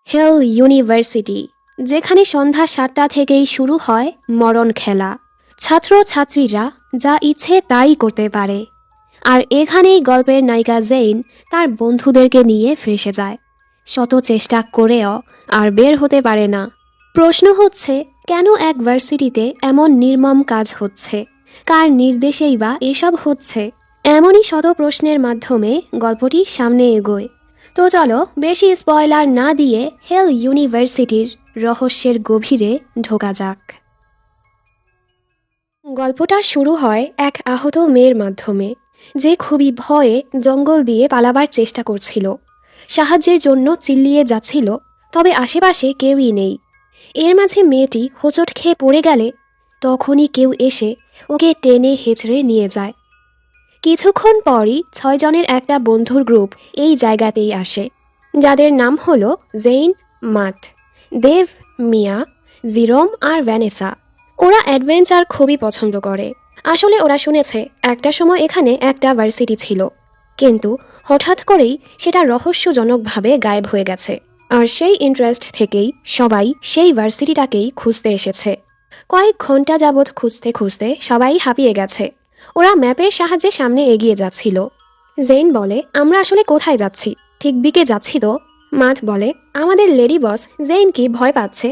হেল university, যেখানে সন্ধ্যা ৭টা থেকেই শুরু হয় মরণ খেলা। ছাত্রছাত্রীরা যা ইচ্ছে তাই করতে পারে। আর এখানেই গল্পের নায়িকা জেইন তার বন্ধুদেরকে নিয়ে ফেঁসে যায়, শত চেষ্টা করেও আর বের হতে পারে না। প্রশ্ন হচ্ছে, কেন এক ভার্সিটিতে এমন নির্মম কাজ হচ্ছে? কার নির্দেশেই বা এসব হচ্ছে? এমনই শত প্রশ্নের মাধ্যমে গল্পটি সামনে এগোয়। তো চলো বেশি স্পয়লার না দিয়ে হেল ইউনিভার্সিটির রহস্যের গভীরে ঢোকা যাক। গল্পটা শুরু হয় এক আহত মেয়ের মাধ্যমে, যে খুবই ভয়ে জঙ্গল দিয়ে পালাবার চেষ্টা করছিল। সাহায্যের জন্য চিল্লিয়ে যাচ্ছিল, তবে আশেপাশে কেউই নেই। এর মাঝে মেয়েটি হোঁচট খেয়ে পড়ে গেলে তখনই কেউ এসে ওকে টেনে হেঁচড়ে নিয়ে যায়। কিছুক্ষণ পরই ৬ জনের একটা বন্ধুর গ্রুপ এই জায়গাতেই আসে, যাদের নাম হলো জেইন, মাত, দেব, মিয়া, জিরোম আর ভ্যানেসা। ওরা অ্যাডভেঞ্চার খুবই পছন্দ করে। আসলে ওরা শুনেছে একটা সময় এখানে একটা ভার্সিটি ছিল, কিন্তু হঠাৎ করেই সেটা রহস্যজনকভাবে গায়েব হয়ে গেছে। আর সেই ইন্টারেস্ট থেকেই সবাই সেই ভার্সিটিটাকেই খুঁজতে এসেছে। কয়েক ঘন্টা যাবৎ খুঁজতে খুঁজতে সবাই হাঁপিয়ে গেছে। ওরা ম্যাপের সাহায্যে সামনে এগিয়ে যাচ্ছিল। জেইন বলে, আমরা আসলে কোথায় যাচ্ছি? ঠিক দিকে যাচ্ছি তো। মাথ বলে, আমাদের লেডি বস জেইন কি ভয় পাচ্ছে?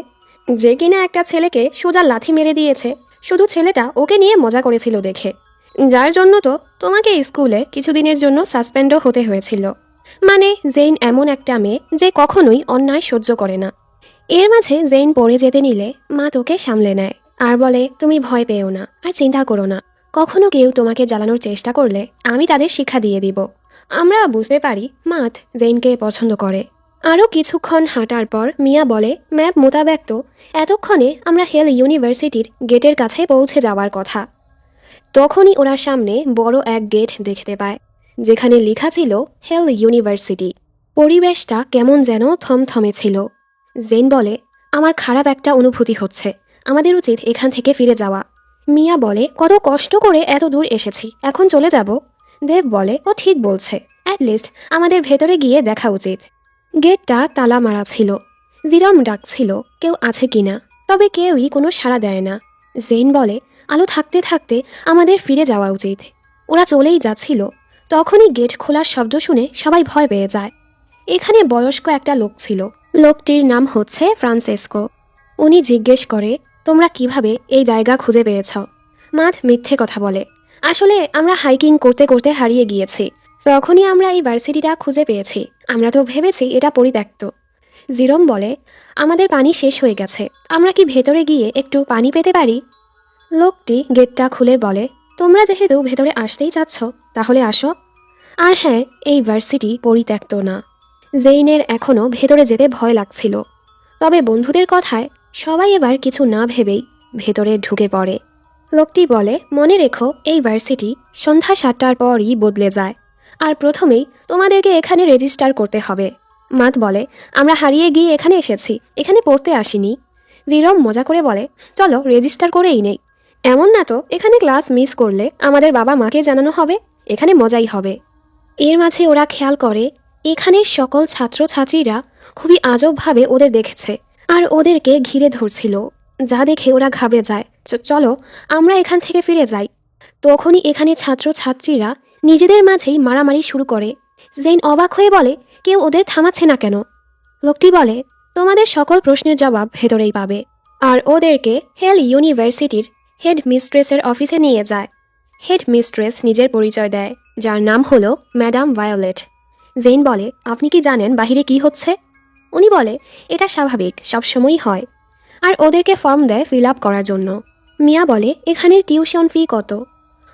যে কিনা একটা ছেলেকে সোজা লাথি মেরে দিয়েছে, শুধু ছেলেটা ওকে নিয়ে মজা করেছিল দেখে, যার জন্য তো তোমাকে স্কুলে কিছুদিনের জন্য সাসপেন্ডও হতে হয়েছিল। মানে জেইন এমন একটা মেয়ে যে কখনোই অন্যায় সহ্য করে না। এর মাঝে জেইন পড়ে যেতে নিলে মা তোকে সামলে নেয় আর বলে, তুমি ভয় পেও না আর চিন্তা করো না, কখনো কেউ তোমাকে জ্বালানোর চেষ্টা করলে আমি তাদের শিক্ষা দিয়ে দিব। আমরা বুঝতে পারি মাথ জেইনকে পছন্দ করে। আরও কিছুক্ষণ হাঁটার পর মিয়া বলে, ম্যাপ মোতাবেক তো এতক্ষণে আমরা হেল ইউনিভার্সিটির গেটের কাছে পৌঁছে যাওয়ার কথা। তখনই ওরা সামনে বড় এক গেট দেখতে পায়, যেখানে লেখা ছিল হেল ইউনিভার্সিটি। পরিবেশটা কেমন যেন থমথমে ছিল। জেন বলে, আমার খারাপ একটা অনুভূতি হচ্ছে, আমাদের উচিত এখান থেকে ফিরে যাওয়া। মিয়া বলে, কত কষ্ট করে এত দূর এসেছি, এখন চলে যাব? দেব বলে, ও ঠিক বলছে, অ্যাটলিস্ট আমাদের ভেতরে গিয়ে দেখা উচিত। গেটটা তালা মারা ছিল। জিরম ডাকছিল কেউ আছে কিনা, তবে কেউই কোনো সাড়া দেয় না। জেন বলে, আলো থাকতে থাকতে আমাদের ফিরে যাওয়া উচিত। ওরা চলেই যাচ্ছিল, তখনই গেট খোলার শব্দ শুনে সবাই ভয় পেয়ে যায়। এখানে বয়স্ক একটা লোক ছিল। লোকটির নাম হচ্ছে ফ্রান্সেসকো। উনি জিজ্ঞেস করে, তোমরা কিভাবে এই জায়গা খুঁজে পেয়েছ? মাথ মিথ্যে কথা বলে, আসলে আমরা হাইকিং করতে করতে হারিয়ে গিয়েছি, তখনই আমরা এই ভার্সিটিটা খুঁজে পেয়েছি, আমরা তো ভেবেছি এটা পরিত্যক্ত। জিরম বলে, আমাদের পানি শেষ হয়ে গেছে, আমরা কি ভেতরে গিয়ে একটু পানি পেতে পারি? লোকটি গেটটা খুলে বলে, তোমরা যেহেতু ভেতরে আসতেই চাচ্ছ তাহলে আসো। আর হ্যাঁ, এই ভার্সিটি পরিত্যক্ত না। জেইনের এখনও ভেতরে যেতে ভয় লাগছিল, তবে বন্ধুদের কথায় সবাই এবার কিছু না ভেবেই ভেতরে ঢুকে পড়ে। লোকটি বলে, মনে রেখো এই ভার্সিটি সন্ধ্যা ৭টার পরই বদলে যায়, আর প্রথমেই তোমাদেরকে এখানে রেজিস্টার করতে হবে। মাত বলে, আমরা হারিয়ে গিয়ে এখানে এসেছি, এখানে পড়তে আসিনি। জিরম মজা করে বলে, চলো রেজিস্টার করেই নেই। এমন না তো এখানে ক্লাস মিস করলে আমাদের বাবা মাকে জানানো হবে, এখানে মজাই হবে। এর মাঝে ওরা খেয়াল করে এখানের সকল ছাত্রছাত্রীরা খুবই আজবভাবে ওদের দেখেছে আর ওদেরকে ঘিরে ধরছিল, যা দেখে ওরা ঘাবড়ে যায়। চলো আমরা এখান থেকে ফিরে যাই। তখনই এখানে ছাত্রছাত্রীরা নিজেদের মাঝেই মারামারি শুরু করে। জেইন অবাক হয়ে বলে, কেউ ওদের থামাচ্ছে না কেন? লোকটি বলে, তোমাদের সকল প্রশ্নের জবাব ভেতরেই পাবে। আর ওদেরকে হেল ইউনিভার্সিটির হেড মিস্ট্রেসের অফিসে নিয়ে যায়। হেড মিস্ট্রেস নিজের পরিচয় দেয়, যার নাম হলো ম্যাডাম ভায়োলেট। জেইন বলে, আপনি কি জানেন বাহিরে কি হচ্ছে? উনি বলে, এটা স্বাভাবিক, সবসময়ই হয়। আর ওদেরকে ফর্ম দেয় ফিল আপ করার জন্য। মিয়া বলে, এখানের টিউশন ফি কত?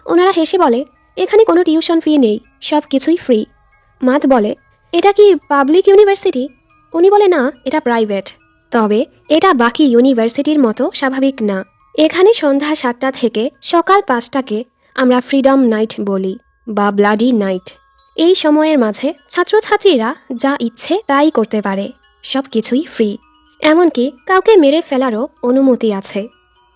ওনারা হেসে বলে, এখানে কোনো টিউশন ফি নেই, সব কিছুই ফ্রি। মাত বলে, এটা কি পাবলিক ইউনিভার্সিটি? উনি বলে, না, এটা প্রাইভেট, তবে এটা বাকি ইউনিভার্সিটির মতো স্বাভাবিক না। এখানে সন্ধ্যা ৭টা থেকে সকাল ৫টাকে আমরা ফ্রিডম নাইট বলি, বা ব্লাডি নাইট। এই সময়ের মাঝে ছাত্রছাত্রীরা যা ইচ্ছে তাই করতে পারে, সব কিছুই ফ্রি, এমনকি কাউকে মেরে ফেলারও অনুমতি আছে।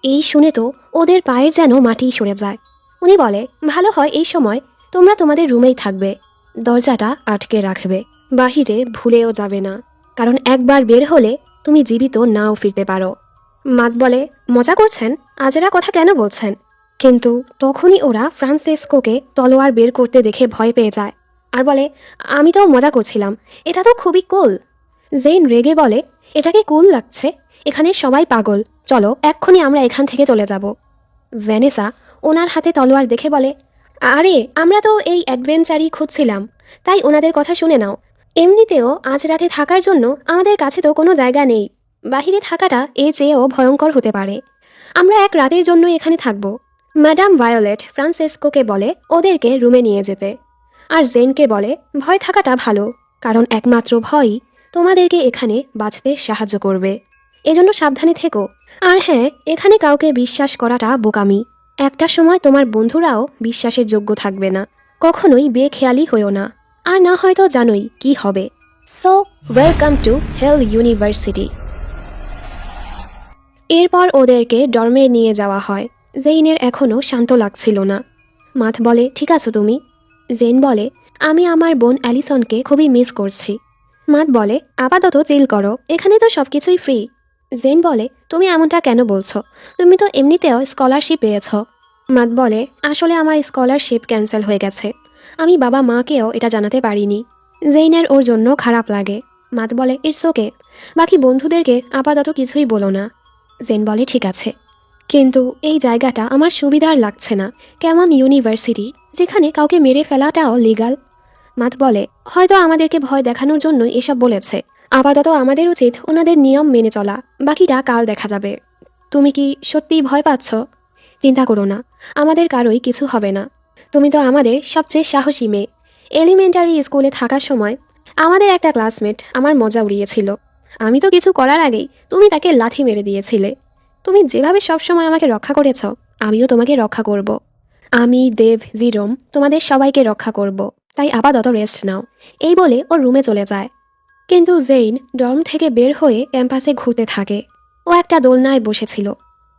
এই শুনে তো ওদের পায়ের যেন মাটি সরে যায়। উনি বলে, ভালো হয় এই সময় তোমরা তোমাদের রুমেই থাকবে, দরজাটা আটকে রাখবে, বাহিরে ভুলেও যাবে না। কারণ একবার বের হলে তুমি জীবিত নাও ফিরতে পারো। মাত বলে, মজা করছেন? আজেরা কথা কেন বলছেন? কিন্তু তখনই ওরা ফ্রান্সেসকোকে তলোয়ার বের করতে দেখে ভয় পেয়ে যায় আর বলে, আমি তো মজা করছিলাম, এটা তো খুবই কুল। জেইন রেগে বলে, এটাকে কুল লাগছে? এখানে সবাই পাগল, চলো এক্ষুনি আমরা এখান থেকে চলে যাব। ভ্যানেসা ওনার হাতে তলোয়ার দেখে বলে, আরে আমরা তো এই অ্যাডভেঞ্চারই খুঁজছিলাম, তাই ওনাদের কথা শুনে নাও। এমনিতেও আজ রাতে থাকার জন্য আমাদের কাছে তো কোনো জায়গা নেই, বাহিরে থাকাটা এর চেয়েও ভয়ঙ্কর হতে পারে। আমরা এক রাতের জন্য এখানে থাকব। ম্যাডাম ভায়োলেট ফ্রান্সেসকোকে বলে ওদেরকে রুমে নিয়ে যেতে, আর জেনকে বলে ভয় থাকাটা ভালো, কারণ একমাত্র ভয়ই তোমাদেরকে এখানে বাঁচতে সাহায্য করবে। এজন্য সাবধানে থেকো। আর হ্যাঁ, এখানে কাউকে বিশ্বাস করাটা বোকামি। একটা সময় তোমার বন্ধুরাও বিশ্বাসের যোগ্য থাকবে না। কখনোই বেখেয়ালি হয়েও না, আর না হয়তো জানোই কি হবে। So welcome to hell university. এরপর ওদেরকে ডর্মে নিয়ে যাওয়া হয়। জেইনের এখনও শান্ত লাগছিল না। মাথ বলে, ঠিক আছো তুমি? জেন বলে, আমি আমার বোন অ্যালিসনকে খুবই মিস করছি। মাথ বলে, আপাতত চিল করো, এখানে তো সব কিছুই ফ্রি। জেন বলে, তুমি এমনটা কেন বলছো? তুমি তো এমনিতেও স্কলারশিপ পেয়েছ। মাথ বলে, আসলে আমার স্কলারশিপ ক্যান্সেল হয়ে গেছে, আমি বাবা মাকেও এটা জানাতে পারিনি। জেইনের ওর জন্য খারাপ লাগে। মাথ বলে, ইটস ওকে, বাকি বন্ধুদেরকে আপাতত কিছুই বলো না। জেন বলে, ঠিক আছে, কিন্তু এই জায়গাটা আমার সুবিধার লাগছে না। কেমন ইউনিভার্সিটি যেখানে কাউকে মেরে ফেলাটাও লিগাল। মাথ বলে, হয়তো আমাদেরকে ভয় দেখানোর জন্যই এসব বলেছে। আপাতত আমাদের উচিত ওনাদের নিয়ম মেনে চলা, বাকিটা কাল দেখা যাবে। তুমি কি সত্যিই ভয় পাচ্ছ? চিন্তা করো না, আমাদের কারোই কিছু হবে না। তুমি তো আমাদের সবচেয়ে সাহসী মেয়ে। এলিমেন্টারি স্কুলে থাকার সময় আমাদের একটা ক্লাসমেট আমার মজা উড়িয়েছিল। আমি তো কিছু করার আগেই তুমি তাকে লাথি মেরে দিয়েছিলে। তুমি যেভাবে সবসময় আমাকে রক্ষা করেছ, আমিও তোমাকে রক্ষা করব। আমি, দেব, জিরোম তোমাদের সবাইকে রক্ষা করব, তাই আপাতত রেস্ট নাও। এই বলে ও রুমে চলে যায়। কিন্তু জেইন ডর্ম থেকে বের হয়ে ক্যাম্পাসে ঘুরতে থাকে। ও একটা দোলনায় বসেছিল।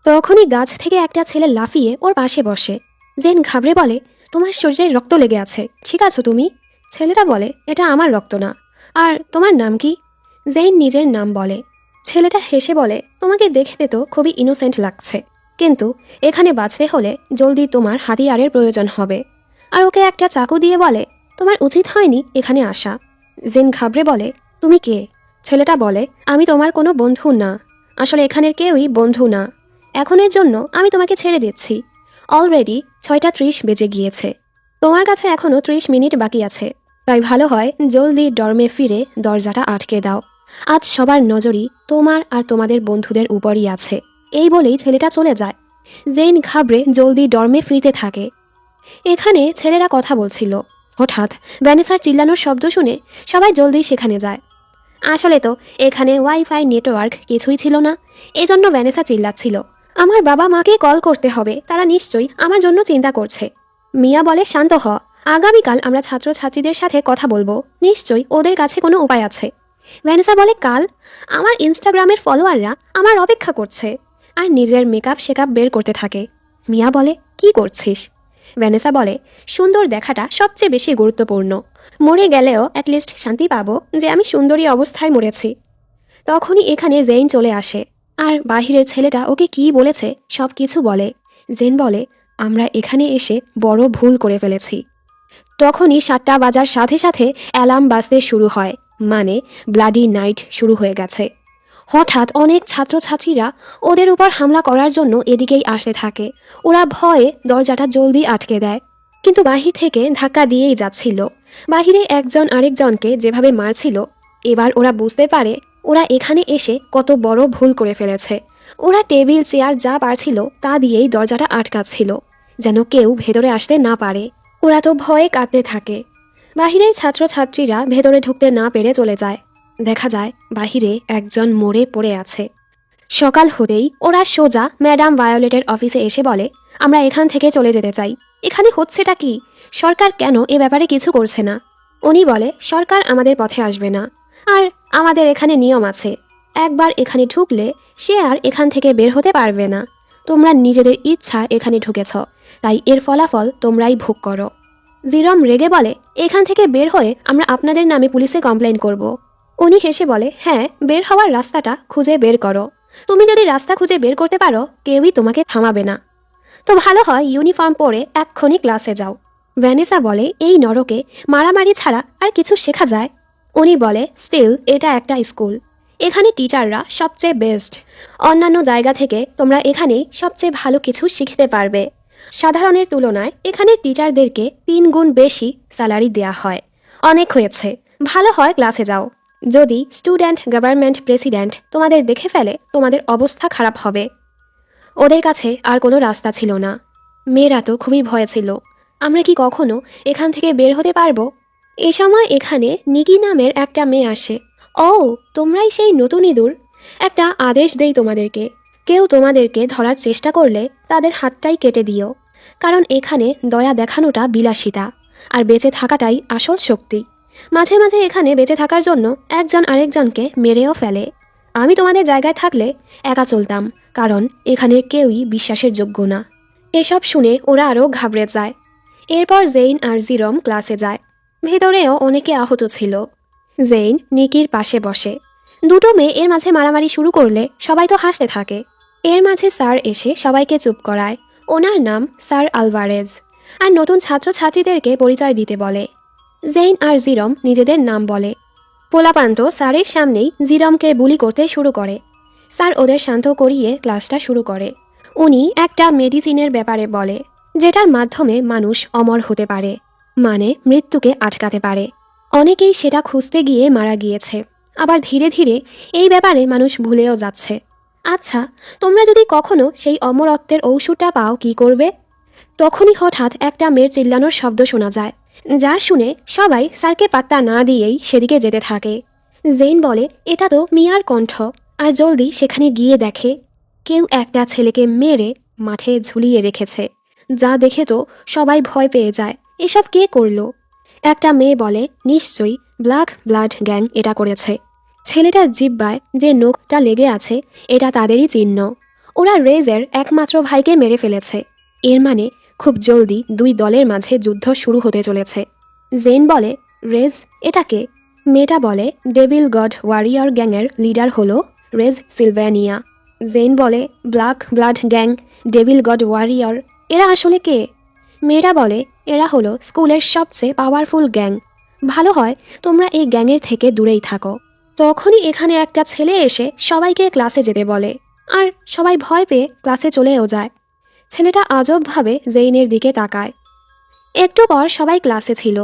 তখনই গাছ থেকে একটা ছেলে লাফিয়ে ওর পাশে বসে। জেইন ঘাবড়ে বলে, তোমার শরীরে রক্ত লেগে আছে, ঠিক আছো তুমি? ছেলেটা বলে, এটা আমার রক্ত না। আর তোমার নাম কি? জেইন নিজের নাম বলে। ছেলেটা হেসে বলে, তোমাকে দেখতে তো খুবই ইনোসেন্ট লাগছে, কিন্তু এখানে বাঁচতে হলে জলদি তোমার হাতিয়ারের প্রয়োজন হবে। আর ওকে একটা চাকু দিয়ে বলে, তোমার উচিত হয়নি এখানে আসা। জেন ঘাবড়ে বলে, তুমি কে? ছেলেটা বলে, আমি তোমার কোনো বন্ধু না। আসলে এখানের কেউই বন্ধু না। এখনের জন্য আমি তোমাকে ছেড়ে দিচ্ছি। অলরেডি 6:30 বেজে গিয়েছে। তোমার কাছে এখনও 30 মিনিট বাকি আছে, তাই ভালো হয় জলদি ডর্মে ফিরে দরজাটা আটকে দাও। আজ সবার নজরই তোমার আর তোমাদের বন্ধুদের উপরই আছে। এই বলেই ছেলেটা চলে যায়। জেইন ঘাবড়ে জলদি ডর্মে ফিরতে থাকে। এখানে ছেলেরা কথা বলছিল। হঠাৎ ভ্যানেসার চিল্লানোর শব্দ শুনে সবাই জলদি সেখানে যায়। আসলে তো এখানে ওয়াইফাই নেটওয়ার্ক কিছুই ছিল না, এজন্য ভ্যানেসা চিল্লাচ্ছিল, আমার বাবা মাকে কল করতে হবে, তারা নিশ্চয়ই আমার জন্য চিন্তা করছে। মিয়া বলে, শান্ত হ, আগামীকাল আমরা ছাত্রছাত্রীদের সাথে কথা বলবো, নিশ্চয়ই ওদের কাছে কোনো উপায় আছে। ভ্যানেসা বলে, কাল? আমার ইনস্টাগ্রামের ফলোয়াররা আমার অপেক্ষা করছে। আর নিজের মেকআপ শেকআপ বের করতে থাকে। মিয়া বলে, কি করছিস? ভ্যানেসা বলে, সুন্দর দেখাটা সবচেয়ে বেশি গুরুত্বপূর্ণ। মরে গেলেও অ্যাটলিস্ট শান্তি পাবো যে আমি সুন্দরী অবস্থায় মরেছি। তখনই এখানে জেইন চলে আসে, আর বাহিরের ছেলেটা ওকে কি বলেছে সব কিছু বলে। জেন বলে, আমরা এখানে এসে বড় ভুল করে ফেলেছি। তখনই 7টা বাজার সাথে সাথে অ্যালার্ম বাজতে শুরু হয়, মানে ব্লাডি নাইট শুরু হয়ে গেছে। হঠাৎ অনেক ছাত্রছাত্রীরা ওদের উপর হামলা করার জন্য এদিকেই আসতে থাকে। ওরা ভয়ে দরজাটা জলদি আটকে দেয়, কিন্তু বাহির থেকে ধাক্কা দিয়েই যাচ্ছিল। বাহিরে একজন আরেকজনকে যেভাবে মারছিল, এবার ওরা বুঝতে পারে ওরা এখানে এসে কত বড় ভুল করে ফেলেছে। ওরা টেবিল চেয়ার যা পারছিল তা দিয়েই দরজাটা আটকাচ্ছিল, যেন কেউ ভেতরে আসতে না পারে। ওরা তো ভয়ে কাঁদতে থাকে। বাহিরের ছাত্রছাত্রীরা ভেতরে ঢুকতে না পেরে চলে যায়। দেখা যায় বাহিরে একজন মরে পড়ে আছে। সকাল হতেই ওরা সোজা ম্যাডাম ভায়োলেটের অফিসে এসে বলে, আমরা এখান থেকে চলে যেতে চাই। এখানে হচ্ছেটা কি? সরকার কেন এ ব্যাপারে কিছু করছে না? উনি বলে, সরকার আমাদের পথে আসবে না, আর আমাদের এখানে নিয়ম আছে, একবার এখানে ঢুকলে সে আর এখান থেকে বের হতে পারবে না। তোমরা নিজেদের ইচ্ছা এখানে ঢুকেছ, তাই এর ফলাফল তোমরাই ভোগ করো। জিরম রেগে বলে, এখান থেকে বের হয়ে আমরা আপনাদের নামে পুলিশে কমপ্লেন করব। উনি হেসে বলে, হ্যাঁ, বের হওয়ার রাস্তাটা খুঁজে বের করো। তুমি যদি রাস্তা খুঁজে বের করতে পারো, কেউই তোমাকে থামাবে না। তো ভালো হয় ইউনিফর্ম পরে এক্ষুনি ক্লাসে যাও। ভ্যানেসা বলে, এই নরকে মারামারি ছাড়া আর কিছু শেখা যায়? উনি বলে, স্টিল এটা একটা স্কুল। এখানে টিচাররা সবচেয়ে বেস্ট। অন্যান্য জায়গা থেকে তোমরা এখানেই সবচেয়ে ভালো কিছু শিখতে পারবে। সাধারণের তুলনায় এখানে টিচারদেরকে 3 গুণ বেশি স্যালারি দেয়া হয়। অনেক হয়েছে, ভালো হয় ক্লাসে যাও। যদি স্টুডেন্ট গভর্নমেন্ট প্রেসিডেন্ট তোমাদের দেখে ফেলে, তোমাদের অবস্থা খারাপ হবে। ওদের কাছে আর কোনো রাস্তা ছিল না। মেয়েরা তো খুবই ভয় ছিল। আমরা কি কখনো এখান থেকে বের হতে পারবো? এ সময় এখানে নিকি নামের একটা মেয়ে আসে। ও, তোমরাই সেই নতুন ইঁদুর। একটা আদেশ দেই তোমাদেরকে, কেউ তোমাদেরকে ধরার চেষ্টা করলে তাদের হাতটাই কেটে দিও। কারণ এখানে দয়া দেখানোটা বিলাসিতা, আর বেঁচে থাকাটাই আসল শক্তি। মাঝে মাঝে এখানে বেঁচে থাকার জন্য একজন আরেকজনকে মেরেও ফেলে। আমি তোমাদের জায়গায় থাকলে একা চলতাম, কারণ এখানে কেউই বিশ্বাসের যোগ্য না। এসব শুনে ওরা আরও ঘাবড়ে যায়। এরপর জেইন আর জিরম ক্লাসে যায়। ভেতরেও অনেকে আহত ছিল। জেইন নিকির পাশে বসে। দুটো মেয়ে এর মাঝে মারামারি শুরু করলে সবাই তো হাসতে থাকে। এর মাঝে স্যার এসে সবাইকে চুপ করায়। ওনার নাম স্যার আলভারেজ, আর নতুন ছাত্রছাত্রীদেরকে পরিচয় দিতে বলে। জেইন আর জিরম নিজেদের নাম বলে। পোলাপান্ত স্যারের সামনেই জিরমকে বুলি করতে শুরু করে। স্যার ওদের শান্ত করিয়ে ক্লাসটা শুরু করে। উনি একটা মেডিসিনের ব্যাপারে বলে, যেটার মাধ্যমে মানুষ অমর হতে পারে, মানে মৃত্যুকে আটকাতে পারে। অনেকেই সেটা খুঁজতে গিয়ে মারা গিয়েছে, আবার ধীরে ধীরে এই ব্যাপারে মানুষ ভুলেও যাচ্ছে। আচ্ছা, তোমরা যদি কখনো সেই অমরত্বের ঔষধটা পাও, কি করবে? তখনই হঠাৎ একটা মেয়ের চিল্লানোর শব্দ শোনা যায়, যা শুনে সবাই স্যারকে পাত্তা না দিয়েই সেদিকে যেতে থাকে। জেইন বলে, এটা তো মিয়ার কণ্ঠ। আর জলদি সেখানে গিয়ে দেখে কেউ একটা ছেলেকে মেরে মাঠে ঝুলিয়ে রেখেছে, যা দেখে তো সবাই ভয় পেয়ে যায়। এসব কে করলো? একটা মেয়ে বলে, নিশ্চয়ই ব্ল্যাক ব্লাড গ্যাং এটা করেছে। ছেলেটার জিহ্বায় যে নখটা লেগে আছে, এটা তাদেরই চিহ্ন। ওরা রেজের একমাত্র ভাইকে মেরে ফেলেছে। এর মানে খুব জলদি দুই দলের মাঝে যুদ্ধ শুরু হতে চলেছে। জেন বলে, রেজ এটা কে? মেয়েটা বলে, ডেভিল গড ওয়ারিয়র গ্যাংয়ের লিডার হলো রেজ সিলভ্যানিয়া। জেন বলে, black blood gang, devil god warrior, এরা আসলে কে? মেয়েরা বলে, এরা হলো স্কুলের সবচেয়ে পাওয়ারফুল গ্যাং। ভালো হয় তোমরা এই গ্যাংয়ের থেকে দূরেই থাকো। তখনই এখানে একটা ছেলে এসে সবাইকে ক্লাসে যেতে বলে, আর সবাই ভয় পেয়ে ক্লাসে চলেও যায়। ছেলেটা আজবভাবে জেইনের দিকে তাকায়। একটু পর সবাই ক্লাসে ছিল।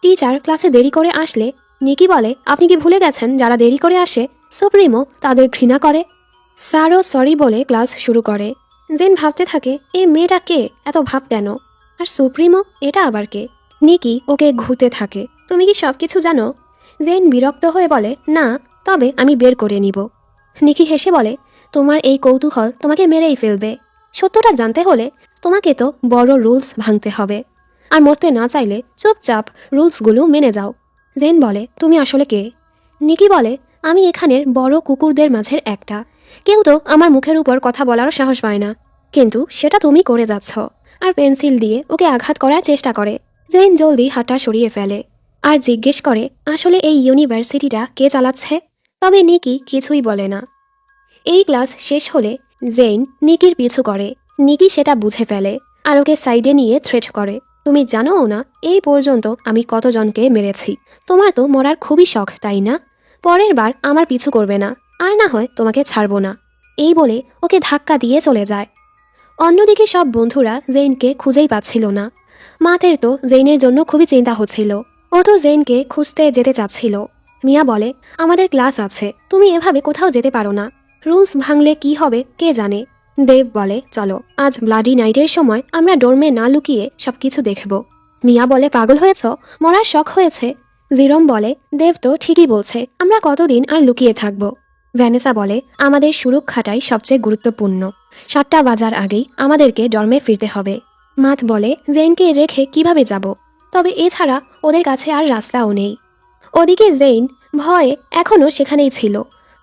টিচার ক্লাসে দেরি করে আসলে নিকি বলে, আপনি কি ভুলে গেছেন যারা দেরি করে আসে সুপ্রিমো তাদের ঘৃণা করে? স্যারও সরি বলে ক্লাস শুরু করে। জেন ভাবতে থাকে, এই মেয়েটা কে, এত ভাব কেন? আর সুপ্রিমো এটা আবার কে? নিকি ওকে ঘুরতে থাকে, তুমি কি সব কিছু জানো? জেন বিরক্ত হয়ে বলে, না, তবে আমি বের করে নিব। নিকি হেসে বলে, তোমার এই কৌতূহল তোমাকে মেরেই ফেলবে। সত্যটা জানতে হলে তোমাকে তো বড় রুলস ভাঙতে হবে, আর মরতে না চাইলে চুপচাপ রুলসগুলো মেনে যাও। জেন বলে, তুমি আসলে কে? নিকি বলে, আমি এখানের বড় কুকুরদের মাঝের একটা। কেউ তো আমার মুখের উপর কথা বলারও সাহস পায় না, কিন্তু সেটা তুমি করে যাচ্ছ। আর পেন্সিল দিয়ে ওকে আঘাত করার চেষ্টা করে। জেন জলদি হাতটা সরিয়ে ফেলে আর জিজ্ঞেস করে, আসলে এই ইউনিভার্সিটিটা কে চালাচ্ছে? তবে নিকি কিছুই বলে না। এই ক্লাস শেষ হলে জেইন নিকির পিছু করে। নিকি সেটা বুঝে ফেলে আর ওকে সাইডে নিয়ে থ্রেট করে, তুমি জানোও না এই পর্যন্ত আমি কতজনকে মেরেছি। তোমার তো মরার খুবই শখ, তাই না? পরের বার আমার পিছু করবে না, আর না হয় তোমাকে ছাড়বো না। এই বলে ওকে ধাক্কা দিয়ে চলে যায়। অন্যদিকে সব বন্ধুরা জেইনকে খুঁজেই পাচ্ছিল না। মাতের তো জেইনের জন্য খুবই চিন্তা হচ্ছিল। ও তো জেইনকে খুঁজতে যেতে চাচ্ছিল। মিয়া বলে, আমাদের ক্লাস আছে, তুমি এভাবে কোথাও যেতে পারো না। রুলস ভাঙলে কি হবে কে জানে। দেব বলে, চলো আজ ব্লাডি নাইটের সময় আমরা ডোরমে না লুকিয়ে সবকিছু দেখব। মিয়া বলে, পাগল হয়েছ, মরার শখ হয়েছে? জিরম বলে, দেব তো ঠিকই বলছে, আমরা কতদিন আর লুকিয়ে থাকব। ভ্যানেসা বলে, আমাদের সুরক্ষাটাই সবচেয়ে গুরুত্বপূর্ণ। 7টা বাজার আগেই আমাদেরকে ডর্মে ফিরতে হবে। মাত বলে, জেইনকে রেখে কিভাবে যাব? তবে এছাড়া ওদের কাছে আর রাস্তাও নেই। ওদিকে জেইন ভয়ে এখনও সেখানেই ছিল।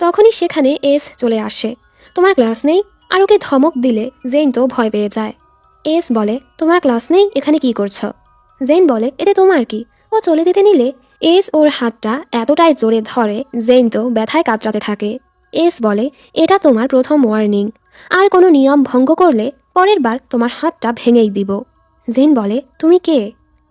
তখনই সেখানে এস চলে আসে। তোমার ক্লাস নেই? আর ওকে ধমক দিলে জেইন তো ভয় পেয়ে যায়। এস বলে, তোমার ক্লাস নেই, এখানে কি করছো? জেইন বলে, এতে তোমার কি? ও চলে যেতে নিলে এস ওর হাতটা এতটাই জোরে ধরে জেন তো ব্যথায় কাতরাতে থাকে। এস বলে, এটা তোমার প্রথম ওয়ার্নিং, আর কোনো নিয়ম ভঙ্গ করলে পরের বার তোমার হাতটা ভেঙেই দিব। জেন বলে, তুমি কে?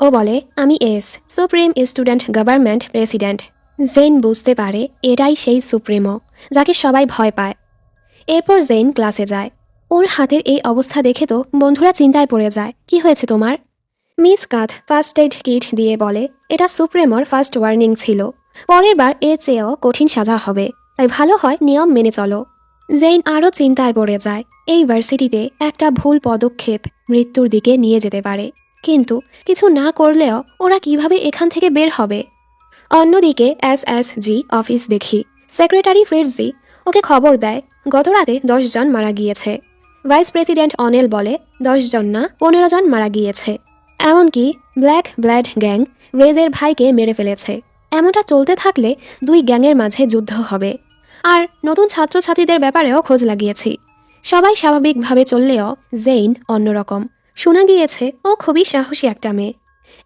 ও বলে, আমি S, supreme student government president. জেন বুঝতে পারে এটাই সেই সুপ্রিমো যাকে সবাই ভয় পায়। এরপর জেন ক্লাসে যায়। ওর হাতের এই অবস্থা দেখে তো বন্ধুরা চিন্তায় পড়ে যায়, কি হয়েছে তোমার? মিস কাথ ফার্স্ট এইড কিট দিয়ে বলে, এটা সুপ্রিমোর ফার্স্ট ওয়ার্নিং ছিল, পরের বার এর চেয়েও কঠিন সাজা হবে, তাই ভালো হয় নিয়ম মেনে চলো। জেইন আরও চিন্তায় পড়ে যায়। এই ভার্সিটিতে একটা ভুল পদক্ষেপ মৃত্যুর দিকে নিয়ে যেতে পারে, কিন্তু কিছু না করলেও ওরা কিভাবে এখান থেকে বের হবে? অন্যদিকে এসএসজি অফিস দেখি সেক্রেটারি ফ্রিটজি ওকে খবর দেয় গত রাতে 10 জন মারা গিয়েছে। ভাইস প্রেসিডেন্ট অনেল বলে 10 জন না 15 জন মারা গিয়েছে, এমনকি ব্ল্যাক ব্লাড গ্যাং রেজের ভাইকে মেরে ফেলেছে। এমনটা চলতে থাকলে 2 গ্যাংয়ের মাঝে যুদ্ধ হবে। আর নতুন ছাত্রছাত্রীদের ব্যাপারেও খোঁজ লাগিয়েছি। সবাই স্বাভাবিকভাবে চললেও জেইন অন্যরকম। শোনা গিয়েছে ও খুবই সাহসী একটা মেয়ে,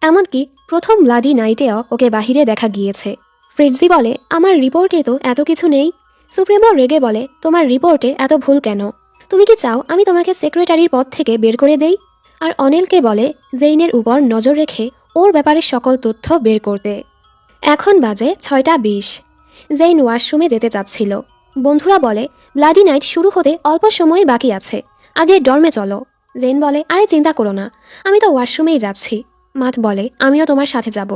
এমনকি প্রথম ব্লাডি নাইটেও ওকে বাহিরে দেখা গিয়েছে। ফ্রিটজি বলে, আমার রিপোর্টে তো এত কিছু নেই। সুপ্রিমো রেগে বলে, তোমার রিপোর্টে এত ভুল কেন? তুমি কি চাও আমি তোমাকে সেক্রেটারির পদ থেকে বের করে দেই? আর অনিলকে বলে জেইনের উপর নজর রেখে ওর ব্যাপারে সকল তথ্য বের করতে। এখন বাজে 6:20। জেইন ওয়াশরুমে যেতে চাচ্ছিল। বন্ধুরা বলে, ব্লাডি নাইট শুরু হতে অল্প সময় বাকি আছে, আগে ডর্মে চলো। জেইন বলে, আরে চিন্তা করো না, আমি তো ওয়াশরুমেই যাচ্ছি। মাত বলে, আমিও তোমার সাথে যাব।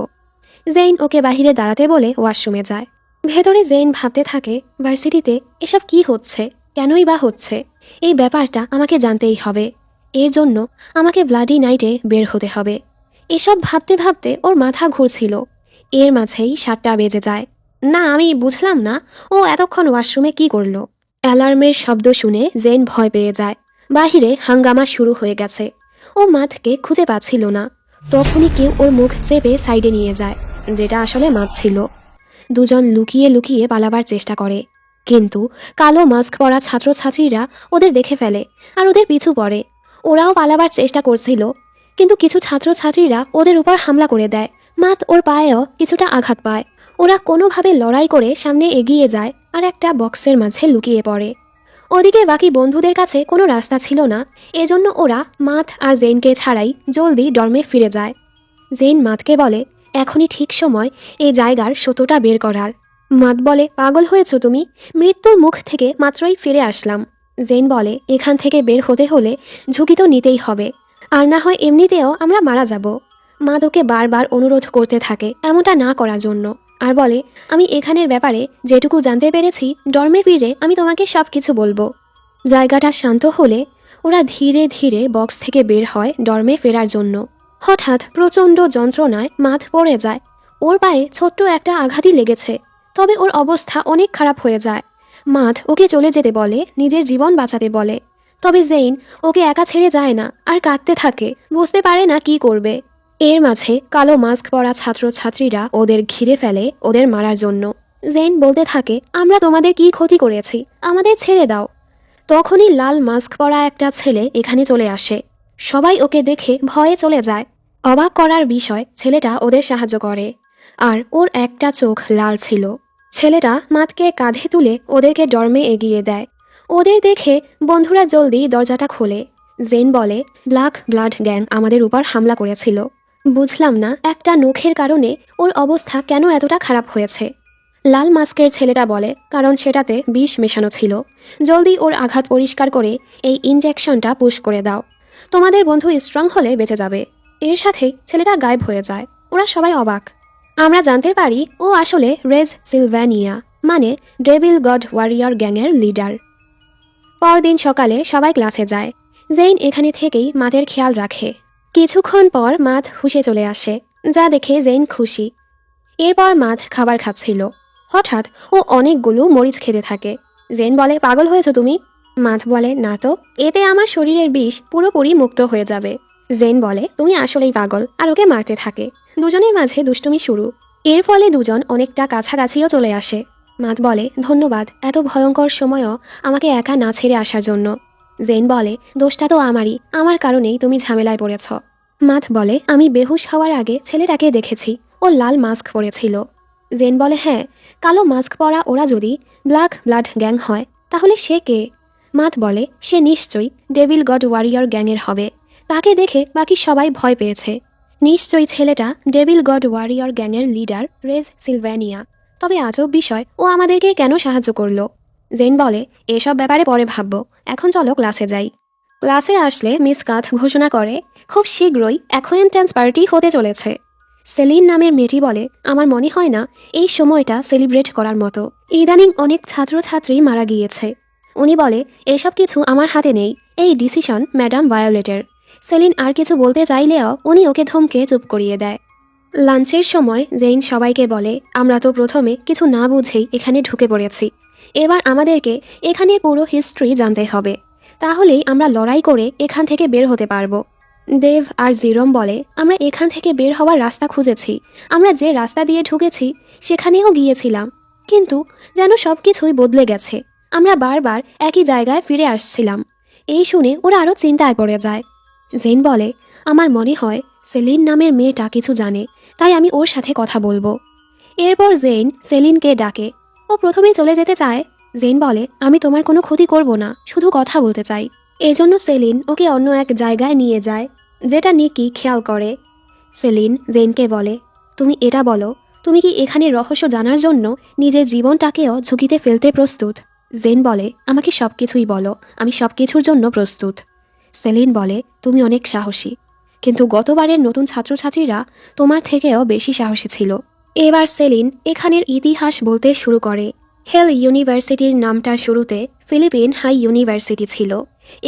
জেইন ওকে বাহিরে দাঁড়াতে বলে ওয়াশরুমে যায়। ভেতরে জেইন ভাবতে থাকে, ভার্সিটিতে এসব কি হচ্ছে, কেনই বা হচ্ছে? এই ব্যাপারটা আমাকে জানতেই হবে, এর জন্য আমাকে ব্লাডি নাইটে বের হতে হবে। এসব ভাবতে ভাবতে ওর মাথা ঘুরছিল। এর মাঝেই 7টা বেজে যায়। না, আমি বুঝলাম না ও এতক্ষণ ওয়াশরুমে কি করলো। অ্যালার্মের শব্দ শুনে জেন ভয় পেয়ে যায়। বাহিরে হাঙ্গামা শুরু হয়ে গেছে। ও মাথকে খুঁজে পাচ্ছিল না। তখনই কেউ ওর মুখ চেপে সাইডে নিয়ে যায়, যেটা আসলে মাথ ছিল। দুজন লুকিয়ে লুকিয়ে পালাবার চেষ্টা করে, কিন্তু কালো মাস্ক পরা ছাত্রছাত্রীরা ওদের দেখে ফেলে আর ওদের পিছু পড়ে। ওরাও পালাবার চেষ্টা করছিল, কিন্তু কিছু ছাত্রছাত্রীরা ওদের উপর হামলা করে দেয়। মাথ ওর পায়েও কিছুটা আঘাত পায়। ওরা কোনোভাবে লড়াই করে সামনে এগিয়ে যায় আর একটা বক্সের মাঝে লুকিয়ে পড়ে। ওদিকে বাকি বন্ধুদের কাছে কোনো রাস্তা ছিল না, এজন্য ওরা মাথ আর জেইনকে ছাড়াই জলদি ডর্মে ফিরে যায়। জেইন মাথকে বলে, এখনই ঠিক সময় এই জায়গার সত্যটা বের করার। মাথ বলে, পাগল হয়েছো তুমি? মৃত্যুর মুখ থেকে মাত্রই ফিরে আসলাম। জেইন বলে, এখান থেকে বের হতে হলে ঝুঁকি তো নিতেই হবে, আর না হয় এমনিতেও আমরা মারা যাব। মাথ ওকে বারবার অনুরোধ করতে থাকে এমনটা না করার জন্য, আর বলে, আমি এখানের ব্যাপারে যেটুকু জানতে পেরেছি ডর্মে ফিরে আমি তোমাকে সব কিছু বলবো। জায়গাটা শান্ত হলে ওরা ধীরে ধীরে বক্স থেকে বের হয় ডর্মে ফেরার জন্য। হঠাৎ প্রচণ্ড যন্ত্রণায় মাথ পড়ে যায়। ওর পায়ে ছোট্ট একটা আঘাতই লেগেছে, তবে ওর অবস্থা অনেক খারাপ হয়ে যায়। মাথ ওকে চলে যেতে বলে, নিজের জীবন বাঁচাতে বলে। তবে জেইন ওকে একা ছেড়ে যায় না আর কাঁদতে থাকে, বুঝতে পারে না কি করবে। এর মাঝে কালো মাস্ক পরা ছাত্রছাত্রীরা ওদের ঘিরে ফেলে ওদের মারার জন্য। জেইন বলতে থাকে, আমরা তোমাদের কি ক্ষতি করেছি, আমাদের ছেড়ে দাও। তখনই লাল মাস্ক পরা একটা ছেলে এখানে চলে আসে। সবাই ওকে দেখে ভয়ে চলে যায়। অবাক করার বিষয়, ছেলেটা ওদের সাহায্য করে, আর ওর একটা চোখ লাল ছিল। ছেলেটা মাথকে কাঁধে তুলে ওদেরকে ডর্মে এগিয়ে দেয়। ওদের দেখে বন্ধুরা জলদি দরজাটা খোলে। জেন বলে, ব্ল্যাক ব্লাড গ্যাং আমাদের উপর হামলা করেছিল। বুঝলাম না একটা নখের কারণে ওর অবস্থা কেন এতটা খারাপ হয়েছে। লাল মাস্কের ছেলেটা বলে, কারণ সেটাতে বিষ মেশানো ছিল। জলদি ওর আঘাত পরিষ্কার করে এই ইনজেকশনটা পুশ করে দাও, তোমাদের বন্ধু স্ট্রং হলে বেঁচে যাবে। এর সাথেই ছেলেটা গায়েব হয়ে যায়। ওরা সবাই অবাক। আমরা জানতে পারি ও আসলে রেজ সিলভানিয়া, মানে ডেভিল গড ওয়ারিয়র গ্যাংয়ের লিডার। পরদিন সকালে সবাই ক্লাসে যায়। জেইন এখানে থেকেই মাথের খেয়াল রাখে। কিছুক্ষণ পর মাথ হুঁশে চলে আসে, যা দেখে জেইন খুশি। এরপর মাথ খাবার খাচ্ছিল। হঠাৎ ও অনেকগুলো মরিচ খেতে থাকে। জেন বলে, পাগল হয়েছো তুমি? মাথ বলে, না তো, এতে আমার শরীরের বিষ পুরোপুরি মুক্ত হয়ে যাবে। জেন বলে, তুমি আসলেই পাগল, আর ওকে মারতে থাকে। দুজনের মাঝে দুষ্টুমি শুরু। এর ফলে দুজন অনেকটা কাছাকাছিও চলে আসে। মাথ বলে, ধন্যবাদ এত ভয়ঙ্কর সময়ও আমাকে একা না ছেড়ে আসার জন্য। জেন বলে, দোষটা তো আমারই, আমার কারণেই তুমি ঝামেলায় পড়েছ। মাথ বলে, আমি বেহুশ হওয়ার আগে ছেলেটাকে দেখেছি, ও ও লাল মাস্ক পরেছিল। জেন বলে, হ্যাঁ, কালো মাস্ক পরা ওরা যদি ব্ল্যাক ব্লাড গ্যাং হয় তাহলে সে কে? মাত বলে, সে নিশ্চয়ই ডেভিল গড ওয়ারিয়র গ্যাংয়ের হবে। তাকে দেখে বাকি সবাই ভয় পেয়েছে। নিশ্চয়ই ছেলেটা ডেভিল গড ওয়ারিয়র গ্যাংয়ের লিডার রেজ সিলভ্যানিয়া। তবে আজব বিষয়, ও আমাদেরকে কেন সাহায্য করলো? জেন বলে, এসব ব্যাপারে পরে ভাববো, এখন চলো ক্লাসে যাই। ক্লাসে আসলে মিস কাথ ঘোষণা করে, খুব শীঘ্রই অ্যাকোয়েন্টেন্স পার্টি হতে চলেছে। সেলিন নামের মেয়েটি বলে, আমার মনে হয় না এই সময়টা সেলিব্রেট করার মতো। ইদানিং অনেক ছাত্রছাত্রী মারা গিয়েছে। উনি বলে, এসব কিছু আমার হাতে নেই, এই ডিসিশন ম্যাডাম ভায়োলেটের। সেলিন আর কিছু বলতে চাইলেও উনি ওকে ধমকে চুপ করিয়ে দেয়। লাঞ্চের সময় জেইন সবাইকে বলে, আমরা তো প্রথমে কিছু না বুঝেই এখানে ঢুকে পড়েছি। এবার আমাদেরকে এখানের পুরো হিস্ট্রি জানতে হবে, তাহলেই আমরা লড়াই করে এখান থেকে বের হতে পারবো। দেব আর জিরম বলে, আমরা এখান থেকে বের হওয়ার রাস্তা খুঁজেছি। আমরা যে রাস্তা দিয়ে ঢুকেছি সেখানেও গিয়েছিলাম, কিন্তু যেন সব কিছুই বদলে গেছে। আমরা বারবার একই জায়গায় ফিরে আসছিলাম। এই শুনে ওরা আরও চিন্তায় পড়ে যায়। জেন বলে, আমার মনে হয় সেলিন নামের মেয়েটা কিছু জানে, তাই আমি ওর সাথে কথা বলবো। এরপর জেন সেলিনকে ডাকে। ও প্রথমেই চলে যেতে চায়। জেন বলে, আমি তোমার কোনো ক্ষতি করব না, শুধু কথা বলতে চাই। এজন্য সেলিন ওকে অন্য এক জায়গায় নিয়ে যায়, যেটা নিকি খেয়াল করে। সেলিন জেনকে বলে, তুমি এটা বলো, তুমি কি এখানে রহস্য জানার জন্য নিজের জীবনটাকেও ঝুঁকিতে ফেলতে প্রস্তুত? জেন বলে, আমাকে সব কিছুই বলো, আমি সব কিছুর জন্য প্রস্তুত। সেলিন বলে, তুমি অনেক সাহসী, কিন্তু গতবারের নতুন ছাত্রছাত্রীরা তোমার থেকেও বেশি সাহসী ছিল। এবার সেলিন এখানের ইতিহাস বলতে শুরু করে। হেল ইউনিভার্সিটির নামটা শুরুতে ফিলিপিন হাই ইউনিভার্সিটি ছিল।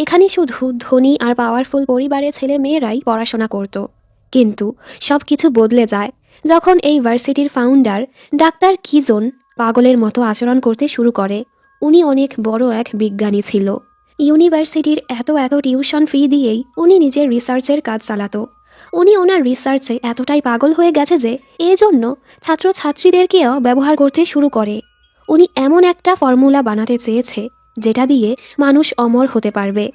এখানে শুধু ধনী আর পাওয়ারফুল পরিবারের ছেলে মেয়েরাই পড়াশোনা করত। কিন্তু সব কিছু বদলে যায় যখন এই ভার্সিটির ফাউন্ডার ডাক্তার কিজন পাগলের মতো আচরণ করতে শুরু করে। উনি অনেক বড় এক বিজ্ঞানী ছিল। ইউনিভার্সিটির এত টিউশন ফি দিয়েই উনি নিজের রিসার্চের কাজ চালাতো। উনি ওনার রিসার্চে এতটাই পাগল হয়ে গেছে যে এজন্য ছাত্রছাত্রীদেরকেও ব্যবহার করতে শুরু করে। উনি এমন একটা ফর্মুলা বানাতে চেয়েছে যেটা দিয়ে মানুষ অমর হতে পারবে।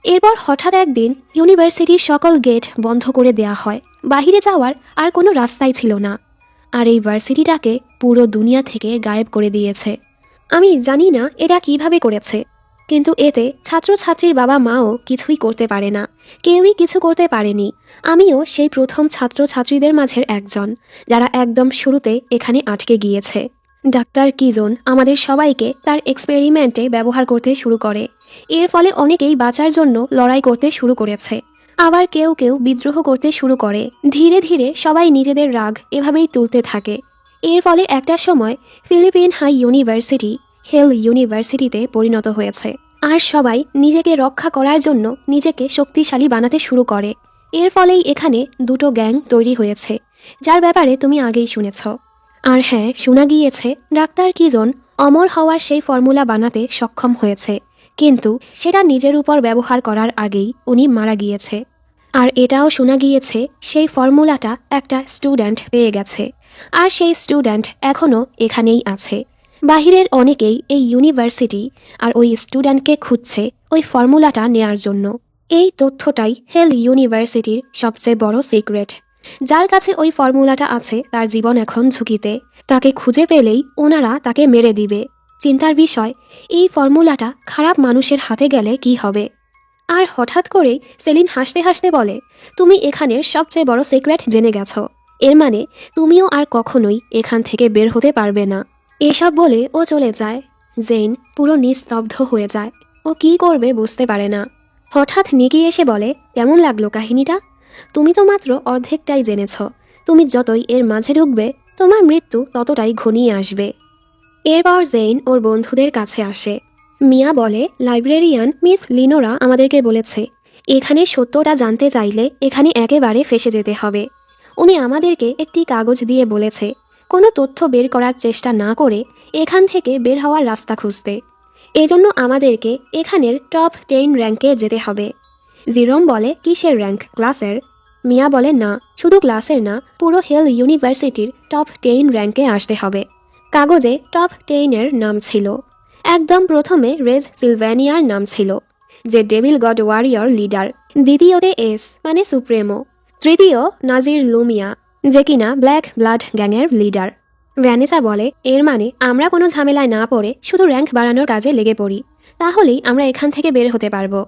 এরপর হঠাৎ একদিন ইউনিভার্সিটির সকল গেট বন্ধ করে দেয়া হয়। বাহিরে যাওয়ার আর কোনো রাস্তাই ছিল না। আর এই ভার্সিটিটাকে পুরো দুনিয়া থেকে গায়েব করে দিয়েছে। আমি জানি না এটা কিভাবে করেছে, কিন্তু এতে ছাত্রছাত্রীর বাবা মাও কিছুই করতে পারে না। কেউই কিছু করতে পারেনি। আমিও সেই প্রথম ছাত্রছাত্রীদের মাঝের একজন, যারা একদম শুরুতে এখানে আটকে গিয়েছে। ডাক্তার কিজন আমাদের সবাইকে তার এক্সপেরিমেন্টে ব্যবহার করতে শুরু করে। এর ফলে অনেকেই বাঁচার জন্য লড়াই করতে শুরু করেছে, আবার কেউ কেউ বিদ্রোহ করতে শুরু করে। ধীরে ধীরে সবাই নিজেদের রাগ এভাবেই তুলতে থাকে। এর ফলে একটা সময় ফিলিপিন হাই ইউনিভার্সিটি হেল ইউনিভার্সিটিতে পরিণত হয়েছে। আর সবাই নিজেকে রক্ষা করার জন্য নিজেকে শক্তিশালী বানাতে শুরু করে। এর ফলেই এখানে দুটো গ্যাং তৈরি হয়েছে, যার ব্যাপারে তুমি আগেই শুনেছ। আর হ্যাঁ, শোনা গিয়েছে ডাক্তার কিজন অমর হওয়ার সেই ফর্মুলা বানাতে সক্ষম হয়েছে, কিন্তু সেটা নিজের উপর ব্যবহার করার আগেই উনি মারা গিয়েছে। আর এটাও শোনা গিয়েছে সেই ফর্মুলাটা একটা স্টুডেন্ট পেয়ে গেছে, আর সেই স্টুডেন্ট এখনও এখানেই আছে। বাহিরের অনেকেই এই ইউনিভার্সিটি আর ওই স্টুডেন্টকে খুঁজছে ওই ফর্মুলাটা নেয়ার জন্য। এই তথ্যটাই হেল ইউনিভার্সিটির সবচেয়ে বড় সিক্রেট। যার কাছে ওই ফর্মুলাটা আছে তার জীবন এখন ঝুঁকিতে। তাকে খুঁজে পেলেই ওনারা তাকে মেরে দিবে। চিন্তার বিষয়, এই ফর্মুলাটা খারাপ মানুষের হাতে গেলে কি হবে? আর হঠাৎ করেই সেলিন হাসতে হাসতে বলে, তুমি এখানের সবচেয়ে বড় সিক্রেট জেনে গেছো। এর মানে তুমিও আর কখনোই এখান থেকে বের হতে পারবে না। এসব বলে ও চলে যায়। জেন পুরো নিস্তব্ধ হয়ে যায়। ও কি করবে বুঝতে পারে না। হঠাৎ নিকি এসে বলে, কেমন লাগলো কাহিনীটা? তুমি তো মাত্র অর্ধেকটাই জেনেছ। তুমি যতই এর মাঝে ঢুকবে তোমার মৃত্যু ততটাই ঘনিয়ে আসবে। এরপর জেন ওর বন্ধুদের কাছে আসে। মিয়া বলে, লাইব্রেরিয়ান মিস লিনোরা আমাদেরকে বলেছে এখানে সত্যটা জানতে চাইলে এখানে একেবারে ফেসে যেতে হবে। উনি আমাদেরকে একটি কাগজ দিয়ে বলেছে কোনো তথ্য বের করার চেষ্টা না করে এখান থেকে বের হওয়ার রাস্তা খুঁজতে। এজন্য আমাদেরকে এখানের টপ 10 র্যাঙ্কে যেতে হবে। জিরোম বলে, কিসের র্যাঙ্ক? ক্লাসের? মিয়া বলে, না, শুধু ক্লাসের না, পুরো হেল ইউনিভার্সিটির টপ 10 র্যাঙ্কে আসতে হবে। কাগজে টপ 10-এর নাম ছিল। একদম প্রথমে রেজ সিলভ্যানিয়ার নাম ছিল, যে ডেভিল গড ওয়ারিয়র লিডার। দ্বিতীয়তে এস মানে সুপ্রেমো। তৃতীয় নাজির লুমিয়া যে কিনা ব্ল্যাক ব্লাড গ্যাংয়ের লিডার। ভ্যানেসা বলে, এর মানে আমরা কোনো ঝামেলায় না পড়ে শুধু র্যাঙ্ক বাড়ানোর কাজে লেগে পড়ি, তাহলেই আমরা এখান থেকে বের হতে পারবো।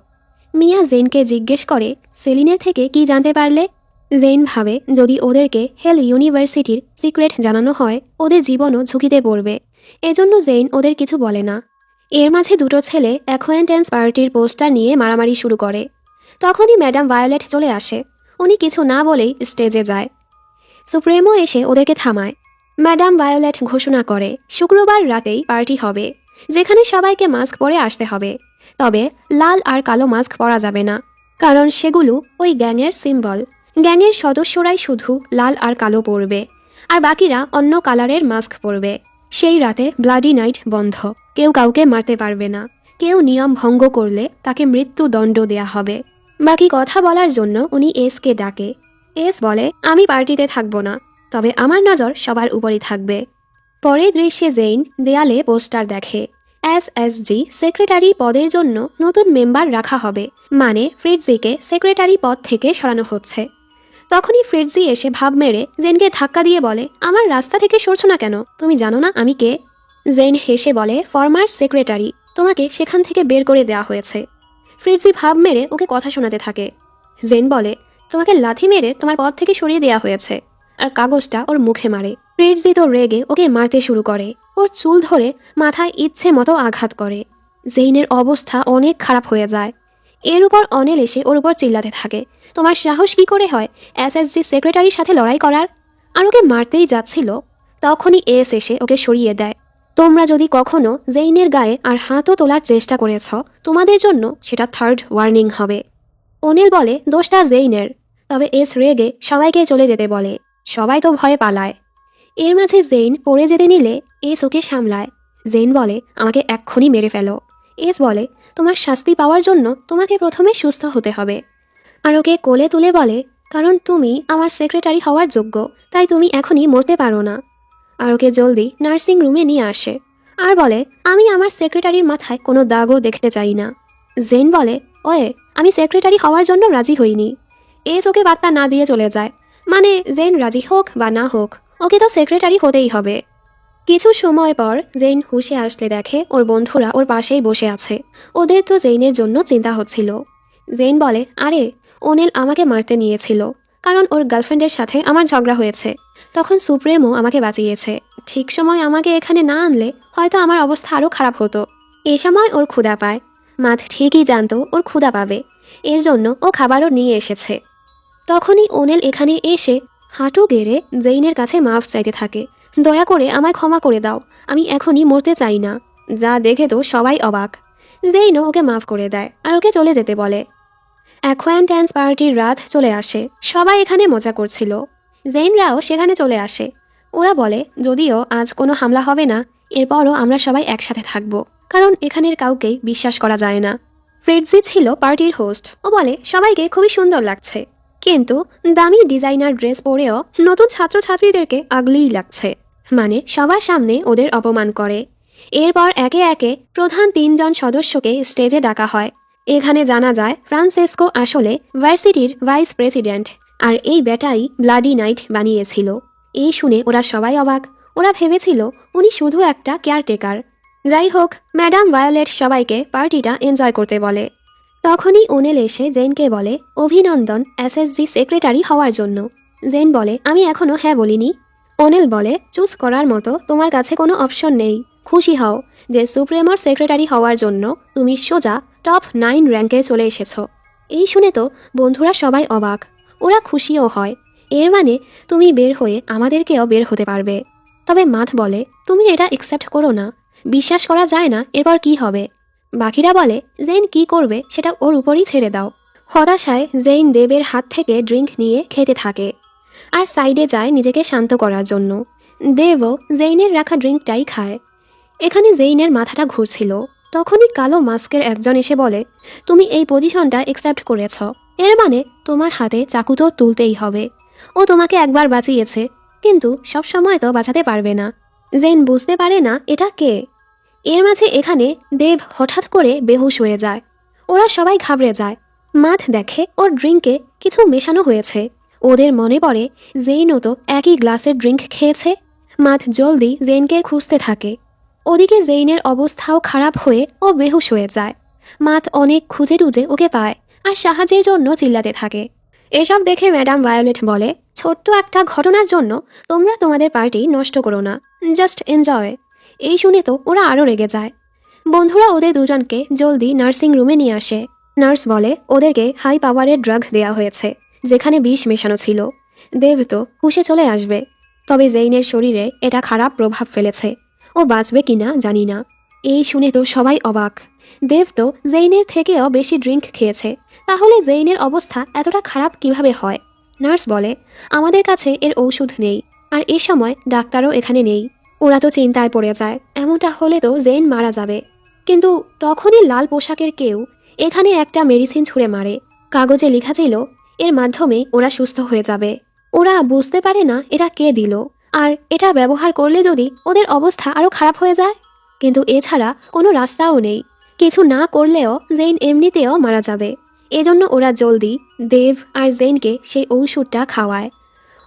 মিয়া জেনকে জিজ্ঞেস করে, সেলিনের থেকে কি জানতে পারলে? জেন ভাবে যদি ওদেরকে হেল ইউনিভার্সিটির সিক্রেট জানানো হয় ওদের জীবনও ঝুঁকিতে পড়বে, এজন্য জেন ওদের কিছু বলে না। এর মাঝে দুটো ছেলে অ্যাকোয়েন্টেন্স পার্টির পোস্টার নিয়ে মারামারি শুরু করে। তখনই ম্যাডাম ভায়োলেট চলে আসে। উনি কিছু না বলেই স্টেজে যায়। সুপ্রেমো এসে ওদেরকে থামায়। ম্যাডাম ভায়োলেট ঘোষণা করে শুক্রবার রাতেই পার্টি হবে, যেখানে সবাইকে মাস্ক পরে আসতে হবে। তবে লাল আর কালো মাস্ক পরা যাবে না, কারণ সেগুলো ওই গ্যাংয়ের সিম্বল। গ্যাংয়ের সদস্যরাই শুধু লাল আর কালো পরবে, আর বাকিরা অন্য কালারের মাস্ক পরবে। সেই রাতে ব্লাডি নাইট বন্ধ, কেউ কাউকে মারতে পারবে না। কেউ নিয়ম ভঙ্গ করলে তাকে মৃত্যুদণ্ড দেয়া হবে। বাকি কথা বলার জন্য উনি এসকে ডাকে। এস বলে, আমি পার্টিতে থাকবো না, তবে আমার নজর সবার উপরই থাকবে। পরের দৃশ্যে জেইন দেয়ালে পোস্টার দেখে। এসএসজি সেক্রেটারি পদের জন্য নতুন মেম্বার রাখা হবে, মানে ফ্রিটজিকে সেক্রেটারি পদ থেকে সরানো হচ্ছে। তখনই ফ্রিটজি এসে ভাব মেরে জেনকে ধাক্কা দিয়ে বলে, আমার রাস্তা থেকে সরছো না কেন? তুমি জানো না আমি কে? জেন হেসে বলে, ফরমার সেক্রেটারি, তোমাকে সেখান থেকে বের করে দেওয়া হয়েছে। ফ্রিটজি ভাব মেরে ওকে কথা শোনাতে থাকে। জেন বলে, তোমাকে লাথি মেরে তোমার পদ থেকে সরিয়ে দেওয়া হয়েছে, আর কাগজটা ওর মুখে মারে। ফ্রিটজি তো রেগে ওকে মারতে শুরু করে, ওর চুল ধরে মাথায় ইচ্ছে মতো আঘাত করে। জেইনের অবস্থা অনেক খারাপ হয়ে যায়। এর উপর অনিল এসে ওর উপর চিল্লাতে থাকে, তোমার সাহস কি করে হয় এসএসজি সেক্রেটারির সাথে লড়াই করার? আর ওকে মারতেই যাচ্ছিল, তখনই এস এসে ওকে সরিয়ে দেয়। তোমরা যদি কখনো জেইনের গায়ে আর হাতও তোলার চেষ্টা করেছ, তোমাদের জন্য সেটা থার্ড ওয়ার্নিং হবে। অনিল বলে, দোষটা জেইনের। তবে এস রেগে সবাইকে চলে যেতে বলে। সবাই তো ভয়ে পালায়। এর মাঝে জেইন পড়ে যেতে নিলে এস ওকে সামলায়। জেইন বলে, আমাকে এক্ষুনি মেরে ফেলো। এস বলে, তোমার শাস্তি পাওয়ার জন্য তোমাকে প্রথমে সুস্থ হতে হবে। আর ওকে কোলে তুলে বলে, কারণ তুমি আমার সেক্রেটারি হওয়ার যোগ্য, তাই তুমি এখনই মরতে পারো না। আর ওকে জলদি নার্সিং রুমে নিয়ে আসে, আর বলে, আমি আমার সেক্রেটারির মাথায় কোনো দাগও দেখতে চাই না। জেন বলে, ওয়ে, আমি সেক্রেটারি হওয়ার জন্য রাজি হইনি। এস ওকে বার্তা না দিয়ে চলে যায়, মানে জেন রাজি হোক বা না হোক, ওকে তো সেক্রেটারি হতেই হবে। কিছু সময় পর জেইন হুশে আসলে দেখে ওর বন্ধুরা ওর পাশেই বসে আছে। ওদের তো জেইনের জন্য চিন্তা হচ্ছিল। জেইন বলে, আরে, অনিল আমাকে মারতে নিয়েছিল, কারণ ওর গার্লফ্রেন্ডের সাথে আমার ঝগড়া হয়েছে। তখন সুপ্রেমও আমাকে বাঁচিয়েছে। ঠিক সময় আমাকে এখানে না আনলে হয়তো আমার অবস্থা আরও খারাপ হতো। এ সময় ওর ক্ষুধা পায়। মাথ ঠিকই জানতো ওর ক্ষুধা পাবে, এর জন্য ও খাবারও নিয়ে এসেছে। তখনই অনিল এখানে এসে হাঁটু গেড়ে জেইনের কাছে মাফ চাইতে থাকে, দয়া করে আমায় ক্ষমা করে দাও, আমি এখনই মরতে চাই না। যা দেখে তো সবাই অবাক। জেইনও ওকে মাফ করে দেয় আর ওকে চলে যেতে বলে। অ্যাকোয়ান্টেন্স পার্টির রাত চলে আসে। সবাই এখানে মজা করছিল। জেইনরাও সেখানে চলে আসে। ওরা বলে, যদিও আজ কোনো হামলা হবে না, এরপরও আমরা সবাই একসাথে থাকব, কারণ এখানের কাউকেই বিশ্বাস করা যায় না। ফ্রিটজি ছিল পার্টির হোস্ট। ও বলে, সবাইকে খুবই সুন্দর লাগছে, কিন্তু দামি ডিজাইনার ড্রেস পরেও নতুন ছাত্রছাত্রীদেরকে আগলিই লাগছে, মানে সবার সামনে ওদের অপমান করে। এরপর একে একে প্রধান 3 জন সদস্যকে স্টেজে ডাকা হয়। এখানে জানা যায় ফ্রান্সেসকো আসলে ভার্সিটির ভাইস প্রেসিডেন্ট, আর এই বেটাই ব্লাডি নাইট বানিয়েছিল। এই শুনে ওরা সবাই অবাক। ওরা ভেবেছিল উনি শুধু একটা কেয়ারটেকার। যাই হোক, ম্যাডাম ভায়োলেট সবাইকে পার্টিটা এনজয় করতে বলে। তখনই অনিল এসে জেনকে বলে, অভিনন্দন এসএসজি সেক্রেটারি হওয়ার জন্য। জেন বলে, আমি এখনো হ্যাঁ বলিনি। অনিল বলে, চুজ করার মতো তোমার কাছে কোনো অপশন নেই। খুশি হও যে সুপ্রিমোর সেক্রেটারি হওয়ার জন্য তুমি সোজা টপ 9 র্যাঙ্কে চলে এসেছো। এই শুনে তো বন্ধুরা সবাই অবাক। ওরা খুশিও হয়, এর মানে তুমি বের হয়ে আমাদেরকেও বের হতে পারবে। তবে মাথ বলে, তুমি এটা অ্যাকসেপ্ট করো না, বিশ্বাস করা যায় না এরপর কি হবে। বাকিরা বলে, জেইন কি করবে সেটা ওর উপরই ছেড়ে দাও। হতাশায় জেইন দেবের হাত থেকে ড্রিঙ্ক নিয়ে খেতে থাকে, আর সাইডে যায় নিজেকে শান্ত করার জন্য। দেবও জেইনের রাখা ড্রিঙ্কটাই খায়। এখানে জেইনের মাথাটা ঘুরছিল। তখনই কালো মাস্কের একজন এসে বলে, তুমি এই পজিশনটা অ্যাকসেপ্ট করেছ, এর মানে তোমার হাতে চাকু তো তুলতেই হবে। ও তোমাকে একবার বাঁচিয়েছে, কিন্তু সব সময় তো বাঁচাতে পারবে না। জেইন বুঝতে পারে না এটা কে। এর মাঝে এখানে দেব হঠাৎ করে বেহুশ হয়ে যায়। ওরা সবাই ঘাবড়ে যায়। মাথ দেখে ওর ড্রিঙ্কে কিছু মেশানো হয়েছে। ওদের মনে পড়ে জেইনও তো একই গ্লাসের ড্রিঙ্ক খেয়েছে। মাথ জলদি জেইনকে খুঁজতে থাকে। ওদিকে জেইনের অবস্থাও খারাপ হয়ে ও বেহুশ হয়ে যায়। মাথ অনেক খুঁজে টুজে ওকে পায় আর সাহায্যের জন্য চিল্লাতে থাকে। এসব দেখে ম্যাডাম ভায়োলেট বলে, ছোট্ট একটা ঘটনার জন্য তোমরা তোমাদের পার্টি নষ্ট করো না, জাস্ট এনজয়। এই শুনে তো ওরা আরও রেগে যায়। বন্ধুরা ওদের দুজনকে জলদি নার্সিং রুমে নিয়ে আসে। নার্স বলে ওদেরকে হাই পাওয়ারের ড্রাগ দেওয়া হয়েছে, যেখানে বিষ মেশানো ছিল। দেব তো হুঁশে চলে আসবে, তবে জেইনের শরীরে এটা খারাপ প্রভাব ফেলেছে। ও বাঁচবে কিনা জানি না। এই শুনে তো সবাই অবাক। দেব তো জেইনের থেকেও বেশি ড্রিঙ্ক খেয়েছে, তাহলে জেইনের অবস্থা এতটা খারাপ কিভাবে হয়? নার্স বলে আমাদের কাছে এর ঔষধ নেই, আর এ সময় ডাক্তারও এখানে নেই। ওরা তো চিন্তায় পড়ে যায়, এমনটা হলে তো জেইন মারা যাবে। কিন্তু তখনই লাল পোশাকের কেউ এখানে একটা মেডিসিন ছুঁড়ে মারে। কাগজে লেখা ছিল এর মাধ্যমে ওরা সুস্থ হয়ে যাবে। ওরা বুঝতে পারে না এটা কে দিল, আর এটা ব্যবহার করলে যদি ওদের অবস্থা আরও খারাপ হয়ে যায়। কিন্তু এছাড়া কোনো রাস্তাও নেই। কিছু না করলেও জেইন এমনিতেও মারা যাবে। এজন্য ওরা জলদি দেব আর জেইনকে সেই ঔষধটা খাওয়ায়।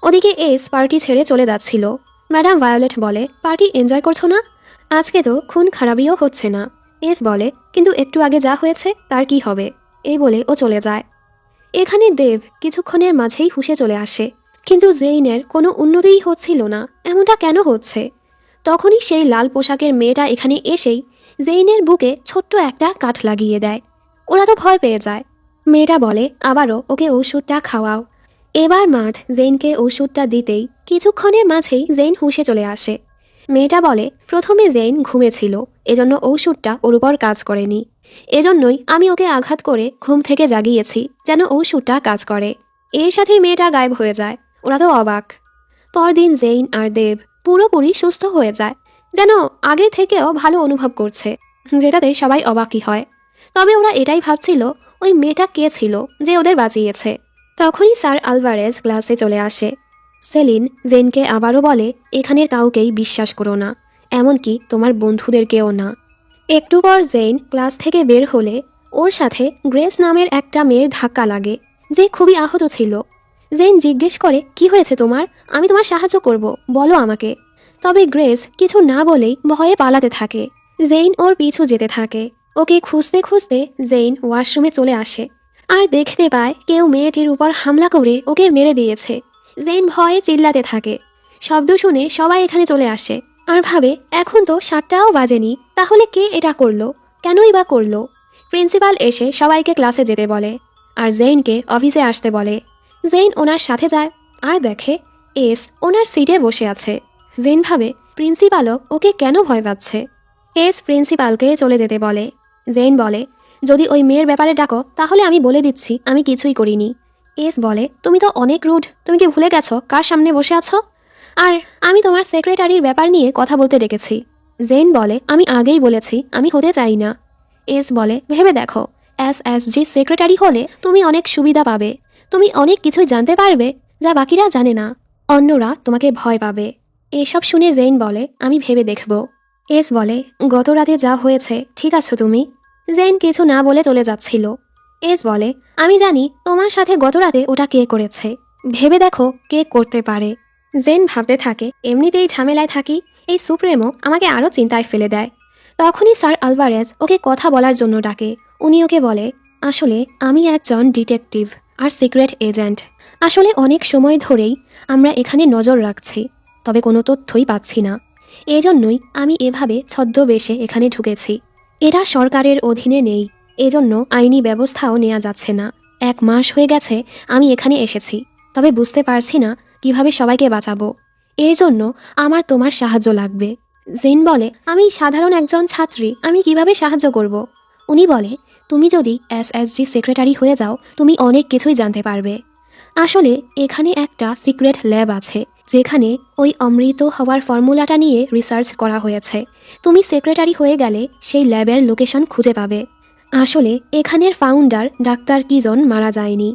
ওদিকে এস পার্টি ছেড়ে চলে যাচ্ছিল। ম্যাডাম ভায়োলেট বলে, পার্টি এনজয় করছো না? আজকে তো খুন খারাপিও হচ্ছে না। এস বলে, কিন্তু একটু আগে যা হয়েছে তার কি হবে? এই বলে ও চলে যায়। এখানে দেব কিছুক্ষণের মাঝেই হুঁশে চলে আসে, কিন্তু জেইনের কোনো উন্নতিই হচ্ছিল না। এমনটা কেন হচ্ছে? তখনই সেই লাল পোশাকের মেয়েটা এখানে এসেই জেইনের বুকে ছোট্ট একটা কাঠ লাগিয়ে দেয়। ওরা তো ভয় পেয়ে যায়। মেয়েটা বলে আবারও ওকে ওষুধটা খাওয়াও। এবার মাথ জেইনকে ওষুধটা দিতেই কিছুক্ষণের মাঝেই জেইন হুঁশে চলে আসে। মেয়েটা বলে প্রথমে জেইন ঘুমেছিল, এজন্য ঔষধটা ওর উপর কাজ করেনি। এজন্যই আমি ওকে আঘাত করে ঘুম থেকে জাগিয়েছি, যেন ঔষধটা কাজ করে। এর সাথেই মেয়েটা গায়েব হয়ে যায়। ওরা তো অবাক। পরদিন জেইন আর দেব পুরোপুরি সুস্থ হয়ে যায়, যেন আগে থেকেও ভালো অনুভব করছে, যেটাতে সবাই অবাকই হয়। তবে ওরা এটাই ভাবছিল ওই মেয়েটা কে ছিল যে ওদের বাঁচিয়েছে। তখনই স্যার আলভারেজ ক্লাসে চলে আসে। সেলিন জেনকে আবারও বলে এখানের কাউকেই বিশ্বাস করো না, এমনকি তোমার বন্ধুদেরকেও না। একটু পর জেন ক্লাস থেকে বের হলে ওর সাথে গ্রেস নামের একটা মেয়ের ধাক্কা লাগে, যে খুবই আহত ছিল। জেন জিজ্ঞেস করে কি হয়েছে তোমার, আমি তোমার সাহায্য করব, বলো আমাকে। তবে গ্রেস কিছু না বলেই ভয়ে পালাতে থাকে। জেইন ওর পিছু যেতে থাকে। ওকে খুঁজতে খুঁজতে জেইন ওয়াশরুমে চলে আসে আর দেখতে পায় কেউ মেয়েটির উপর হামলা করে ওকে মেরে দিয়েছে। জেইন ভয়ে চিল্লাতে থাকে। শব্দ শুনে সবাই এখানে চলে আসে আর ভাবে এখন তো 7টাও বাজেনি, তাহলে কে এটা করলো, কেনই বা করলো? প্রিন্সিপাল এসে সবাইকে ক্লাসে যেতে বলে আর জেইনকে অফিসে আসতে বলে। জেইন ওনার সাথে যায় আর দেখে এস ওনার সিটে বসে আছে। জেইন ভাবে প্রিন্সিপালও ওকে কেন ভয় পাচ্ছে। এস প্রিন্সিপালকে চলে যেতে বলে। জেইন বলে যদি ওই মেয়ের ব্যাপারে ডাকো তাহলে আমি বলে দিচ্ছি আমি কিছুই করিনি। এস বলে তুমি তো অনেক রুড, তুমি কি ভুলে গেছো কার সামনে বসে আছো? আর আমি তোমার সেক্রেটারির ব্যাপার নিয়ে কথা বলতে ডেকেছি। জেইন বলে আমি আগেই বলেছি আমি হতে চাই না। এস বলে ভেবে দেখো, এসএসজি সেক্রেটারি হলে তুমি অনেক সুবিধা পাবে, তুমি অনেক কিছুই জানতে পারবে যা বাকিরা জানে না, অন্যরা তোমাকে ভয় পাবে। এসব শুনে জেইন বলে আমি ভেবে দেখব। এস বলে গত রাতে যা হয়েছে ঠিক আছো তুমি? জেইন কিছু না বলে চলে যাচ্ছিল। এস বলে আমি জানি তোমার সাথে গত রাতে ওটা কে করেছে, ভেবে দেখো কে করতে পারে। জেন ভাবতে থাকে এমনিতেই ঝামেলায় থাকি, এই সুপ্রেমো আমাকে আরও চিন্তায় ফেলে দেয়। তখনই স্যার আলভারেজ ওকে কথা বলার জন্য ডাকে। উনি ওকে বলে আসলে আমি একজন ডিটেকটিভ আর সিক্রেট এজেন্ট। আসলে অনেক সময় ধরেই আমরা এখানে নজর রাখছি, তবে কোনো তথ্যই পাচ্ছি না। এজন্যই আমি এভাবে ছদ্মবেশে এখানে ঢুকেছি। এরা সরকারের অধীনে নেই, এজন্য আইনি ব্যবস্থাও নেওয়া যাচ্ছে না। 1 মাস হয়ে গেছে আমি এখানে এসেছি, তবে বুঝতে পারছি না কিভাবে সবাইকে বাঁচাবো। এর জন্য আমার তোমার সাহায্য লাগবে। জেন বলে আমি সাধারণ একজন ছাত্রী, আমি কিভাবে সাহায্য করব? উনি বলে তুমি যদি এসএসজি সেক্রেটারি হয়ে যাও তুমি অনেক কিছুই জানতে পারবে। আসলে এখানে একটা সিক্রেট ল্যাব আছে, যেখানে ওই অমৃত হওয়ার ফর্মুলাটা নিয়ে রিসার্চ করা হয়েছে। তুমি সেক্রেটারি হয়ে গেলে সেই ল্যাবের লোকেশন খুঁজে পাবে। আসলে এখানের ফাউন্ডার ডাক্তার কিজন মারা যায়নি,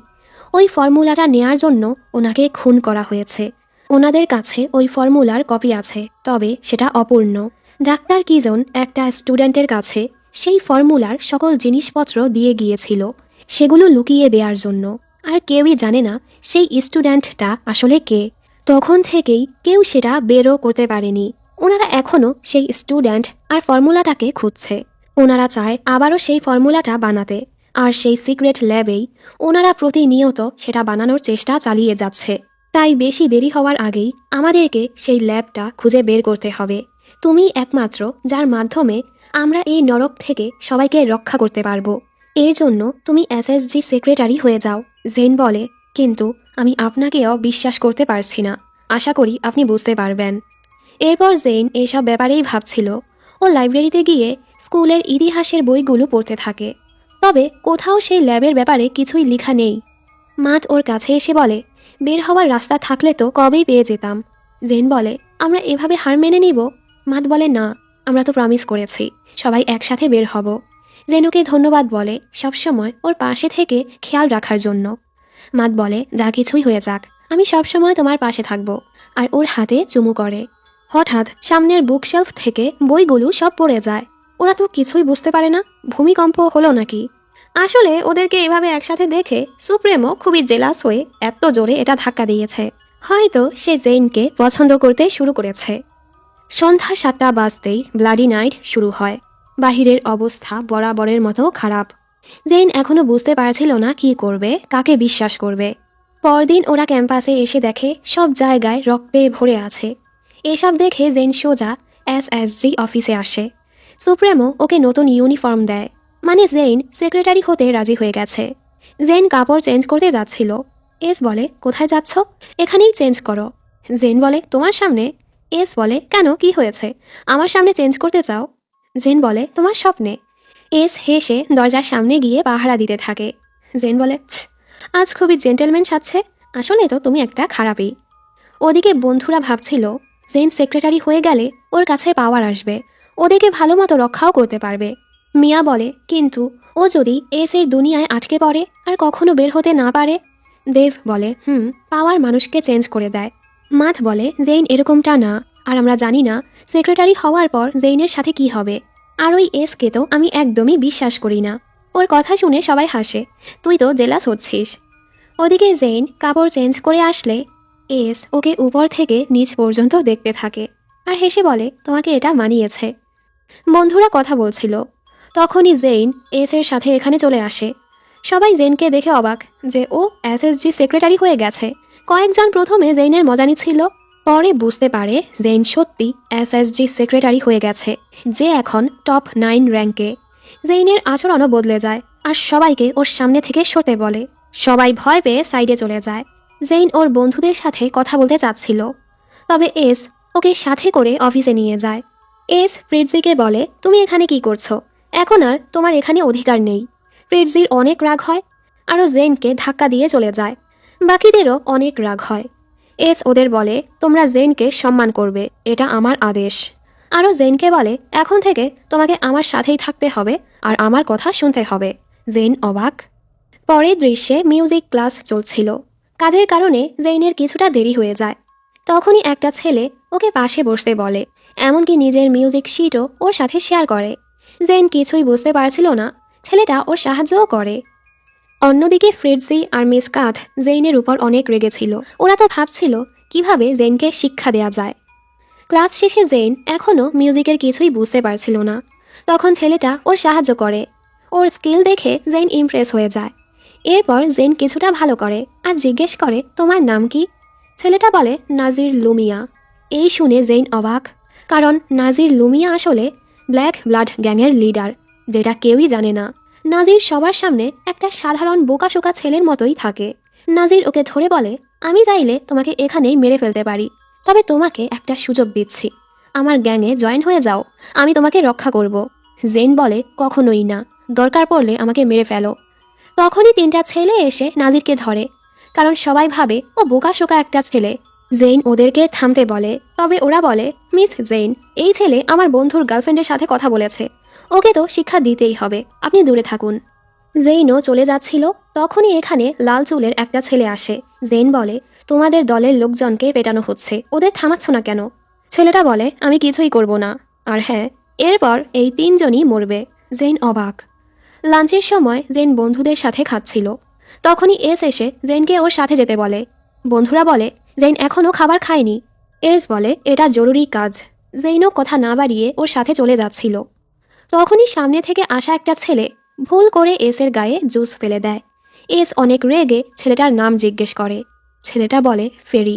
ওই ফর্মুলাটা নেয়ার জন্য ওনাকে খুন করা হয়েছে। ওনাদের কাছে ওই ফর্মুলার কপি আছে, তবে সেটা অপূর্ণ। ডাক্তার কিজন একটা স্টুডেন্টের কাছে সেই ফর্মুলার সকল জিনিসপত্র দিয়ে গিয়েছিল, সেগুলো লুকিয়ে দেওয়ার জন্য। আর কেউই জানে না সেই স্টুডেন্টটা আসলে কে। তখন থেকেই কেউ সেটা বেরও করতে পারেনি। ওনারা এখনও সেই স্টুডেন্ট আর ফর্মুলাটাকে খুঁজছে। ওনারা চায় আবারও সেই ফর্মুলাটা বানাতে, আর সেই সিক্রেট ল্যাবেই ওনারা প্রতিনিয়ত সেটা বানানোর চেষ্টা চালিয়ে যাচ্ছে। তাই বেশি দেরি হওয়ার আগেই আমাদেরকে সেই ল্যাবটা খুঁজে বের করতে হবে। তুমি একমাত্র যার মাধ্যমে আমরা এই নরক থেকে সবাইকে রক্ষা করতে পারবো। এর জন্য তুমি এসএসজি সেক্রেটারি হয়ে যাও। জেন বলে, কিন্তু আমি আপনাকেও বিশ্বাস করতে পারছি না। আশা করি আপনি বুঝতে পারবেন। এরপর জেন এসব ব্যাপারেই ভাবছিল। ও লাইব্রেরিতে গিয়ে স্কুলের ইতিহাসের বইগুলো পড়তে থাকে, তবে কোথাও সেই ল্যাবের ব্যাপারে কিছুই লেখা নেই। মাত ওর কাছে এসে বলে, বের হওয়ার রাস্তা থাকলে তো কবেই পেয়ে যেতাম। জেন বলে, আমরা এভাবে হার মেনে নিব? মাত বলে, না, আমরা তো প্রমিস করেছি সবাই একসাথে বের হব। জেন ওকে ধন্যবাদ বলে সবসময় ওর পাশে থেকে খেয়াল রাখার জন্য। মাত বলে, যা কিছুই হয়ে যাক, আমি সবসময় তোমার পাশে থাকব। আর ওর হাতে চুমু করে। হঠাৎ সামনের বুকশেলফ থেকে বইগুলো সব পড়ে যায়। ওরা তো কিছুই বুঝতে পারে না ভূমিকম্প হলো নাকি। আসলে ওদেরকে এভাবে একসাথে দেখে সুপ্রেমো খুবই জেলাস হয়ে এত জোরে এটা ধাক্কা দিয়েছে। হয়তো সে জেইনকে পছন্দ করতে শুরু করেছে। সন্ধ্যা 7টা বাজতেই ব্লাডি নাইট শুরু হয়। বাহিরের অবস্থা বরাবরের মতো খারাপ। জেইন এখনো বুঝতে পারছিল না কি করবে, কাকে বিশ্বাস করবে। পরদিন ওরা ক্যাম্পাসে এসে দেখে সব জায়গায় রক্তে ভরে আছে। এসব দেখে জেইন সোজা এসএসজি অফিসে আসে। সুপ্রেমো ওকে নতুন ইউনিফর্ম দেয়, মানে জেইন সেক্রেটারি হতে রাজি হয়ে গেছে। জেইন কাপড় চেঞ্জ করতে যাচ্ছিল। এস বলে, কোথায় যাচ্ছ? এখানেই চেঞ্জ করো। জেন বলে, তোমার সামনে? এস বলে, কেন, কি হয়েছে? আমার সামনে চেঞ্জ করতে চাও? জেন বলে, তোমার স্বপ্নে। এস হেসে দরজার সামনে গিয়ে পাহারা দিতে থাকে। জেন বলে, আজ খুবই জেন্টেলম্যান সাজছে, আসলে তো তুমি একটা খারাপই। ওদিকে বন্ধুরা ভাবছিল জেন সেক্রেটারি হয়ে গেলে ওর কাছে পাওয়ার আসবে, ওদেরকে ভালো মতো রক্ষাও করতে পারবে। মিয়া বলে, কিন্তু ও যদি এস এর দুনিয়ায় আটকে পড়ে আর কখনো বের হতে না পারে? দেব বলে, পাওয়ার মানুষকে চেঞ্জ করে দেয়। মাথ বলে, জেইন এরকমটা না, আর আমরা জানি না সেক্রেটারি হওয়ার পর জেইনের সাথে কি হবে। আর ওই এসকে তো আমি একদমই বিশ্বাস করি না। ওর কথা শুনে সবাই হাসে, তুই তো জেলাস হচ্ছিস। ওদিকে জেইন কাপড় চেঞ্জ করে আসলে এস ওকে উপর থেকে নিচ পর্যন্ত দেখতে থাকে আর হেসে বলে, তোমাকে এটা মানিয়েছে। বন্ধুরা কথা বলছিল, তখনই জেইন এস এর সাথে এখানে চলে আসে। সবাই জেইনকে দেখে অবাক যে ও এসএসজি সেক্রেটারি হয়ে গেছে। কয়েকজন প্রথমে জেইনের মজা নিচ্ছিল, পরে বুঝতে পারে জেইন সত্যি এসএসজি সেক্রেটারি হয়ে গেছে, যে এখন টপ 9 র্যাঙ্কে। জেইনের আচরণও বদলে যায় আর সবাইকে ওর সামনে থেকে সরতে বলে। সবাই ভয় পেয়ে সাইডে চলে যায়। জেইন ওর বন্ধুদের সাথে কথা বলতে চাচ্ছিল, তবে এস ওকে সাথে করে অফিসে নিয়ে যায়। এস ফ্রিডজিকে বলে, তুমি এখানে কি করছো? এখন আর তোমার এখানে অধিকার নেই। ফ্রিডজির অনেক রাগ হয়, আরও জেইনকে ধাক্কা দিয়ে চলে যায়। বাকিদেরও অনেক রাগ হয়। এস ওদের বলে, তোমরা জেইনকে সম্মান করবে, এটা আমার আদেশ। আরও জেইনকে বলে, এখন থেকে তোমাকে আমার সাথেই থাকতে হবে আর আমার কথা শুনতে হবে। জেইন অবাক। পরের দৃশ্যে মিউজিক ক্লাস চলছিল। কাজের কারণে জেইনের কিছুটা দেরি হয়ে যায়। তখনই একটা ছেলে ওকে পাশে বসতে বলে, এমনকি নিজের মিউজিক শিটও ওর সাথে শেয়ার করে। জেইন কিছুই বুঝতে পারছিল না, ছেলেটা ওর সাহায্যও করে। অন্যদিকে ফ্রিডজি আর মিস কাথ জেইনের উপর অনেক রেগেছিল। ওরা তো ভাবছিল কিভাবে জেইনকে শিক্ষা দেয়া যায়। ক্লাস শেষে জেইন এখনও মিউজিকের কিছুই বুঝতে পারছিল না। তখন ছেলেটা ওর সাহায্য করে। ওর স্কিল দেখে জেইন ইমপ্রেস হয়ে যায়। এরপর জেইন কিছুটা ভালো করে আর জিজ্ঞেস করে, তোমার নাম কি? ছেলেটা বলে, নাজির লুমিয়া। এই শুনে জেইন অবাক, কারণ নাজির লুমিয়া আসলে ব্ল্যাক ব্লাড গ্যাংয়ের লিডার, যেটা কেউই জানে না। নাজির সবার সামনে একটা সাধারণ বোকাশোকা ছেলের মতোই থাকে। নাজির ওকে ধরে বলে, আমি চাইলে তোমাকে এখানেই মেরে ফেলতে পারি, তবে তোমাকে একটা সুযোগ দিচ্ছি, আমার গ্যাংয়ে জয়েন হয়ে যাও, আমি তোমাকে রক্ষা করব। জেইন বলে, কখনোই না, দরকার পড়লে আমাকে মেরে ফেলো। তখনই 3টা ছেলে এসে নাজিরকে ধরে, কারণ সবাই ভাবে ও বোকাশোকা একটা ছেলে। জেইন ওদেরকে থামতে বলে, তবে ওরা বলে, মিস জেইন, এই ছেলে আমার বন্ধুর গার্লফ্রেন্ডের সাথে কথা বলেছে, ওকে তো শিক্ষা দিতেই হবে, আপনি দূরে থাকুন। জেইনও চলে যাচ্ছিল, তখনই এখানে লাল চুলের একটা ছেলে আসে। জেইন বলে, তোমাদের দলের লোকজনকে পেটানো হচ্ছে, ওদের থামাচ্ছ না কেন? ছেলেটা বলে, আমি কিছুই করব না, আর হ্যাঁ, এরপর এই 3 জনই মরবে। জেইন অবাক। লাঞ্চের সময় জেইন বন্ধুদের সাথে খাচ্ছিল। তখনই এস এসে জেনকে ওর সাথে যেতে বলে। বন্ধুরা বলে জেন এখনও খাবার খায়নি। এস বলে এটা জরুরি কাজ। জেনও কথা না বাড়িয়ে ওর সাথে চলে যাচ্ছিল। তখনই সামনে থেকে আসা একটা ছেলে ভুল করে এসের গায়ে জুস ফেলে দেয়। এস অনেক রেগে ছেলেটার নাম জিজ্ঞেস করে। ছেলেটা বলে ফেরি।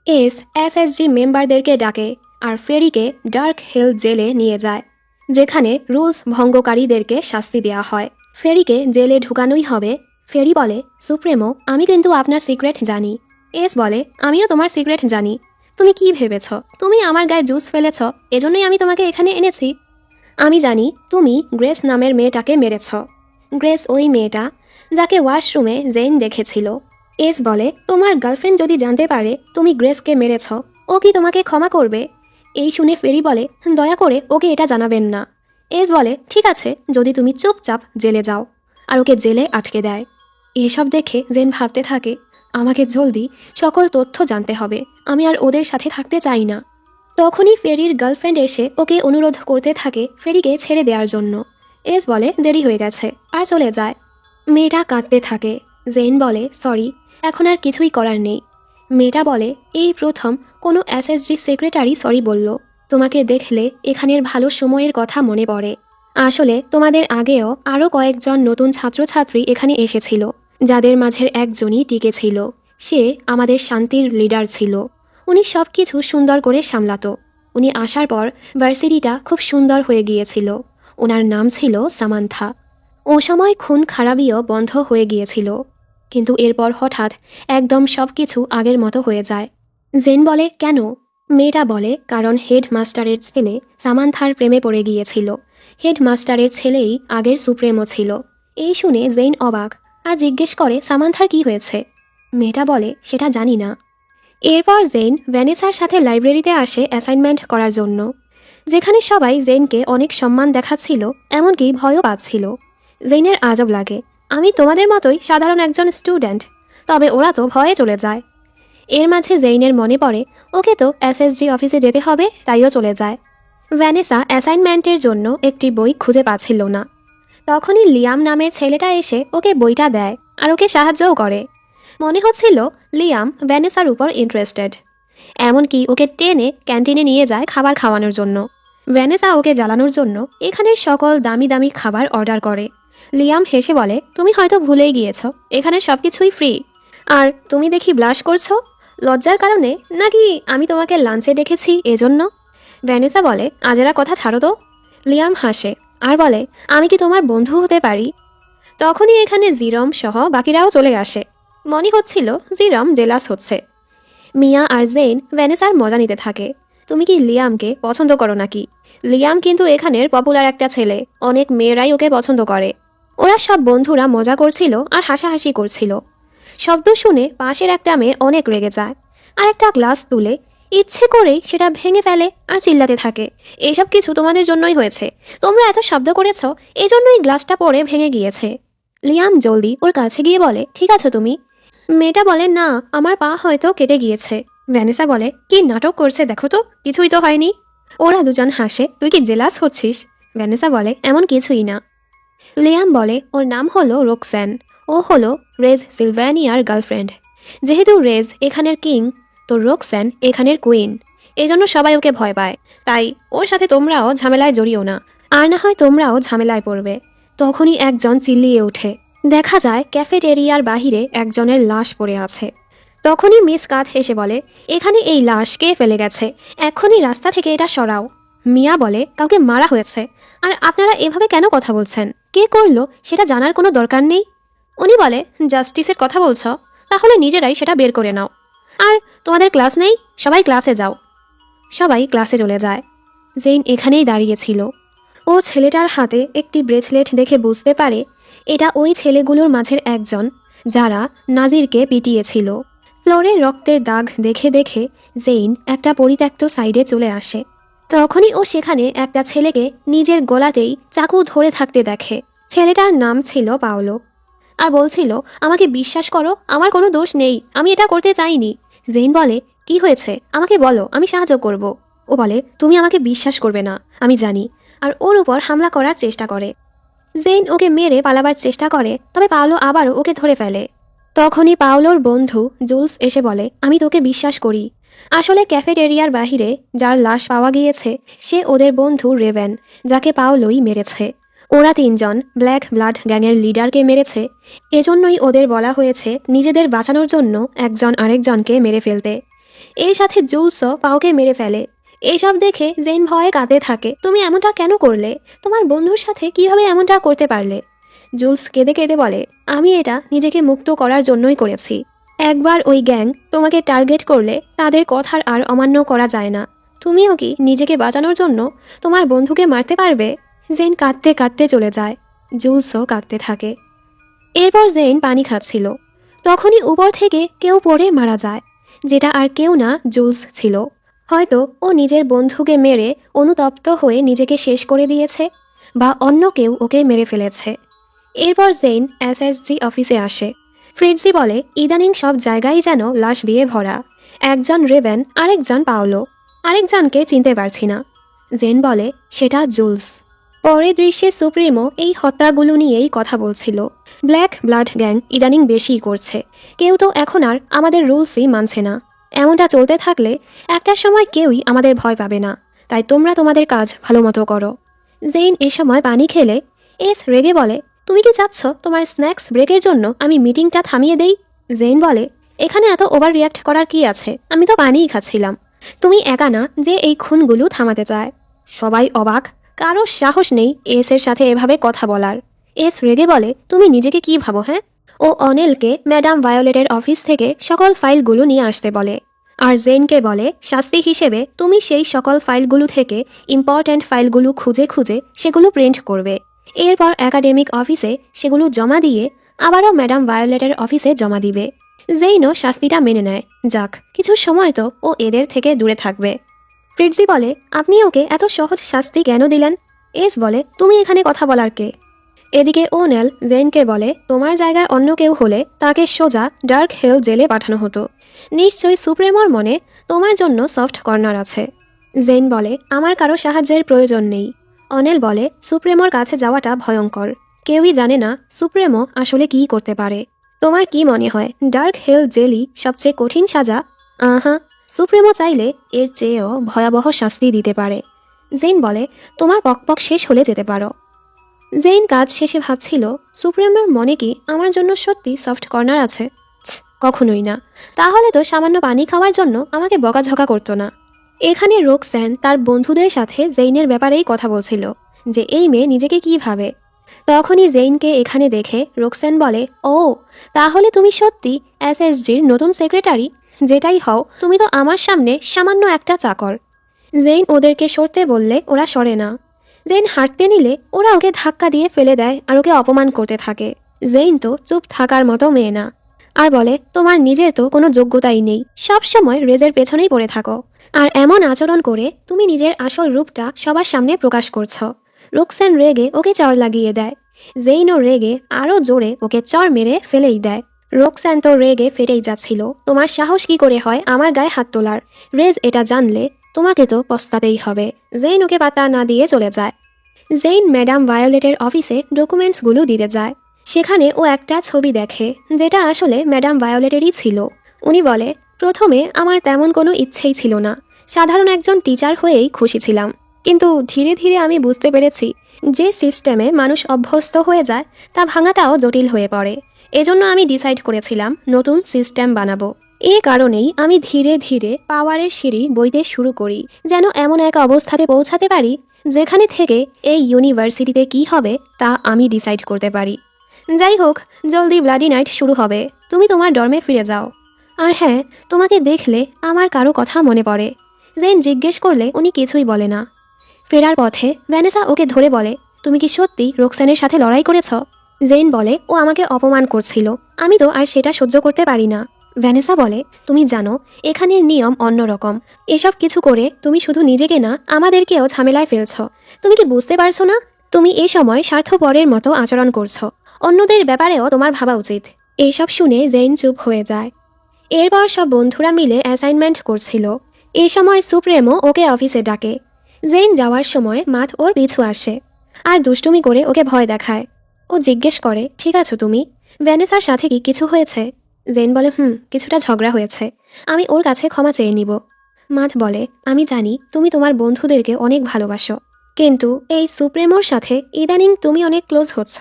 এস এসএসজি মেম্বারদেরকে ডাকে আর ফেরিকে ডার্ক হিল জেলে নিয়ে যায়, যেখানে রুলস ভঙ্গকারীদেরকে শাস্তি দেওয়া হয়। ফেরিকে জেলে ঢুকানোই হবে। ফেরি বলে সুপ্রেমো, আমি কিন্তু আপনার সিক্রেট জানি। এস বলে আমিও তোমার সিক্রেট জানি। তুমি কি ভেবেছ তুমি আমার গায়ে জুস ফেলেছ, এজন্যই আমি তোমাকে এখানে এনেছি? আমি জানি তুমি গ্রেস নামের মেয়েটাকে মেরেছ। গ্রেস ওই মেয়েটা যাকে ওয়াশরুমে জেন দেখেছিল। এস বলে তোমার গার্লফ্রেন্ড যদি জানতে পারে তুমি গ্রেসকে মেরেছ, ও কি তোমাকে ক্ষমা করবে? এই শুনে ফেরি বলে দয়া করে ওকে এটা জানাবেন না। এস বলে ঠিক আছে, যদি তুমি চুপচাপ জেলে যাও, আর ওকে জেলে আটকে দেয়। এসব দেখে জেন ভাবতে থাকে আমাকে জলদি সকল তথ্য জানতে হবে, আমি আর ওদের সাথে থাকতে চাই না। তখনই ফেরির গার্লফ্রেন্ড এসে ওকে অনুরোধ করতে থাকে ফেরিকে ছেড়ে দেওয়ার জন্য। এস বলে দেরি হয়ে গেছে আর চলে যায়। মেয়েটা কাঁদতে থাকে। জেন বলে সরি, এখন আর কিছুই করার নেই। মেয়েটা বলে এই প্রথম কোনো এসএসজি সেক্রেটারি সরি বলল। তোমাকে দেখলে এখানের ভালো সময়ের কথা মনে পড়ে। আসলে তোমাদের আগেও আরও কয়েকজন নতুন ছাত্রছাত্রী এখানে এসেছিল, যাদের মাঝের একজনই টিকে ছিল। সে আমাদের শান্তির লিডার ছিল। উনি সব কিছু সুন্দর করে সামলাতো। উনি আসার পর ভার্সিটিটা খুব সুন্দর হয়ে গিয়েছিল। ওনার নাম ছিল সামান্থা। ও সময় খুন খারাপিও বন্ধ হয়ে গিয়েছিল, কিন্তু এরপর হঠাৎ একদম সব কিছু আগের মতো হয়ে যায়। জেন বলে কেন? মেয়েটা বলে কারণ হেডমাস্টারের ছেলে সামান্থার প্রেমে পড়ে গিয়েছিল। হেডমাস্টারের ছেলেই আগের সুপ্রেমো ছিল। এই শুনে জেন অবাক আর জিজ্ঞেস করে সামান্থার কি হয়েছে। মেয়েটা বলে সেটা জানি না। এরপর জেন ভ্যানেসার সাথে লাইব্রেরিতে আসে অ্যাসাইনমেন্ট করার জন্য, যেখানে সবাই জেনকে অনেক সম্মান দেখাচ্ছিল, এমনকি ভয়ও পাচ্ছিল। জেনের আজব লাগে, আমি তোমাদের মতোই সাধারণ একজন স্টুডেন্ট, তবে ওরা তো ভয়ে চলে যায়। এর মাঝে জেইনের মনে পড়ে ওকে তো এসএসজি অফিসে যেতে হবে, তাইও চলে যায়। ভ্যানেসা অ্যাসাইনমেন্টের জন্য একটি বই খুঁজে পাচ্ছিল না। তখনই লিয়াম নামের ছেলেটা এসে ওকে বইটা দেয় আর ওকে সাহায্যও করে। মনে হচ্ছিল লিয়াম ভ্যানেসার উপর ইন্টারেস্টেড, এমনকি ওকে টেনে ক্যান্টিনে নিয়ে যায় খাবার খাওয়ানোর জন্য। ভ্যানেসা ওকে জ্বালানোর জন্য এখানের সকল দামি দামি খাবার অর্ডার করে। লিয়াম হেসে বলে তুমি হয়তো ভুলেই গিয়েছ, এখানে সব কিছুই ফ্রি। আর তুমি দেখি ব্লাশ করছো, লজ্জার কারণে নাকি আমি তোমাকে লাঞ্চে ডেকেছি এজন্য? ভ্যানেসা বলে আজেরা কথা ছাড়ো তো। লিয়াম হাসে আর বলে আমি কি তোমার বন্ধু হতে পারি? তখনই এখানে জিরম সহ বাকিরাও চলে আসে। মনে হচ্ছিল জিরম জেলাস হচ্ছে। মিয়া আর জেন ভ্যানেসার মজা নিতে থাকে। তুমি কি লিয়ামকে পছন্দ করো নাকি? লিয়াম কিন্তু এখানের পপুলার একটা ছেলে, অনেক মেয়েরাই ওকে পছন্দ করে। ওরা সব বন্ধুরা মজা করছিল আর হাসাহাসি করছিল। শব্দ শুনে পাশের একটা মেয়ে অনেক রেগে যায় আর একটা গ্লাস তুলে ইচ্ছে করেই সেটা ভেঙে ফেলে আর চিল্লাতে থাকে এসব কিছু তোমাদের জন্যই হয়েছে, তোমরা এত শব্দ করেছ, এজন্যই গ্লাসটা পড়ে ভেঙে গিয়েছে। লিয়াম জলদি ওর কাছে গিয়ে বলে ঠিক আছো তুমি? মেয়েটা বলে না, আমার পা হয়তো কেটে গিয়েছে। ভ্যানেসা বলে কি নাটক করছে দেখো তো, কিছুই তো হয়নি। ওরা দুজন হাসে, তুই কি জেলাস হচ্ছিস? ভ্যানেসা বলে এমন কিছুই না। লিয়াম বলে ওর নাম হলো রোকস্যান, ও হলো রেজ সিলভ্যানিয়ার গার্লফ্রেন্ড। যেহেতু রেজ এখানের কিং, তো রোকস্যান এখানের কুইন, এজন্য সবাই ওকে ভয় পায়। তাই ওর সাথে তোমরাও ঝামেলায় জড়িও না, আর না হয় তোমরাও ঝামেলায় পড়বে। তখনই একজন চিল্লিয়ে ওঠে। দেখা যায় ক্যাফেটেরিয়ার বাহিরে একজনের লাশ পড়ে আছে। তখনই মিস কাথ এসে বলে এখানে এই লাশ কে ফেলে গেছে, এখনই রাস্তা থেকে এটা সরাও। মিয়া বলে কাউকে মারা হয়েছে, আর আপনারা এভাবে কেন কথা বলছেন? কে করলো সেটা জানার কোনো দরকার নেই। উনি বলে জাস্টিসের কথা বলছ, তাহলে নিজেরাই সেটা বের করে নাও। আর তোমাদের ক্লাস নেই, সবাই ক্লাসে যাও। সবাই ক্লাসে চলে যায়। জেইন এখানেই দাঁড়িয়েছিল। ও ছেলেটার হাতে একটি ব্রেসলেট দেখে বুঝতে পারে এটা ওই ছেলেগুলোর মাঝের একজন যারা নাজিরকে পিটিয়েছিল। ফ্লোরে রক্তের দাগ দেখে দেখে জেইন একটা পরিত্যক্ত সাইডে চলে আসে। তখনই ও সেখানে একটা ছেলেকে নিজের গলাতেই চাকু ধরে থাকতে দেখে। ছেলেটার নাম ছিল পাওলো, আর বলছিল আমাকে বিশ্বাস করো, আমার কোনো দোষ নেই, আমি এটা করতে চাইনি। জেইন বলে কি হয়েছে আমাকে বলো, আমি সাহায্য করব। ও বলে তুমি আমাকে বিশ্বাস করবে না, আমি জানি, আর ওর উপর হামলা করার চেষ্টা করে। জেইন ওকে মেরে পালাবার চেষ্টা করে, তবে পাওলো আবারও ওকে ধরে ফেলে। তখনই পাওলোর বন্ধু জুলস এসে বলে, আমি তোকে বিশ্বাস করি। আসলে ক্যাফেটেরিয়ার বাহিরে যার লাশ পাওয়া গিয়েছে সে ওদের বন্ধু রেভেন, যাকে পাওলোই মেরেছে। ওরা তিনজন ব্ল্যাক ব্লাড গ্যাংয়ের লিডারকে মেরেছে। এজন্যই ওদের বলা হয়েছে নিজেদের বাঁচানোর জন্য একজন আরেকজনকে মেরে ফেলতে। এর সাথে জুলসও পাওকে মেরে ফেলে। এইসব দেখে জেন ভয়ে কাঁদতে থাকে। তুমি এমনটা কেন করলে? তোমার বন্ধুর সাথে কিভাবে এমনটা করতে পারলে? জুলস কেঁদে কেঁদে বলে, আমি এটা নিজেকে মুক্ত করার জন্যই করেছি। একবার ওই গ্যাং তোমাকে টার্গেট করলে তাদের কথার আর অমান্য করা যায় না। তুমিও কি নিজেকে বাঁচানোর জন্য তোমার বন্ধুকে মারতে পারবে? জেন কাঁদতে কাঁদতে চলে যায়। জুলসও কাঁদতে থাকে। এরপর জেন পানি খাচ্ছিল। তখনই উপর থেকে কেউ পড়ে মারা যায়, যেটা আর কেউ না, জুলস ছিল। হয়তো ও নিজের বন্ধুকে মেরে অনুতপ্ত হয়ে নিজেকে শেষ করে দিয়েছে, বা অন্য কেউ ওকে মেরে ফেলেছে। এরপর জেন এসএসজি অফিসে আসে। ফ্রিটজি বলে, ইদানিং সব জায়গায় যেন লাশ দিয়ে ভরা। একজন রেভেন, আরেকজন পাওলো, আরেকজনকে চিনতে পারছি না। জেন বলে, সেটা জুলস। পরের দৃশ্যে সুপ্রিমো এই হত্যাগুলো নিয়েই কথা বলছিল। ব্ল্যাক ব্লাড গ্যাং ইদানিং বেশিই করছে। কেউ তো এখন আর আমাদের রুলসই মানছে না। এমনটা চলতে থাকলে একটা সময় কেউই আমাদের ভয় পাবে না। তাই তোমরা তোমাদের কাজ ভালো মতো করো। জেইন এ সময় পানি খেলে এস রেগে বলে, তুমি কি চাচ্ছ তোমার স্ন্যাক্স ব্রেকের জন্য আমি মিটিংটা থামিয়ে দেই? জেইন বলে, এখানে এত ওভার রিয়াক্ট করার কি আছে? আমি তো পানিই খাচ্ছিলাম। তুমি একা না যে এই খুনগুলো থামাতে চায়। সবাই অবাক, কারো সাহস নেই এস এর সাথে এভাবে কথা বলার। এস রেগে বলে, তুমি নিজেকে কি ভাবো? হ্যাঁ? ও অনিলকে ম্যাডাম ভায়োলেটের অফিস থেকে সকল ফাইলগুলো নিয়ে আসতে বলে। আর জেনকে বলে, শাস্তি হিসেবে তুমি সেই সকল ফাইলগুলো থেকে ইম্পর্ট্যান্ট ফাইলগুলো খুঁজে খুঁজে সেগুলো প্রিন্ট করবে। এরপর একাডেমিক অফিসে সেগুলো জমা দিয়ে আবারও ম্যাডাম ভায়োলেটের অফিসে জমা দিবে। জেইনও শাস্তিটা মেনে নেয়। যাক, কিছু সময় তো ও এদের থেকে দূরে থাকবে। ফ্রিটজি বলে, আপনি ওকে এত সহজ শাস্তি কেন দিলেন? এস বলে, তুমি এখানে কথা বলার কে? এদিকে ওনেল জেনকে বলে, তোমার জায়গায় অন্য কেউ হলে তাকে সোজা ডার্ক হিল জেলে পাঠানো হতো। নিশ্চয়ই সুপ্রিমোর মনে তোমার জন্য সফট কর্নার আছে। জেন বলে, আমার কারো সাহায্যের প্রয়োজন নেই। অনেল বলে, সুপ্রিমোর কাছে যাওয়াটা ভয়ঙ্কর। কেউই জানে না সুপ্রিমো আসলে কী করতে পারে। তোমার কি মনে হয় ডার্ক হিল জেলই সবচেয়ে কঠিন সাজা? আহা, সুপ্রিমো চাইলে এর চেয়েও ভয়াবহ শাস্তি দিতে পারে। জেন বলে, তোমার পকপক শেষ হলে যেতে পারো। জেইন কাজ শেষে ভাবছিল, সুপ্রিমোর মনে কি আমার জন্য সত্যি সফট কর্নার আছে? কখনোই না। তাহলে তো সামান্য পানি খাওয়ার জন্য আমাকে বকাঝকা করতো না। এখানে রোকস্যান তার বন্ধুদের সাথে জেইনের ব্যাপারেই কথা বলছিল, যে এই মেয়ে নিজেকে কী ভাবে। তখনই জেইনকে এখানে দেখে রোকস্যান বলে, ও তাহলে তুমি সত্যি এসএসজির নতুন সেক্রেটারি? যেটাই হও, তুমি তো আমার সামনে সামান্য একটা চাকর। জেইন ওদেরকে সরতে বললে ওরা সরে না। জেইন হাঁটতে নিলে ওরা ওকে ধাক্কা দিয়ে ফেলে দেয় আর ওকে অপমান করতে থাকে। জেইন তো চুপ থাকার মতো মেয়ে না, আর বলে, তোমার নিজের তো কোনো যোগ্যতাই নেই, সব সময় রেজের পেছনেই পড়ে থাকো, আর এমন আচরণ করে তুমি নিজের আসল রূপটা সবার সামনে প্রকাশ করছো। রোকস্যান রেগে ওকে চড় লাগিয়ে দেয়। জেইনও রেগে আরও জোরে ওকে চড় মেরে ফেলেই দেয়। রোকস্যান তো রেগে ফেটেই যাচ্ছিল। তোমার সাহস কি করে হয় আমার গায়ে হাত তোলার? রেজ এটা জানলে তোমাকে তো পস্তাতেই হবে। জেইন ওকে পাত্তা না দিয়ে চলে যায়। জেইন ম্যাডাম ভায়োলেটের অফিসে ডকুমেন্টসগুলো দিতে যায়। সেখানে ও একটা ছবি দেখে, যেটা আসলে ম্যাডাম ভায়োলেটেরই ছিল। উনি বলে, প্রথমে আমার তেমন কোনো ইচ্ছেই ছিল না, সাধারণ একজন টিচার হয়েই খুশি ছিলাম। কিন্তু ধীরে ধীরে আমি বুঝতে পেরেছি যে সিস্টেমে মানুষ অভ্যস্ত হয়ে যায় তা ভাঙাটাও জটিল হয়ে পড়ে। এজন্য আমি ডিসাইড করেছিলাম নতুন সিস্টেম বানাবো। এ কারণেই আমি ধীরে ধীরে পাওয়ারের সিঁড়ি বইতে শুরু করি, যেন এমন এক অবস্থাতে পৌঁছাতে পারি যেখানে থেকে এই ইউনিভার্সিটিতে কি হবে তা আমি ডিসাইড করতে পারি। যাই হোক, জলদি ব্লাডি নাইট শুরু হবে। তুমি তোমার ডর্মে ফিরে যাও। আর হ্যাঁ, তোমাকে দেখলে আমার কারো কথা মনে পড়ে। জেন জিজ্ঞেস করলে উনি কিছুই বলে না। ফেরার পথে ভ্যানেসা ওকে ধরে বলে, তুমি কি সত্যি রোকস্যানের সাথে লড়াই করেছ? জেন বলে, ও আমাকে অপমান করছিল, আমি তো আর সেটা সহ্য করতে পারি না। ভ্যানেসা বলে, তুমি জানো এখানের নিয়ম অন্যরকম। এসব কিছু করে তুমি শুধু নিজেকে না, আমাদেরকেও ঝামেলায় ফেলছ। তুমি কি বুঝতে পারছো না? তুমি এ সময় স্বার্থপরের মতো আচরণ করছো। অন্যদের ব্যাপারেও তোমার ভাবা উচিত। এইসব শুনে জেইন চুপ হয়ে যায়। এরপর সব বন্ধুরা মিলে অ্যাসাইনমেন্ট করছিল। এই সময় সুপ্রেমো ওকে অফিসে ডাকে। জেইন যাওয়ার সময় মাথ ওর পিছু আসে আর দুষ্টুমি করে ওকে ভয় দেখায়। ও জিজ্ঞেস করে, ঠিক আছো তুমি? ভ্যানেসার সাথে কি কিছু হয়েছে? জেন বলে কিছুটা ঝগড়া হয়েছে, আমি ওর কাছে ক্ষমা চেয়ে নিব। মাথ বলে, আমি জানি তুমি তোমার বন্ধুদেরকে অনেক ভালোবাসো, কিন্তু এই সুপ্রেমোর সাথে ইদানিং তুমি অনেক ক্লোজ হচ্ছ,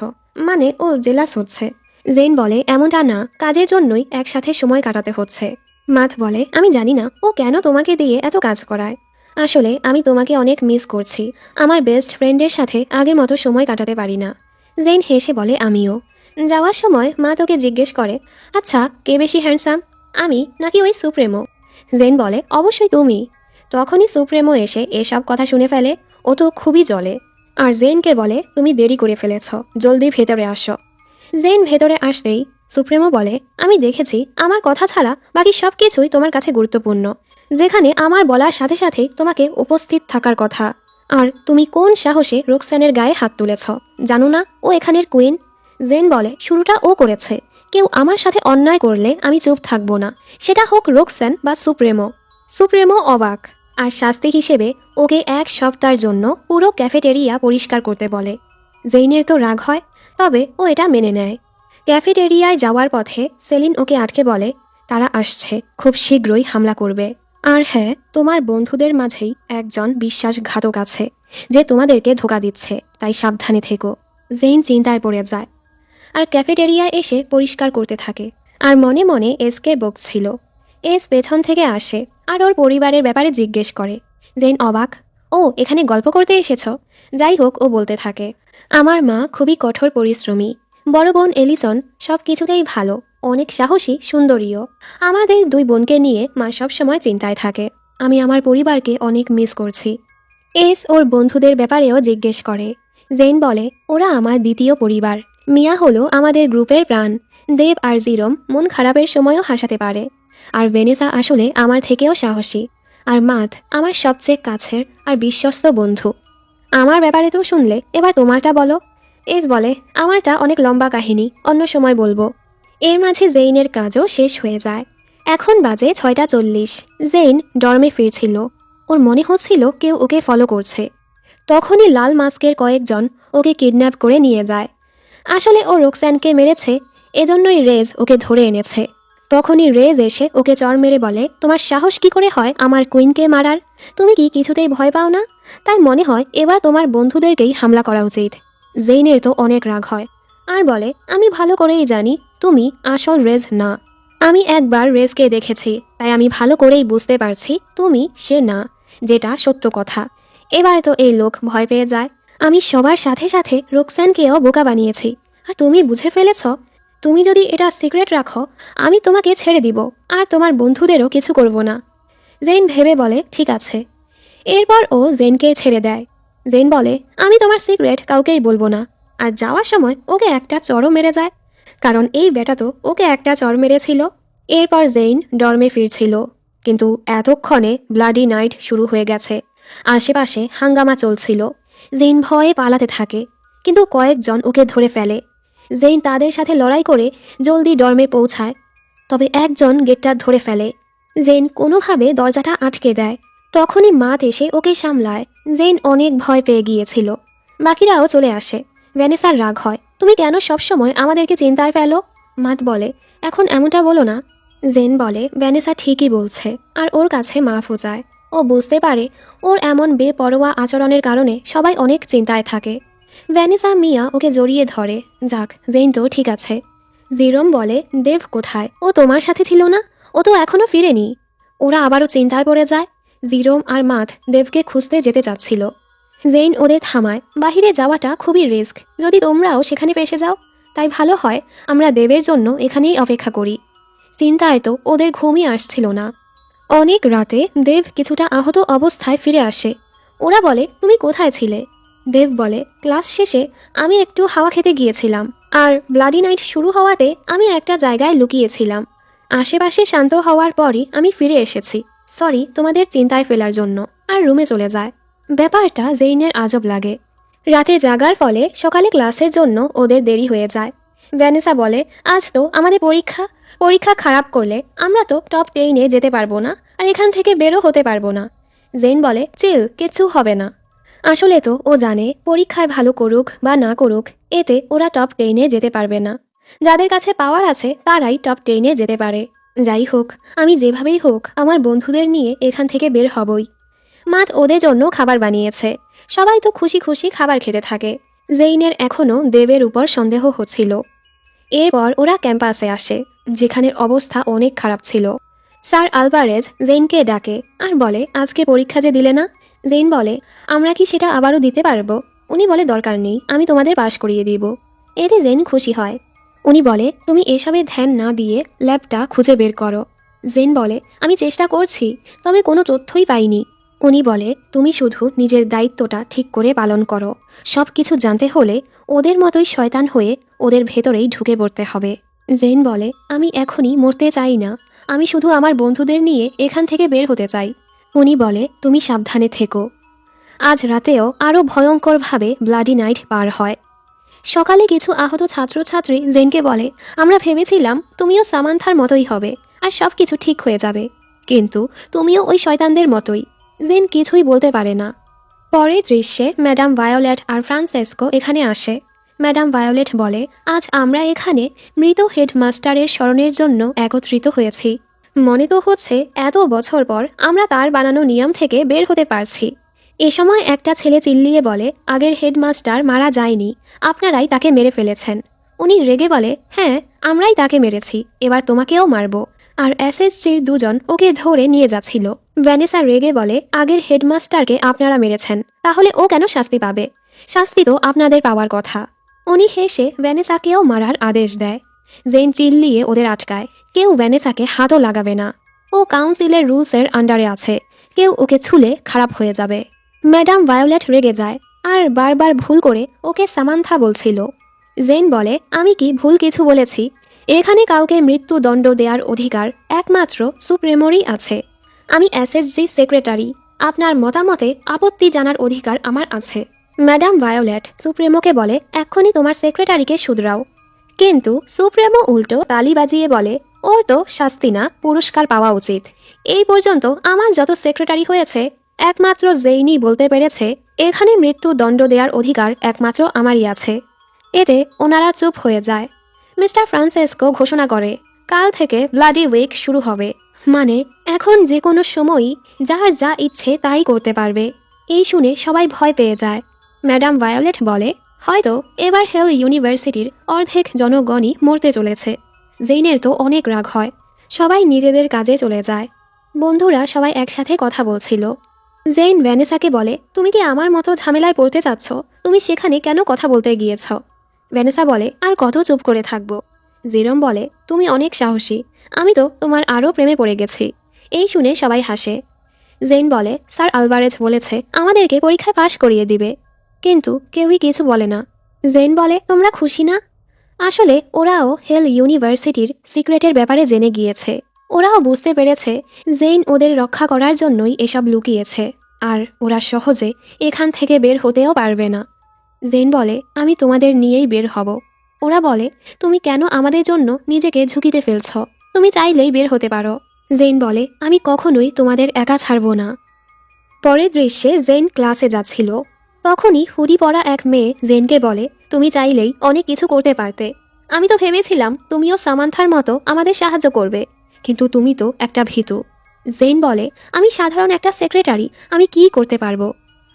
মানে ও জেলাস হচ্ছে। জেন বলে, এমনটা না, কাজের জন্যই একসাথে সময় কাটাতে হচ্ছে। মাথ বলে, আমি জানি না ও কেন তোমাকে দিয়ে এত কাজ করায়। আসলে আমি তোমাকে অনেক মিস করছি, আমার বেস্ট ফ্রেন্ডের সাথে আগের মতো সময় কাটাতে পারি না। জেন হেসে বলে, আমিও। যাওয়ার সময় মা তোকে জিজ্ঞেস করে, আচ্ছা কে বেশি হ্যান্ডসাম, আমি নাকি ওই সুপ্রেমো? জেন বলে, অবশ্যই তুমি। তখনই সুপ্রেমো এসে এসব কথা শুনে ফেলে, ও তো খুবই জ্বলে। আর জেনকে বলে, তুমি দেরি করে ফেলেছ, জলদি ভেতরে আসো। জেন ভেতরে আসতেই সুপ্রেমো বলে, আমি দেখেছি আমার কথা ছাড়া বাকি সব কিছুই তোমার কাছে গুরুত্বপূর্ণ, যেখানে আমার বলার সাথে সাথে তোমাকে উপস্থিত থাকার কথা। আর তুমি কোন সাহসে রোকসানের গায়ে হাত তুলেছ, জানো না ও এখানের কুইন? জেন বলে, শুরুটা ও করেছে, কেউ আমার সাথে অন্যায় করলে আমি চুপ থাকবো না, সেটা হোক রোকসান বা সুপ্রেমো। সুপ্রেমো অবাক, আর শাস্তি হিসেবে ওকে 1 সপ্তাহের জন্য পুরো ক্যাফেটেরিয়া পরিষ্কার করতে বলে। জেইনের তো রাগ হয়, তবে ও এটা মেনে নেয়। ক্যাফেটেরিয়ায় যাওয়ার পথে সেলিন ওকে আটকে বলে, তারা আসছে, খুব শীঘ্রই হামলা করবে। আর হ্যাঁ, তোমার বন্ধুদের মাঝেই একজন বিশ্বাসঘাতক আছে, যে তোমাদেরকে ধোঁকা দিচ্ছে, তাই সাবধানে থেকো। জেইন চিন্তায় পড়ে যায়, আর ক্যাফেটেরিয়ায় এসে পরিষ্কার করতে থাকে, আর মনে মনে এসকে বকছিল। এস পেছন থেকে আসে আর ওর পরিবারের ব্যাপারে জিজ্ঞেস করে। জেইন অবাক, ও এখানে গল্প করতে এসেছ? যাই হোক, ও বলতে থাকে, আমার মা খুবই কঠোর পরিশ্রমী, বড় বোন এলিসন সব কিছুতেই ভালো, অনেক সাহসী, সুন্দরীও। আমাদের 2 বোনকে নিয়ে মা সবসময় চিন্তায় থাকে, আমি আমার পরিবারকে অনেক মিস করছি। এস ওর বন্ধুদের ব্যাপারেও জিজ্ঞেস করে। জেন বলে, ওরা আমার দ্বিতীয় পরিবার, মিয়া হলো আমাদের গ্রুপের প্রাণ, দেব আর জিরোম মন খারাপের সময়ও হাসাতে পারে, আর ভেনেসা আসলে আমার থেকেও সাহসী, আর মাথ আমার সবচেয়ে কাছের আর বিশ্বস্ত বন্ধু। আমার ব্যাপারে তো শুনলে, এবার তোমারটা বলো। এস বলে, আমারটা অনেক লম্বা কাহিনী, অন্য সময় বলবো। এর মাঝে জেইনের কাজও শেষ হয়ে যায়। এখন বাজে 6:40। জেইন ডর্মে ফিরছিল, ওর মনে হচ্ছিল কেউ ওকে ফলো করছে। তখনই লাল মাস্কের কয়েকজন ওকে কিডন্যাপ করে নিয়ে যায়। আসলে ও রোকসানকে মেরেছে, এজন্যই রেজ ওকে ধরে এনেছে। তখনই রেজ এসে ওকে চড় মেরে বলে, তোমার সাহস কি করে হয় আমার কুইনকে মারার? তুমি কি কিছুতেই ভয় পাও না? তাই মনে হয় এবার তোমার বন্ধুদেরকেই হামলা করা উচিত। জেইনের তো অনেক রাগ হয়, আর বলে, আমি ভালো করেই জানি তুমি আসল রেজ না। আমি একবার রেজকে দেখেছি, তাই আমি ভালো করেই বুঝতে পারছি তুমি সে না, যেটা সত্য কথা। এবার তো এই লোক ভয় পেয়ে যায়। আমি সবার সাথে সাথে রোকসানকেও বোকা বানিয়েছি, আর তুমি বুঝে ফেলেছ। তুমি যদি এটা সিক্রেট রাখো, আমি তোমাকে ছেড়ে দিব, আর তোমার বন্ধুদেরও কিছু করব না। জেন ভেবে বলে, ঠিক আছে। এরপর ও জেনকে ছেড়ে দেয়। জেন বলে, আমি তোমার সিক্রেট কাউকেই বলবো না। আর যাওয়ার সময় ওকে একটা চড়ও মেরে যায়, কারণ এই বেটা তো ওকে একটা চড় মেরেছিল। এরপর জেইন ডর্মে ফিরছিল, কিন্তু এতক্ষণে ব্লাডি নাইট শুরু হয়ে গেছে। আশেপাশে হাঙ্গামা চলছিল। জেইন ভয়ে পালাতে থাকে, কিন্তু কয়েকজন ওকে ধরে ফেলে। জেইন তাদের সাথে লড়াই করে জলদি ডর্মে পৌঁছায়, তবে একজন গেটটা ধরে ফেলে। জেইন কোনোভাবে দরজাটা আটকে দেয়। তখনই মাত এসে ওকে সামলায়। জেইন অনেক ভয় পেয়ে গিয়েছিল। বাকিরাও চলে আসে। ভ্যানেসার রাগ হয়, তুমি কেন সবসময় আমাদেরকে চিন্তায় ফেলো? মাত বলে, এখন এমনটা বলো না। জেন বলে, ভ্যানেসা ঠিকই বলছে, আর ওর কাছে মাফও চায়। ও বুঝতে পারে ওর এমন বেপরোয়া আচরণের কারণে সবাই অনেক চিন্তায় থাকে। ভ্যানেসা মিয়া ওকে জড়িয়ে ধরে, যাক জেইন তো ঠিক আছে। জিরোম বলে, দেব কোথায়? ও তোমার সাথে ছিল না? ও তো এখনো ফিরেনি। ওরা আবারও চিন্তায় পড়ে যায়। জিরোম আর মাথ দেবকে খুঁজতে যেতে চাচ্ছিল। জেইন ওদের থামায়, বাহিরে যাওয়াটা খুবই রিস্ক, যদি তোমরাও সেখানে ফেসে যাও, তাই ভালো হয় আমরা দেবের জন্য এখানেই অপেক্ষা করি। চিন্তায় তো ওদের ঘুমই আসছিল না। অনেক রাতে দেব কিছুটা আহত অবস্থায় ফিরে আসে। ওরা বলে, তুমি কোথায় ছিলে? দেব বলে, ক্লাস শেষে আমি একটু হাওয়া খেতে গিয়েছিলাম, আর ব্লাডি নাইট শুরু হওয়াতে আমি একটা জায়গায় লুকিয়েছিলাম। আশেপাশে শান্ত হওয়ার পরই আমি ফিরে এসেছি। সরি তোমাদের চিন্তায় ফেলার জন্য, আর রুমে চলে যায়। ব্যাপারটা জেইনের আজব লাগে। রাতে জাগার ফলে সকালে ক্লাসের জন্য ওদের দেরি হয়ে যায়। ভ্যানেসা বলে, আজ তো আমাদের পরীক্ষা, পরীক্ষা খারাপ করলে আমরা তো টপ 10-এ যেতে পারবো না, আর এখান থেকে বেরো হতে পারবো না। জেইন বলে, চিল, কিচ্ছু হবে না। আসলে তো ও জানে পরীক্ষায় ভালো করুক বা না করুক, এতে ওরা টপ 10-এ যেতে পারবে না। যাদের কাছে পাওয়ার আছে তারাই টপ 10-এ যেতে পারে। যাই হোক, আমি যেভাবেই হোক আমার বন্ধুদের নিয়ে এখান থেকে বের হবই। মাত ওদের জন্য খাবার বানিয়েছে। সবাই তো খুশি খুশি খাবার খেতে থাকে। জেইনের এখনও দেবের উপর সন্দেহ হচ্ছিল। এরপর ওরা ক্যাম্পাসে আসে, যেখানের অবস্থা অনেক খারাপ ছিল। স্যার আলভারেজ জেইনকে ডাকে আর বলে, আজকে পরীক্ষা যে দিলে না? জেইন বলে, আমরা কি সেটা আবারও দিতে পারবো? উনি বলে, দরকার নেই, আমি তোমাদের পাশ করিয়ে দিব। এতে জেইন খুশি হয়। উনি বলে, তুমি এসবে ধ্যান না দিয়ে ল্যাবটা খুঁজে বের করো। জেইন বলে, আমি চেষ্টা করছি, তবে কোনো তথ্যই পাইনি। উনি বলে, তুমি শুধু নিজের দায়িত্বটা ঠিক করে পালন করো। সব কিছু জানতে হলে ওদের মতোই শয়তান হয়ে ওদের ভেতরেই ঢুকে পড়তে হবে। জেইন বলে, আমি এখনই মরতে চাই না, আমি শুধু আমার বন্ধুদের নিয়ে এখান থেকে বের হতে চাই। উনি বলে, তুমি সাবধানে থেকো। আজ রাতেও আরও ভয়ঙ্করভাবে ব্লাডি নাইট পার হয়। সকালে কিছু আহত ছাত্রছাত্রী জেনকে বলে, আমরা ভেবেছিলাম তুমিও সামান্থার মতোই হবে আর সব কিছু ঠিক হয়ে যাবে, কিন্তু তুমিও ওই শয়তানদের মতোই। জেন কিছুই বলতে পারে না। পরের দৃশ্যে ম্যাডাম ভায়োলেট আর ফ্রান্সেসকো এখানে আসে। ম্যাডাম ভায়োলেট বলে, আজ আমরা এখানে মৃত হেডমাস্টারের স্মরণের জন্য একত্রিত হয়েছি। মনে তো হচ্ছে এত বছর পর আমরা তার বানানো নিয়ম থেকে বের হতে পারছি। এ সময় একটা ছেলে চিল্লিয়ে বলে, আগের হেডমাস্টার মারা যায়নি, আপনারাই তাকে মেরে ফেলেছেন। উনি রেগে বলে, হ্যাঁ, আমরাই তাকে মেরেছি, এবার তোমাকেও মারব। আর এসএসজির দুজন ওকে ধরে নিয়ে যাচ্ছিল। ভ্যানেসা রেগে বলে, আগের হেডমাস্টারকে আপনারা মেরেছেন, তাহলে ও কেন শাস্তি পাবে? শাস্তি তো আপনাদের পাওয়ার কথা। উনি হেসে ভ্যানেসাকেও মারার আদেশ দেয়। জেন চিল্লিয়ে ওদের আটকায়, কেউ ভ্যানেসাকে হাতও লাগাবে না। ও কাউন্সিলের রুলসের আন্ডারে আছে, কেউ ওকে ছুলে খারাপ হয়ে যাবে। ম্যাডাম ভায়োলেট রেগে যায় আর বারবার ভুল করে ওকে সামান্থা বলছিল। জেন বলে, আমি কি ভুল কিছু বলেছি? এখানে কাউকে মৃত্যুদণ্ড দেওয়ার অধিকার একমাত্র সুপ্রেমোরই আছে। আমি এসএসজি সেক্রেটারি, আপনার মতামতে আপত্তি জানার অধিকার আমার আছে। ম্যাডাম ভায়োলেট সুপ্রেমোকে বলে, এক্ষুনি তোমার সেক্রেটারিকে শুধরাও। কিন্তু সুপ্রেমো উল্টো তালি বাজিয়ে বলে, ওর তো শাস্তি না, পুরস্কার পাওয়া উচিত। এই পর্যন্ত আমার যত সেক্রেটারি হয়েছে একমাত্র জেইনই বলতে পেরেছে এখানে মৃত্যুদণ্ড দেওয়ার অধিকার একমাত্র আমারই আছে। এতে ওনারা চুপ হয়ে যায়। মিস্টার ফ্রান্সেসকো ঘোষণা করে, কাল থেকে ব্লাডি উইক শুরু হবে, মানে এখন যে কোনো সময়ই যার যা ইচ্ছে তাই করতে পারবে। এই শুনে সবাই ভয় পেয়ে যায়। ম্যাডাম ভায়োলেট বলে, হয়তো এবার হেল ইউনিভার্সিটির অর্ধেক জনগণই মরতে চলেছে। জেইনের তো অনেক রাগ হয়। সবাই নিজেদের কাজে চলে যায়। বন্ধুরা সবাই একসাথে কথা বলছিল। জেইন ভ্যানেসাকে বলে, তুমি কি আমার মতো ঝামেলায় পড়তে চাচ্ছ? তুমি সেখানে কেন কথা বলতে গিয়েছ? ভ্যানেসা বলে, আর কত চুপ করে থাকবো। জেরম বলে, তুমি অনেক সাহসী, আমি তো তোমার আরও প্রেমে পড়ে গেছি। এই শুনে সবাই হাসে। জেইন বলে, স্যার আলভারেজ বলেছে আমাদেরকে পরীক্ষায় পাশ করিয়ে দিবে, কিন্তু কেউই কিছু বলে না। জেইন বলে, তোমরা খুশি না? আসলে ওরাও হেল ইউনিভার্সিটির সিক্রেটের ব্যাপারে জেনে গিয়েছে। ওরাও বুঝতে পেরেছে জেইন ওদের রক্ষা করার জন্যই এসব লুকিয়েছে, আর ওরা সহজে এখান থেকে বের হতেও পারবে না। জেইন বলে, আমি তোমাদের নিয়েই বের হব। ওরা বলে, তুমি কেন আমাদের জন্য নিজেকে ঝুঁকিতে ফেলছ? তুমি চাইলেই বের হতে পারো। জেইন বলে, আমি কখনোই তোমাদের একা ছাড়ব না। পরের দৃশ্যে জেইন ক্লাসে যাচ্ছিল। তখনই হুডি পরা এক মেয়ে জেনকে বলে, তুমি চাইলেই অনেক কিছু করতে পারতে। আমি তো ভেবেছিলাম তুমিও সামান্থার মতো আমাদের সাহায্য করবে, কিন্তু তুমি তো একটা ভীতু। জেন বলে, আমি সাধারণ একটা সেক্রেটারি, আমি কি করতে পারবো?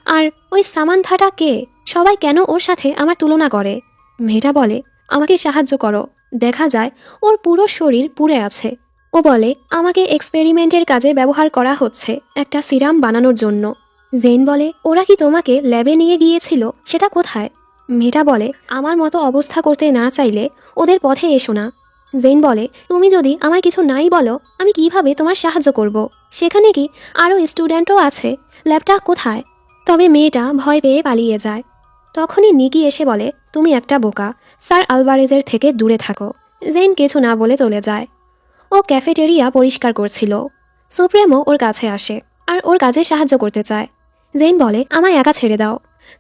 আর ওই সামান্থাটা কে? সবাই কেন ওর সাথে আমার তুলনা করে? মেয়েটা বলে, আমাকে সাহায্য করো, দেখা যায় ওর পুরো শরীর পুড়ে আছে। ও বলে, আমাকে এক্সপেরিমেন্টের কাজে ব্যবহার করা হচ্ছে একটা সিরাম বানানোর জন্য। জেন বলে, ওরা কি তোমাকে ল্যাবে নিয়ে গিয়েছিল? সেটা কোথায়? মেয়েটা বলে, আমার মতো অবস্থা করতে না চাইলে ওদের পথে এসো না। জেন বলে, তুমি যদি আমায় কিছু নাই বলো, আমি কিভাবে তোমার সাহায্য করব? সেখানে কি আরও স্টুডেন্টও আছে? ল্যাবটা কোথায়? তবে মেয়েটা ভয় পেয়ে পালিয়ে যায়। তখনই নিকি এসে বলে, তুমি একটা বোকা, স্যার আলভারেজের থেকে দূরে থাকো। জেন কিছু না বলে চলে যায়। ও ক্যাফেটেরিয়া পরিষ্কার করছিল। সুপ্রেমো ওর কাছে আসে আর ওর কাজে সাহায্য করতে চায়। জেন বলে, আমায় একা ছেড়ে দাও।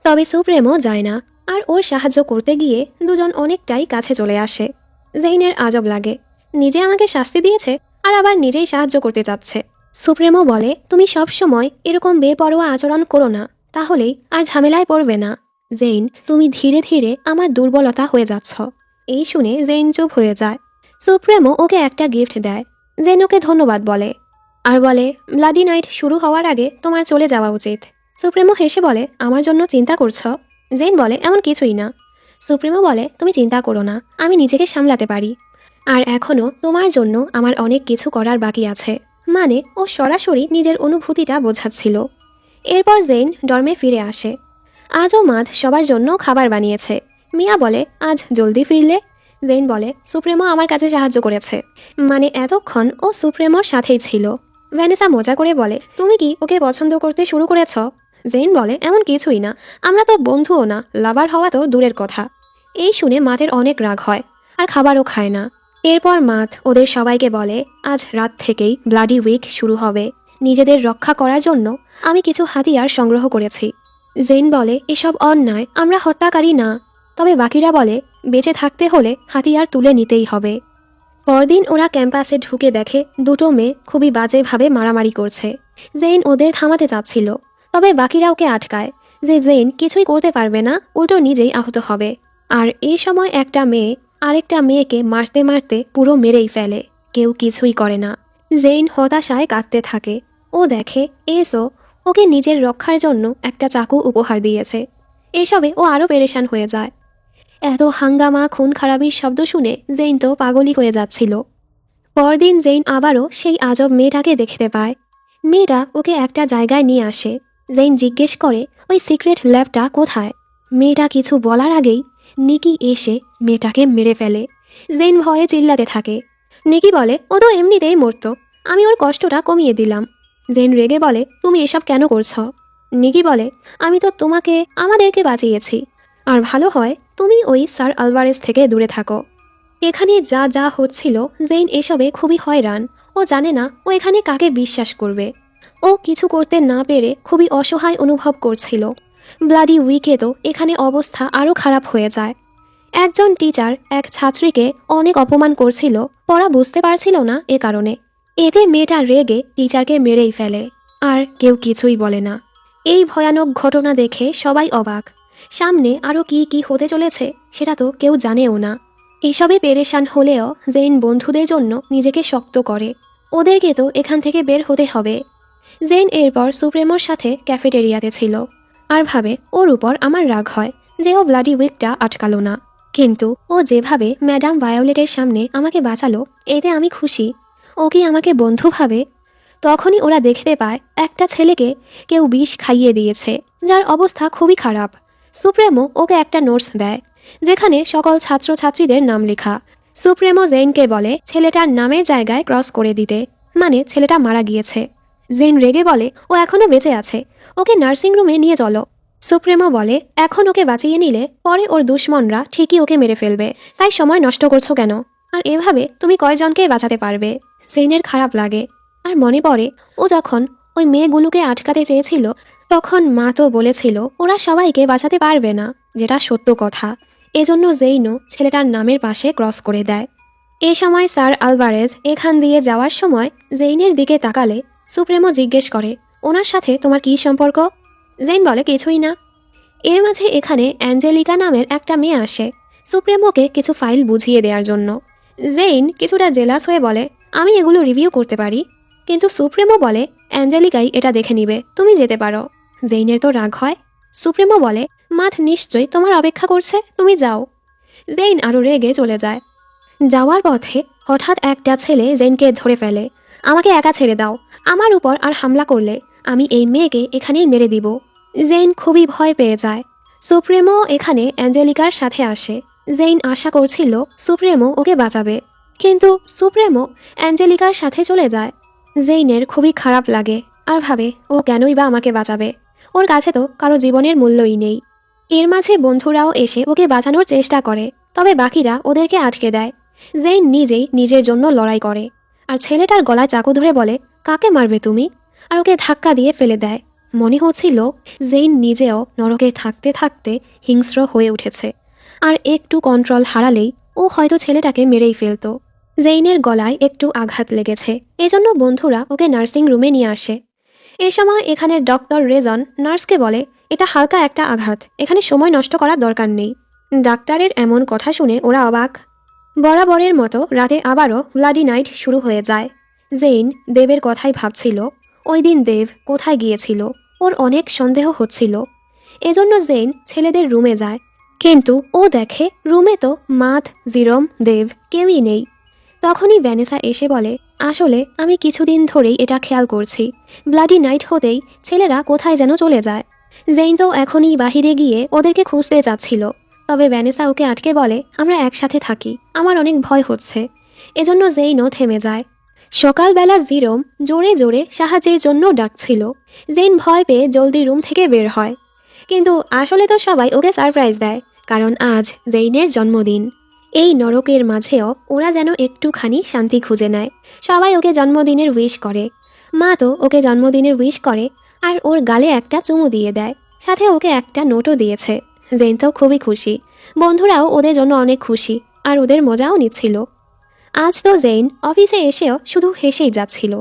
তবে সুপ্রেমো যায় না, আর ওর সাহায্য করতে গিয়ে দুজন অনেকটাই কাছে চলে আসে। জেইনের আজব লাগে, নিজে আমাকে শাস্তি দিয়েছে আর আবার নিজেই সাহায্য করতে চাচ্ছে। সুপ্রেমো বলে, তুমি সবসময় এরকম বেপরোয়া আচরণ করো না, তাহলেই আর ঝামেলায় পড়বে না। জেইন, তুমি ধীরে ধীরে আমার দুর্বলতা হয়ে যাচ্ছ। এই শুনে জেইন চুপ হয়ে যায়। সুপ্রেমো ওকে একটা গিফট দেয়। জেইন ওকে ধন্যবাদ বলে আর বলে, ব্লাডি নাইট শুরু হওয়ার আগে তোমার চলে যাওয়া উচিত। সুপ্রেমো হেসে বলে, আমার জন্য চিন্তা করছো? জেইন বলে, এমন কিছুই না। সুপ্রেমো বলে, তুমি চিন্তা করো না, আমি নিজেকে সামলাতে পারি। আর এখনও তোমার জন্য আমার অনেক কিছু করার বাকি আছে। মানে ও সরাসরি নিজের অনুভূতিটা বোঝাচ্ছিল। এরপর জেইন ডর্মে ফিরে আসে। আজও মাদ সবার জন্য খাবার বানিয়েছে। মিয়া বলে, আজ জলদি ফিরলে? জেইন বলে, সুপ্রেমো আমার কাছে সাহায্য করেছে। মানে এতক্ষণ ও সুপ্রেমোর সাথেই ছিল। ভ্যানেসা মজা করে বলে, তুমি কি ওকে পছন্দ করতে শুরু করেছ? জেইন বলে, এমন কিছুই না, আমরা তো বন্ধুও না, লাভার হওয়া তো দূরের কথা। এই শুনে মাদের অনেক রাগ হয় আর খাবারও খায় না। এরপর মাদ ওদের সবাইকে বলে, আজ রাত থেকেই ব্লাডি উইক শুরু হবে। নিজেদের রক্ষা করার জন্য আমি কিছু হাতিয়ার সংগ্রহ করেছি। জেইন বলে, এসব অন্যায়, আমরা হত্যাকারী না। তবে বাকিরা বলে, বেঁচে থাকতে হলে হাতিয়ার তুলে নিতেই হবে। পরদিন ওরা ক্যাম্পাসে ঢুকে দেখে দুটো মেয়ে খুবই বাজেভাবে মারামারি করছে। জেইন ওদের থামাতে চাচ্ছিল, তবে বাকিরা ওকে আটকায় যে জেইন কিছুই করতে পারবে না, উল্টো নিজেই আহত হবে। আর এই সময় একটা মেয়ে আরেকটা মেয়েকে মারতে মারতে পুরো মেরেই ফেলে। কেউ কিছুই করে না। জেইন হতাশায় কাঁদতে থাকে। ও দেখে এসো ওকে নিজের রক্ষার জন্য একটা চাকু উপহার দিয়েছে। এসবে ও আরও পেরেশান হয়ে যায়। এত হাঙ্গামা খুন খারাপির শব্দ শুনে জেইন তো পাগলই হয়ে যাচ্ছিল। পরদিন জেইন আবারও সেই আজব মেয়েটাকে দেখতে পায়। মেয়েটা ওকে একটা জায়গায় নিয়ে আসে। জেইন জিজ্ঞেস করে, ওই সিক্রেট ল্যাবটা কোথায়? মেয়েটা কিছু বলার আগেই নিকি এসে মেয়েটাকে মেরে ফেলে। জেইন ভয়ে চিল্লাতে থাকে। নিকি বলে, ও তো এমনিতেই মরতো, আমি ওর কষ্টটা কমিয়ে দিলাম। জেইন রেগে বলে, তুমি এসব কেন করছো? নিকি বলে, আমি তো আমাদেরকে বাঁচিয়েছি। আর ভালো হয় তুমি ওই স্যার আলভারেজ থেকে দূরে থাকো। এখানে যা যা হচ্ছিল জেইন এসবে খুবই হয়রান। ও জানে না ও এখানে কাকে বিশ্বাস করবে। ও কিছু করতে না পেরে খুবই অসহায় অনুভব করছিল। ব্লাডি উইকে তো এখানে অবস্থা আরও খারাপ হয়ে যায়। একজন টিচার এক ছাত্রীকে অনেক অপমান করছিল, পড়া বুঝতে পারছিল না এ কারণে। এতে মেয়েটা রেগে টিচারকে মেরেই ফেলে। আর কেউ কিছুই বলে না। এই ভয়ানক ঘটনা দেখে সবাই অবাক। সামনে আরও কি কি হতে চলেছে সেটা তো কেউ জানেও না। এসবে পেরেশান হলেও জেইন বন্ধুদের জন্য নিজেকে শক্ত করে। ওদেরকে তো এখান থেকে বের হতে হবে। জেইন এরপর সুপ্রেমোর সাথে ক্যাফেটেরিয়াতে ছিল আর ভাবে, ওর উপর আমার রাগ হয় যে ও ব্লাডি উইকটা আটকালো না। কিন্তু ও যেভাবে ম্যাডাম ভায়োলেটের সামনে আমাকে বাঁচালো, এতে আমি খুশি। ও কি আমাকে বন্ধু ভাবে? তখনই ওরা দেখতে পায় একটা ছেলেকে কেউ বিষ খাইয়ে দিয়েছে, যার অবস্থা খুবই খারাপ। সুপ্রেমো ওকে একটা নোটস দেয় যেখানে সকল ছাত্রছাত্রীদের নাম লেখা। সুপ্রেমো জেইনকে বলে ছেলেটার নামের জায়গায় ক্রস করে দিতে, মানে ছেলেটা মারা গিয়েছে। জেইন রেগে বলে, ও এখনও বেঁচে আছে, ওকে নার্সিং রুমে নিয়ে চলো। সুপ্রেমো বলে, এখন ওকে বাঁচিয়ে নিলে পরে ওর দুশ্মনরা ঠিকই ওকে মেরে ফেলবে, তাই সময় নষ্ট করছো কেন? আর এভাবে তুমি কয়জনকে বাঁচাতে পারবে? জেইনের খারাপ লাগে আর মনে পড়ে ও যখন ওই মেয়েগুলোকে আটকাতে চেয়েছিল তখন মা তো বলেছিল ওরা সবাইকে বাঁচাতে পারবে না, যেটা সত্য কথা। এজন্য জেইনও ছেলেটার নামের পাশে ক্রস করে দেয়। এ সময় স্যার আলভারেজ এখান দিয়ে যাওয়ার সময় জেইনের দিকে তাকালে সুপ্রেমো জিজ্ঞেস করে, ওনার সাথে তোমার কী সম্পর্ক? জেইন বলে, কিছুই না। এর মাঝে এখানে অ্যাঞ্জেলিকা নামের একটা মেয়ে আসে সুপ্রেমোকে কিছু ফাইল বুঝিয়ে দেওয়ার জন্য। জেইন কিছুটা জেলাস হয়ে বলে, আমি এগুলো রিভিউ করতে পারি। কিন্তু সুপ্রেমো বলে, অ্যাঞ্জেলিকাই এটা দেখে নিবে, তুমি যেতে পারো। জেইনের তো রাগ হয়। সুপ্রেমো বলে, মাঠ নিশ্চয়ই তোমার অপেক্ষা করছে, তুমি যাও। জেইন আরও রেগে চলে যায়। যাওয়ার পথে হঠাৎ একটা ছেলে জেইনকে ধরে ফেলে। আমাকে একা ছেড়ে দাও, আমার উপর আর হামলা করলে আমি এই মেয়েকে এখানেই মেরে দিব। জেইন খুবই ভয় পেয়ে যায়। সুপ্রেমো এখানে অ্যাঞ্জেলিকার সাথে আসে। জেইন আশা করছিল সুপ্রেমো ওকে বাঁচাবে, কিন্তু সুপ্রেমো অ্যাঞ্জেলিকার সাথে চলে যায়। জেইনের খুবই খারাপ লাগে আর ভাবে, ও কেনই বা আমাকে বাঁচাবে? ওর কাছে তো কারো জীবনের মূল্যই নেই। এর মাঝে বন্ধুরাও এসে ওকে বাঁচানোর চেষ্টা করে, তবে বাকিরা ওদেরকে আটকে দেয়। জেইন নিজেই নিজের জন্য লড়াই করে আর ছেলেটার গলায় চাকু ধরে বলে, কাকে মারবে তুমি? আর ওকে ধাক্কা দিয়ে ফেলে দেয়। মনে হচ্ছিল জেইন নিজেও নরকে থাকতে থাকতে হিংস্র হয়ে উঠেছে, আর একটু কন্ট্রোল হারালেই ও হয়তো ছেলেটাকে মেরেই ফেলতো। জেইনের গলায় একটু আঘাত লেগেছে, এজন্য বন্ধুরা ওকে নার্সিং রুমে নিয়ে আসে। এ সময় এখানে ডক্টর রেজন নার্সকে বলে, এটা হালকা একটা আঘাত, এখানে সময় নষ্ট করার দরকার নেই। ডাক্তারের এমন কথা শুনে ওরা অবাক। বরাবরের মতো রাতে আবারও ব্লাডি নাইট শুরু হয়ে যায়। জেইন দেবের কথাই ভাবছিল। ওই দিন দেব কোথায় গিয়েছিল, ওর অনেক সন্দেহ হচ্ছিল। এজন্য জেইন ছেলেদের রুমে যায়, কিন্তু ও দেখে রুমে তো মাথ, জিরম, দেব কেউই নেই। তখনই ভ্যানেসা এসে বলে, আসলে আমি কিছুদিন ধরেই এটা খেয়াল করছি, ব্লাডি নাইট হতেই ছেলেরা কোথায় যেন চলে যায়। জেইন তো এখনই বাহিরে গিয়ে ওদেরকে খুঁজতে যাচ্ছিল, তবে ভ্যানেসা ওকে আটকে বলে, আমরা একসাথে থাকি, আমার অনেক ভয় হচ্ছে। এজন্য জেইনও থেমে যায়। সকালবেলা জিরোম জোরে জোরে সাহায্যের জন্য ডাকছিল। জেইন ভয় পেয়ে জলদি রুম থেকে বের হয়, কিন্তু আসলে তো সবাই ওকে সারপ্রাইজ দেয়, কারণ আজ জেইনের জন্মদিন। এই নরকের মাঝেও ওরা যেন একটুখানি শান্তি খুঁজে নেয়। সবাই ওকে জন্মদিনের উইশ করে। মা তো ওকে জন্মদিনের উইশ করে আর ওর গালে একটা চুমু দিয়ে দেয়, সাথে ওকে একটা নোটও দিয়েছে। জেইন তো খুবই খুশি, বন্ধুরাও ওদের জন্য অনেক খুশি আর ওদের মজাও নিচ্ছিল। আজ তো জেইন অফিসে এসেও শুধু হেসেই যাচ্ছিল,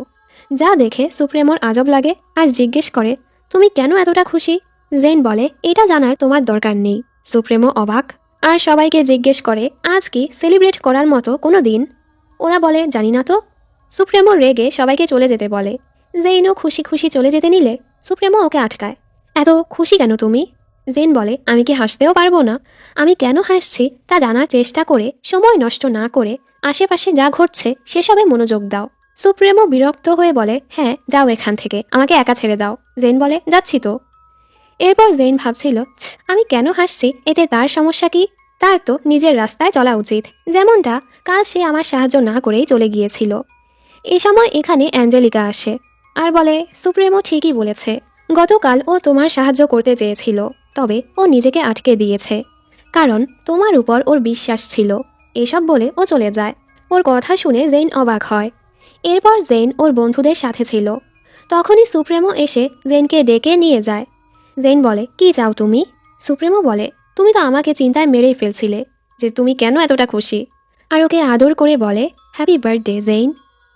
যা দেখে সুপ্রেমোর আজব লাগে আর জিজ্ঞেস করে, তুমি কেন এতটা খুশি? জেইন বলে, এটা জানার তোমার দরকার নেই। সুপ্রেমো অবাক আর সবাইকে জিজ্ঞেস করে, আজ কি সেলিব্রেট করার মতো কোনো দিন? ওরা বলে, জানি না তো। সুপ্রেমো রেগে সবাইকে চলে যেতে বলে। জেইনও খুশি খুশি চলে যেতে নিলে সুপ্রেমো ওকে আটকায়। এত খুশি কেন তুমি? জেইন বলে, আমি কি হাসতেও পারবো না? আমি কেন হাসছি তা জানার চেষ্টা করে সময় নষ্ট না করে আশেপাশে যা ঘটছে সেসবে মনোযোগ দাও। সুপ্রেমো বিরক্ত হয়ে বলে, হ্যাঁ যাও এখান থেকে, আমাকে একা ছেড়ে দাও। জেইন বলে, যাচ্ছি তো। এরপর জেইন ভাবছিল, আমি কেন হাসছি, এতে তার সমস্যা কি? তার তো নিজের রাস্তায় চলা উচিত, যেমনটা কাল সে আমার সাহায্য না করেই চলে গিয়েছিল। এ সময় এখানে অ্যাঞ্জেলিকা আসে আর বলে, সুপ্রেমো ঠিকই বলেছে, গতকাল ও তোমার সাহায্য করতে চেয়েছিল, তবে ও নিজেকে আটকে দিয়েছে, কারণ তোমার উপর ওর বিশ্বাস ছিল। এসব বলে ও চলে যায়। ওর কথা শুনে জেইন অবাক হয়। এরপর জেইন ওর বন্ধুদের সাথে ছিল। তখনই সুপ্রেমো এসে জেইনকে ডেকে নিয়ে যায়। জেইন বলে, কি চাও তুমি? সুপ্রেমো বলে, তুমি তো আমাকে চিন্তায় মেরেই ফেলছিলে, যে তুমি কেন এতটা খুশি? আর ওকে আদর করে বলে, হ্যাপি বার্থডে জেইন।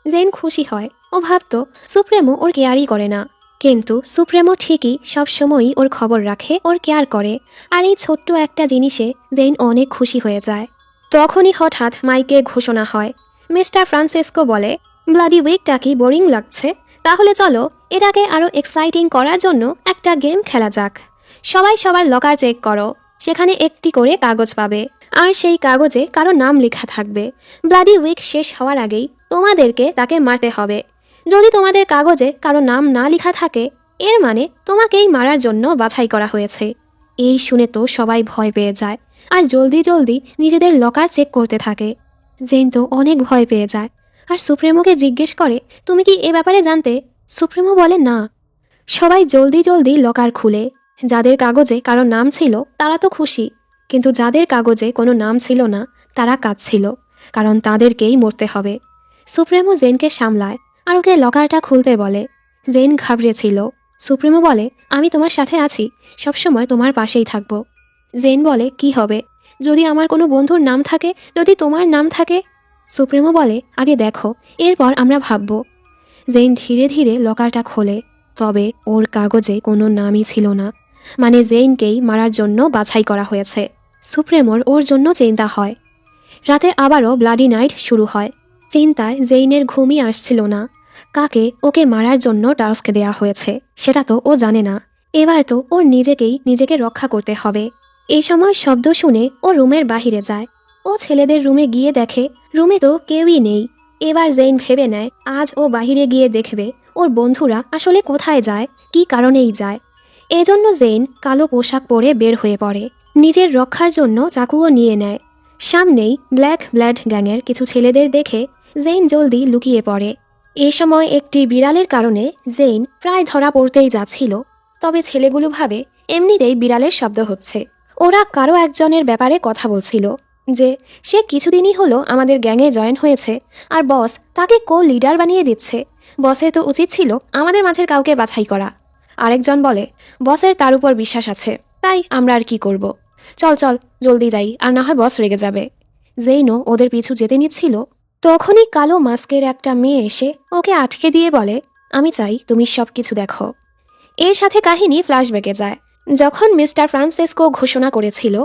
জেইন খুশি হয়। ও ভাবত সুপ্রেমো ওর কেয়ারই করে না, কিন্তু সুপ্রেমো ঠিকই সবসময়ই ওর খবর রাখে, ওর কেয়ার করে। আর এই ছোট্ট একটা জিনিসে জেইন অনেক খুশি হয়ে যায়। তখনই হঠাৎ মাইকে ঘোষণা হয়। মিস্টার ফ্রান্সিসকো বলে, ব্লাডি উইকটা কি বোরিং লাগছে? তাহলে চলো এটাকে আরও এক্সাইটিং করার জন্য একটা গেম খেলা যাক। সবাই সবার লকার চেক করো, সেখানে একটি করে কাগজ পাবে, আর সেই কাগজে কারো নাম লেখা থাকবে। ব্লাডি উইক শেষ হওয়ার আগেই তোমাদেরকে তাকে মারতে হবে। যদি তোমাদের কাগজে কারো নাম না লেখা থাকে, এর মানে তোমাকেই মারার জন্য বাছাই করা হয়েছে। এই শুনে তো সবাই ভয় পেয়ে যায় আর জলদি জলদি নিজেদের লকার চেক করতে থাকে। জেন তো অনেক ভয় পেয়ে যায় আর সুপ্রেমোকে জিজ্ঞেস করে, তুমি কি এ ব্যাপারে জানতে? সুপ্রেমো বলে, না। সবাই জলদি জলদি লকার খুলে। যাদের কাগজে কারো নাম ছিল তারা তো খুশি, কিন্তু যাদের কাগজে কোনো নাম ছিল না তারা কাঁদছিল, কারণ তাদেরকেই মরতে হবে। সুপ্রেমো জেনকে সামলায় আর ওকে লকারটা খুলতে বলে। জেন ঘাবড়েছিল। সুপ্রেমো বলে, আমি তোমার সাথে আছি, সবসময় তোমার পাশেই থাকবো। জেন বলে, কি হবে যদি আমার কোনো বন্ধুর নাম থাকে, যদি তোমার নাম থাকে? সুপ্রেমো বলে, আগে দেখো, এরপর আমরা ভাববো। জেন ধীরে ধীরে লকারটা খোলে, তবে ওর কাগজে কোনো নামই ছিল না, মানে জেইনকেই মারার জন্য বাছাই করা হয়েছে। সুপ্রেমোর ওর জন্য চিন্তা হয়। রাতে আবারও ব্লাডি নাইট শুরু হয়। চিন্তায় জেইনের ঘুমই আসছিল না। কাকে ওকে মারার জন্য টাস্ক দেয়া হয়েছে সেটা তো ও জানে না। এবার তো ওর নিজেকে রক্ষা করতে হবে। এই সময় শব্দ শুনে ও রুমের বাহিরে যায়। ও ছেলেদের রুমে গিয়ে দেখে রুমে তো কেউই নেই। এবার জেইন ভেবে নেয়, আজ ও বাহিরে গিয়ে দেখবে ওর বন্ধুরা আসলে কোথায় যায়, কি কারণেই যায়। এজন্য জেইন কালো পোশাক পরে বের হয়ে পড়ে। নিজের রক্ষার জন্য চাকুও নিয়ে নেয়। সামনেই ব্ল্যাক ব্লাড গ্যাংয়ের কিছু ছেলেদের দেখে জেইন জলদি লুকিয়ে পড়ে। এ সময় একটি বিড়ালের কারণে জেইন প্রায় ধরা পড়তেই যাচ্ছিল, তবে ছেলেগুলো ভাবে এমনিতেই বিড়ালের শব্দ হচ্ছে। ওরা কারো একজনের ব্যাপারে কথা বলছিল, যে সে কিছুদিনই হলো আমাদের গ্যাংয়ে জয়েন হয়েছে আর বস তাকে লিডার বানিয়ে দিচ্ছে। বসের তো উচিত ছিল আমাদের মাঝের কাউকে বাছাই করা। আরেকজন বলে, বসের তার উপর বিশ্বাস আছে, তাই আমরা আর কি করব। চল চল জলদি যাই, আর না হয় বস রেগে যাবে। জেইনও ওদের পিছু যেতে নিচ্ছিল, তখনই কালো মাস্কের একটা মেয়ে এসে ওকে আটকে দিয়ে বলে, আমি চাই তুমি সব কিছু দেখো। এর সাথে কাহিনী ফ্ল্যাশব্যাকে যায়। যখন মিস্টার ফ্রান্সিসকো ঘোষণা করেছিল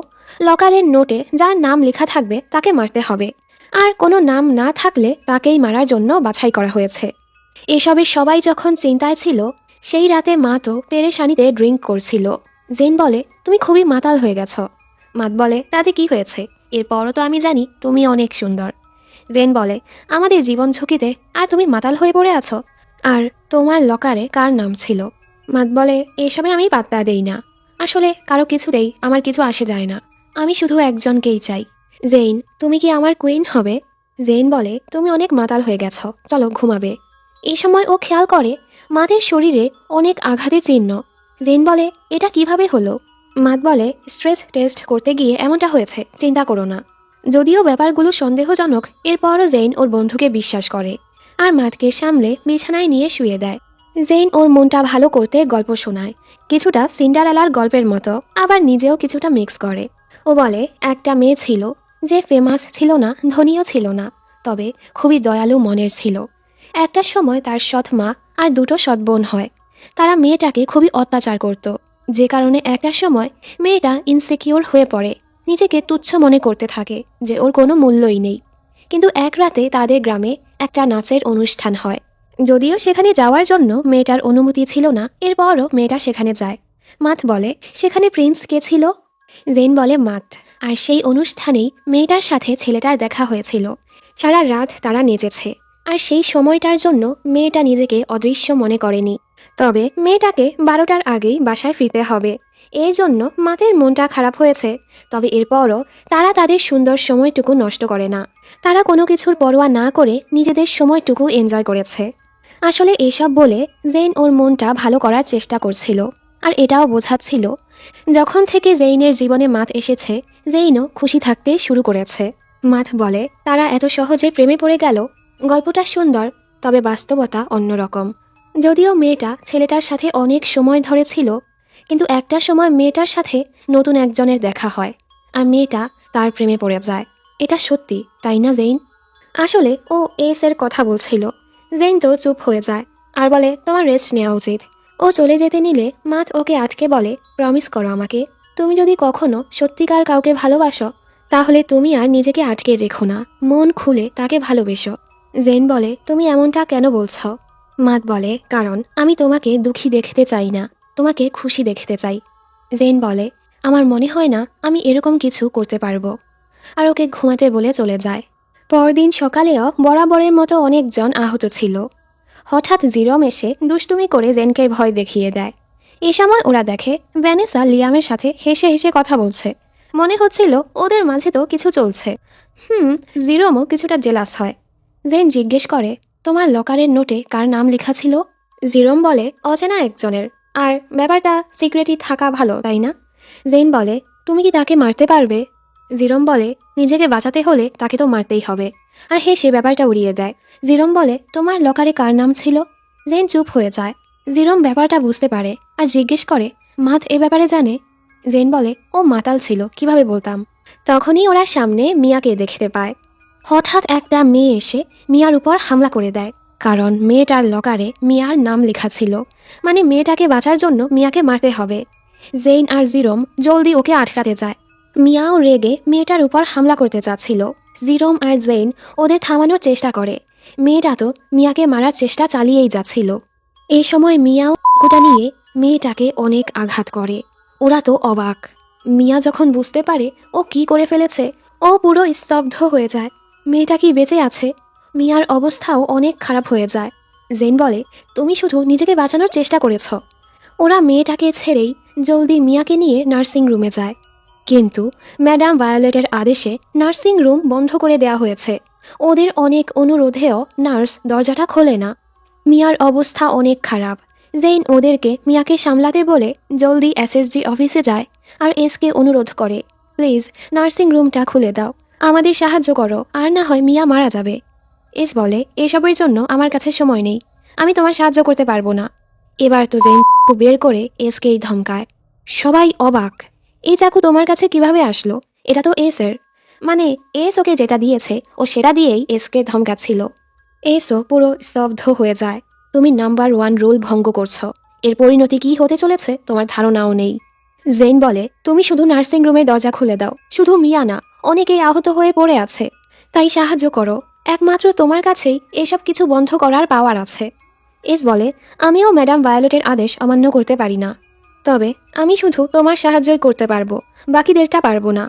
লকারের নোটে যার নাম লেখা থাকবে তাকে মারতে হবে, আর কোনো নাম না থাকলে তাকেই মারার জন্য বাছাই করা হয়েছে। এসবে সবাই যখন চিন্তায় ছিল, সেই রাতে মা তো পেরেশানিতে ড্রিঙ্ক করছিল। জেন বলে, তুমি খুবই মাতাল হয়ে গেছ। মাত বলে, তাতে কি হয়েছে, এরপরও তো আমি জানি তুমি অনেক সুন্দর। জেন বলে, আমাদের জীবন ঝুঁকিতে আর তুমি মাতাল হয়ে পড়ে আছো। আর তোমার লকারে কার নাম ছিল? মাত বলে, এসবে আমি পাত্তা দেই না, আসলে কারো কিছুতেই আমার কিছু আসে যায় না, আমি শুধু একজনকেই চাই। জেইন, তুমি কি আমার কুইন হবে? জেইন বলে, তুমি অনেক মাতাল হয়ে গেছো, চলো ঘুমাবে। এই সময় ও খেয়াল করে মাদের শরীরে অনেক আঘাতের চিহ্ন। জেইন বলে, এটা কিভাবে হলো? মাত বলে, স্ট্রেস টেস্ট করতে গিয়ে এমনটা হয়েছে, চিন্তা করো না। যদিও ব্যাপারগুলো সন্দেহজনক, এরপরও জেইন ওর বন্ধুকে বিশ্বাস করে আর মাতকে সামলে বিছানায় নিয়ে শুয়ে দেয়। জেইন ওর মনটা ভালো করতে গল্প শোনায়, কিছুটা সিন্ডারেলার গল্পের মতো, আবার নিজেও কিছুটা মিক্স করে। ও বলে, একটা মেয়ে ছিল যে ফেমাস ছিল না, ধনীও ছিল না, তবে খুবই দয়ালু মনের ছিল। একটা সময় তার সৎ মা আর দুটো সৎ বোন হয়। তারা মেয়েটাকে খুবই অত্যাচার করত, যে কারণে একটা সময় মেয়েটা ইনসিকিউর হয়ে পড়ে, নিজেকে তুচ্ছ মনে করতে থাকে যে ওর কোনো মূল্যই নেই। কিন্তু এক রাতে তাদের গ্রামে একটা নাচের অনুষ্ঠান হয়। যদিও সেখানে যাওয়ার জন্য মেয়েটার অনুমতি ছিল না, এরপরও মেয়েটা সেখানে যায়। মাত বলে, সেখানে প্রিন্স কে ছিল? জেন বলে, মাত। আর সেই অনুষ্ঠানেই মেয়েটার সাথে ছেলেটার দেখা হয়েছিল। সারা রাত তারা নেচেছে, আর সেই সময়টার জন্য মেয়েটা নিজেকে অদৃশ্য মনে করেনি। তবে মেয়েটাকে 12টার আগেই বাসায় ফিরতে হবে, এই জন্য মাতের মনটা খারাপ হয়েছে। তবে এরপরও তারা তাদের সুন্দর সময়টুকু নষ্ট করে না, তারা কোনো কিছুর পরোয়া না করে নিজেদের সময়টুকু এনজয় করেছে। আসলে এসব বলে জেইন ওর মনটা ভালো করার চেষ্টা করছিল, আর এটাও বোঝাচ্ছিল যখন থেকে জেইনের জীবনে মাত এসেছে, জেইনও খুশি থাকতে শুরু করেছে। মাত বলে, তারা এত সহজে প্রেমে পড়ে গেল। গল্পটা সুন্দর, তবে বাস্তবতা অন্যরকম। যদিও মেয়েটা ছেলেটার সাথে অনেক সময় ধরে ছিল, কিন্তু একটা সময় মেয়েটার সাথে নতুন একজনের দেখা হয়, আর মেয়েটা তার প্রেমে পড়ে যায়। এটা সত্যি, তাই না জেইন? আসলে ও এর কথা বলছিল। জেইন তো চুপ হয়ে যায় আর বলে, তোমার রেস্ট নেওয়া উচিত। ও চলে যেতে নিলে মাত ওকে আটকে বলে, প্রমিস করো আমাকে, তুমি যদি কখনো সত্যিকার কাউকে ভালোবাসো তাহলে তুমি আর নিজেকে আটকে রেখো না, মন খুলে তাকে ভালোবেসো। জেন বলে, তুমি এমনটা কেন বলছ? মাত বলে, কারণ আমি তোমাকে দুঃখী দেখতে চাই না, তোমাকে খুশি দেখতে চাই। জেন বলে, আমার মনে হয় না আমি এরকম কিছু করতে পারবো, আর ওকে ঘুমাতে বলে চলে যায়। পরদিন সকালেও বরাবরের মতো অনেকজন আহত ছিল। হঠাৎ জিরম এসে দুষ্টুমি করে জেনকে ভয় দেখিয়ে দেয়। এ সময় ওরা দেখে ভ্যানেসা লিয়ামের সাথে হেসে হেসে কথা বলছে, মনে হচ্ছিল ওদের মাঝে তো কিছু চলছে। জিরমও কিছুটা জেলাস হয়। জেন জিজ্ঞেস করে, তোমার লকারের নোটে কার নাম লেখা ছিল? জিরম বলে, অচেনা একজনের, আর ব্যাপারটা সিক্রেটই থাকা ভালো, তাই না? জেন বলে, তুমি কি তাকে মারতে পারবে? জিরম বলে, নিজেকে বাঁচাতে হলে তাকে তো মারতেই হবে, আর হেসে ব্যাপারটা উড়িয়ে দেয়। জিরম বলে, তোমার লকারে কার নাম ছিল? জেন চুপ হয়ে যায়। জিরম ব্যাপারটা বুঝতে পারে আর জিজ্ঞেস করে, মাত এ ব্যাপারে জানে? জেন বলে, ও মাতাল ছিল, কিভাবে বলতাম। তখনই ওরা সামনে মিয়াকে দেখতে পায়। হঠাৎ একটা মেয়ে এসে মিয়ার উপর হামলা করে দেয়, কারণ মেয়েটার লকারে মিয়ার নাম লেখা ছিল, মানে মেয়েটাকে বাঁচার জন্য মিয়াকে মারতে হবে। জেইন আর জিরম জলদি ওকে আটকাতে যায়। মিয়াও রেগে মেয়েটার উপর হামলা করতে চাচ্ছিল। জিরম আর জেইন ওদের থামানোর চেষ্টা করে, মেয়েটা তো মিয়াকে মারার চেষ্টা চালিয়েই যাচ্ছিল। এই সময় মিয়াও কুটা নিয়ে মেয়েটাকে অনেক আঘাত করে। ওরা তো অবাক। মিয়া যখন বুঝতে পারে ও কি করে ফেলেছে, ও পুরো স্তব্ধ হয়ে যায়। মেয়েটা কি বেঁচে আছে? মিয়ার অবস্থাও অনেক খারাপ হয়ে যায়। জেন বলে, তুমি শুধু নিজেকে বাঁচানোর চেষ্টা করেছ। ওরা মেয়েটাকে ছেড়েই জলদি মিয়াকে নিয়ে নার্সিং রুমে যায়, কিন্তু ম্যাডাম ভায়োলেটের আদেশে নার্সিং রুম বন্ধ করে দেওয়া হয়েছে। ওদের অনেক অনুরোধেও নার্স দরজাটা খোলে না। মিয়ার অবস্থা অনেক খারাপ। জেইন ওদেরকে মিয়াকে সামলাতে বলে জলদি এসএসজি অফিসে যায় আর এসকে অনুরোধ করে, প্লিজ নার্সিং রুমটা খুলে দাও, আমাদের সাহায্য করো, আর না হয় মিয়া মারা যাবে। এস বলে, এসবের জন্য আমার কাছে সময় নেই, আমি তোমার সাহায্য করতে পারবো না। এবার তো জেইন বের করে এসকেই ধমকায়। সবাই অবাক, এই চাকু তোমার কাছে কিভাবে আসলো? এটা তো এসের, মানে এস ওকে যেটা দিয়েছে ও সেটা দিয়েই এসকে ধমকাচ্ছিল। এসও পুরো স্তব্ধ হয়ে যায়। তুমি নাম্বার 1 রুল ভঙ্গ করছো, এর পরিণতি কি হতে চলেছে তোমার ধারণাও নেই। জেইন বলে, তুমি শুধু নার্সিং রুমের দরজা খুলে দাও, শুধু মিয়া না, অনেকেই আহত হয়ে পড়ে আছে, তাই সাহায্য করো। একমাত্র তোমার কাছেই এসব কিছু বন্ধ করার পাওয়ার আছে। এস বলে, আমিও ম্যাডাম ভায়োলেটের আদেশ অমান্য করতে পারি না, তবে আমি শুধু তোমার সাহায্যই করতে পারবো, বাকিদেরটা পারবো না।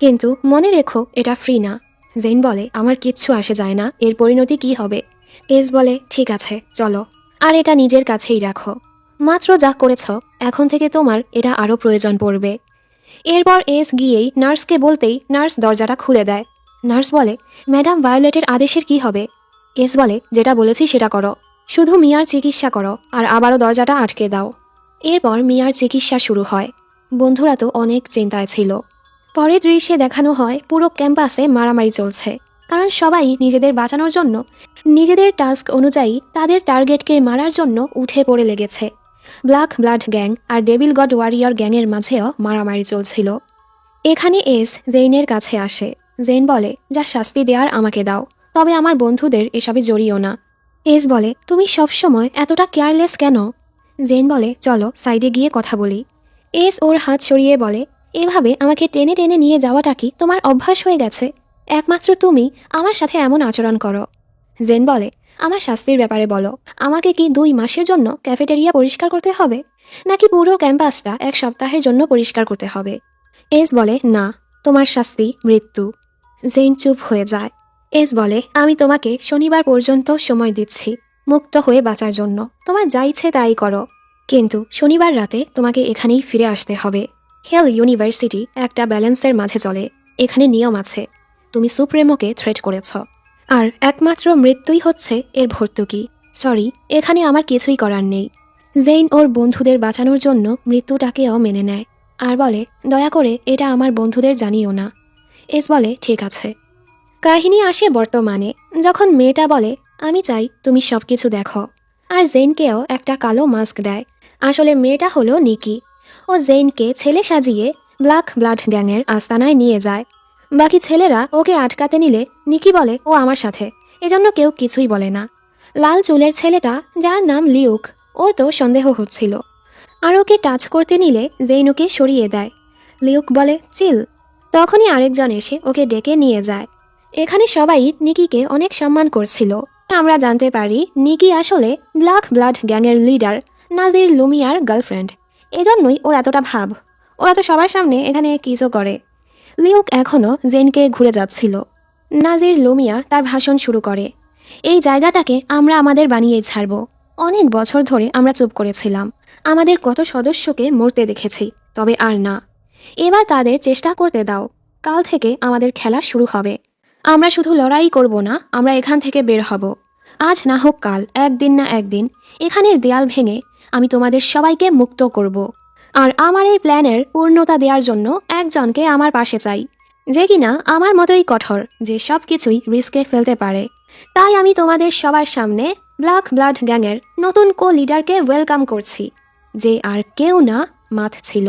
কিন্তু মনে রেখো, এটা ফ্রি না। জেইন বলে, আমার কিচ্ছু আসে যায় না, এর পরিণতি কি হবে? এস বলে, ঠিক আছে চলো, আর এটা নিজের কাছেই রাখো। মাত্র যা করেছ, এখন থেকে তোমার এটা আরও প্রয়োজন পড়বে। এরপর এস গিয়েই নার্সকে বলতেই নার্স দরজাটা খুলে দেয়। নার্স বলে, ম্যাডাম ভায়োলেটের আদেশের কি হবে? এস বলে, যেটা বলেছি সেটা করো, শুধু মিয়ার চিকিৎসা করো আর আবারও দরজাটা আটকে দাও। এরপর মিয়ার চিকিৎসা শুরু হয়। বন্ধুরা তো অনেক চিন্তায় ছিল। পরের দৃশ্যে দেখানো হয় পুরো ক্যাম্পাসে মারামারি চলছে, কারণ সবাই নিজেদের বাঁচানোর জন্য নিজেদের টাস্ক অনুযায়ী তাদের টার্গেটকে মারার জন্য উঠে পড়ে লেগেছে। ব্ল্যাক ব্লাড গ্যাং আর ডেভিল গড ওয়ারিয়র গ্যাংয়ের মাঝেও মারামারি চলছিল। এখানে এস জেইনের কাছে আসে। জেইন বলে, যা শাস্তি দেওয়ার আমাকে দাও, তবে আমার বন্ধুদের এসবে জড়িও না। এস বলে, তুমি সবসময় এতটা কেয়ারলেস কেন? জেইন বলে, চলো সাইডে গিয়ে কথা বলি। এস ওর হাত সরিয়ে বলে, এভাবে আমাকে টেনে টেনে নিয়ে যাওয়াটা কি তোমার অভ্যাস হয়ে গেছে? একমাত্র তুমি আমার সাথে এমন আচরণ করো। জেন বলে, আমার শাস্তির ব্যাপারে বলো, আমাকে কি 2 মাসের জন্য ক্যাফেটেরিয়া পরিষ্কার করতে হবে, নাকি পুরো ক্যাম্পাসটা 1 সপ্তাহের জন্য পরিষ্কার করতে হবে? এস বলে, না, তোমার শাস্তি মৃত্যু। জেন চুপ হয়ে যায়। এস বলে, আমি তোমাকে শনিবার পর্যন্ত সময় দিচ্ছি মুক্ত হয়ে বাঁচার জন্য, তোমার যা ইচ্ছে তাই করো, কিন্তু শনিবার রাতে তোমাকে এখানেই ফিরে আসতে হবে। হেল ইউনিভার্সিটি একটা ব্যালেন্সের মাঝে চলে, এখানে নিয়ম আছে। তুমি সুপ্রেমোকে থ্রেট করেছ, আর একমাত্র মৃত্যুই হচ্ছে এর ভর্তুকি। সরি, এখানে আমার কিছুই করার নেই। জেইন ওর বন্ধুদের বাঁচানোর জন্য মৃত্যুটাকেও মেনে নেয় আর বলে, দয়া করে এটা আমার বন্ধুদের জানিও না। এস বলে, ঠিক আছে। কাহিনী আসে বর্তমানে, যখন মেয়েটা বলে, আমি চাই তুমি সব কিছু দেখো, আর জেইনকেও একটা কালো মাস্ক দেয়। আসলে মেয়েটা হলো নিকি। ও জেইনকে ছেলে সাজিয়ে ব্ল্যাক ব্লাড গ্যাংয়ের আস্তানায় নিয়ে যায়। বাকি ছেলেরা ওকে আটকাতে নিলে নিকি বলে, ও আমার সাথে, এজন্য কেউ কিছুই বলে না। লাল চুলের ছেলেটা, যার নাম লিউক, ওর তো সন্দেহ হচ্ছিল, আর ওকে টাচ করতে নিলে জেইন ওকে সরিয়ে দেয়। লিউক বলে, চিল। তখনই আরেকজন এসে ওকে ডেকে নিয়ে যায়। এখানে সবাই নিকিকে অনেক সম্মান করছিল। আমরা জানতে পারি নিকি আসলে ব্ল্যাক ব্লাড গ্যাংয়ের লিডার নাজির লুমিয়ার গার্লফ্রেন্ড, এজন্যই ওর এতটা ভাব। ওরা তো সবার সামনে এখানে কিসও করে। লিউক এখনও জেনকে ঘুরে যাচ্ছিল। নাজির লুমিয়া তার ভাষণ শুরু করে, এই জায়গাটাকে আমরা আমাদের বানিয়েই ছাড়ব। অনেক বছর ধরে আমরা চুপ করেছিলাম, আমাদের কত সদস্যকে মরতে দেখেছি, তবে আর না। এবার তাদের চেষ্টা করতে দাও। কাল থেকে আমাদের খেলা শুরু হবে। আমরা শুধু লড়াই করব না, আমরা এখান থেকে বের হব। আজ না হোক কাল, একদিন না একদিন এখানের দেয়াল ভেঙে আমি তোমাদের সবাইকে মুক্ত করব। আর আমার এই প্ল্যানের পূর্ণতা দেওয়ার জন্য একজনকে আমার পাশে চাই, যে কিনা আমার মতোই কঠোর, যে সব কিছুই রিস্কে ফেলতে পারে। তাই আমি তোমাদের সবার সামনে ব্ল্যাক ব্লাড গ্যাংয়ের নতুন লিডারকে ওয়েলকাম করছি, যে আর কেউ না, মাথ ছিল।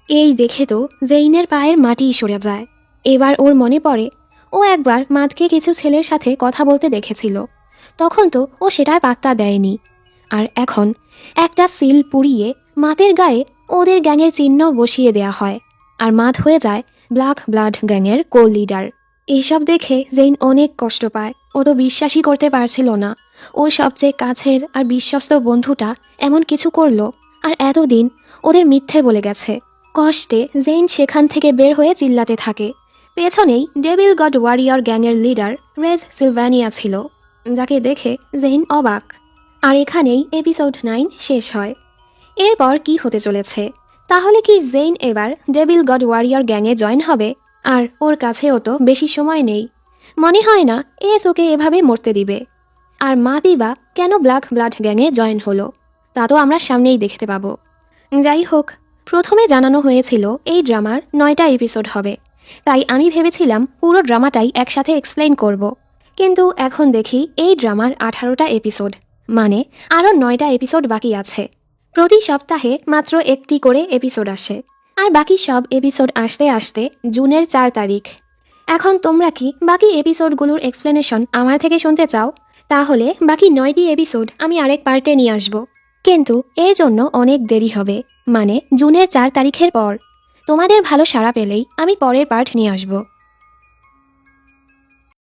এই দেখে তো জেইনের পায়ের মাটি সরে যায়। এবার ওর মনে পড়ে, ও একবার মাথকে কিছু ছেলের সাথে কথা বলতে দেখেছিল, তখন তো ও সেটায় পাত্তা দেয়নি। আর এখন একটা সিল পুড়িয়ে মাথের গায়ে ওদের গ্যাংয়ের চিহ্ন বসিয়ে দেয়া হয়, আর মাথ হয়ে যায় ব্ল্যাক ব্লাড গ্যাংয়ের লিডার। এইসব দেখে জেইন অনেক কষ্ট পায়। ও তো বিশ্বাসই করতে পারছিল না ওর সবচেয়ে কাছের আর বিশ্বস্ত বন্ধুটা এমন কিছু করলো, আর এতদিন ওদের মিথ্যে বলে গেছে। কষ্টে জেইন সেখান থেকে বের হয়ে চিল্লাতে থাকে। পেছনেই ডেভিল গড ওয়ারিয়র গ্যাংয়ের লিডার রেজ সিলভানিয়া ছিল, যাকে দেখে জেইন অবাক। আর এখানেই এপিসোড 9 শেষ হয়। এরপর কি হতে চলেছে? তাহলে কি জেইন এবার ডেভিল গড ওয়ারিয়র গ্যাংয়ে জয়েন হবে? আর ওর কাছেও তো বেশি সময় নেই। মনে হয় না এস ওকে এভাবে মরতে দিবে। আর মাতি বা কেন ব্ল্যাক ব্লাড গ্যাংয়ে জয়েন হলো, তা তো আমরা সামনেই দেখতে পাবো। যাই হোক, প্রথমে জানানো হয়েছিল এই ড্রামার 9টা এপিসোড হবে, তাই আমি ভেবেছিলাম পুরো ড্রামাটাই একসাথে এক্সপ্লেইন করব। কিন্তু এখন দেখি এই ড্রামার 18টা এপিসোড, মানে আরও 9টা এপিসোড বাকি আছে। প্রতি সপ্তাহে মাত্র একটি করে এপিসোড আসে, আর বাকি সব এপিসোড আসতে আসতে জুনের 4 তারিখ। এখন তোমরা কি বাকি এপিসোডগুলোর এক্সপ্লেনেশন আমার থেকে শুনতে চাও? তাহলে বাকি 9টি এপিসোড আমি আরেক পার্টে নিয়ে আসব। কিন্তু এর জন্য অনেক দেরি হবে, মানে জুনের 4 তারিখের পর। তোমাদের ভালো সাড়া পেলেই আমি পরের পার্ট নিয়ে আসব।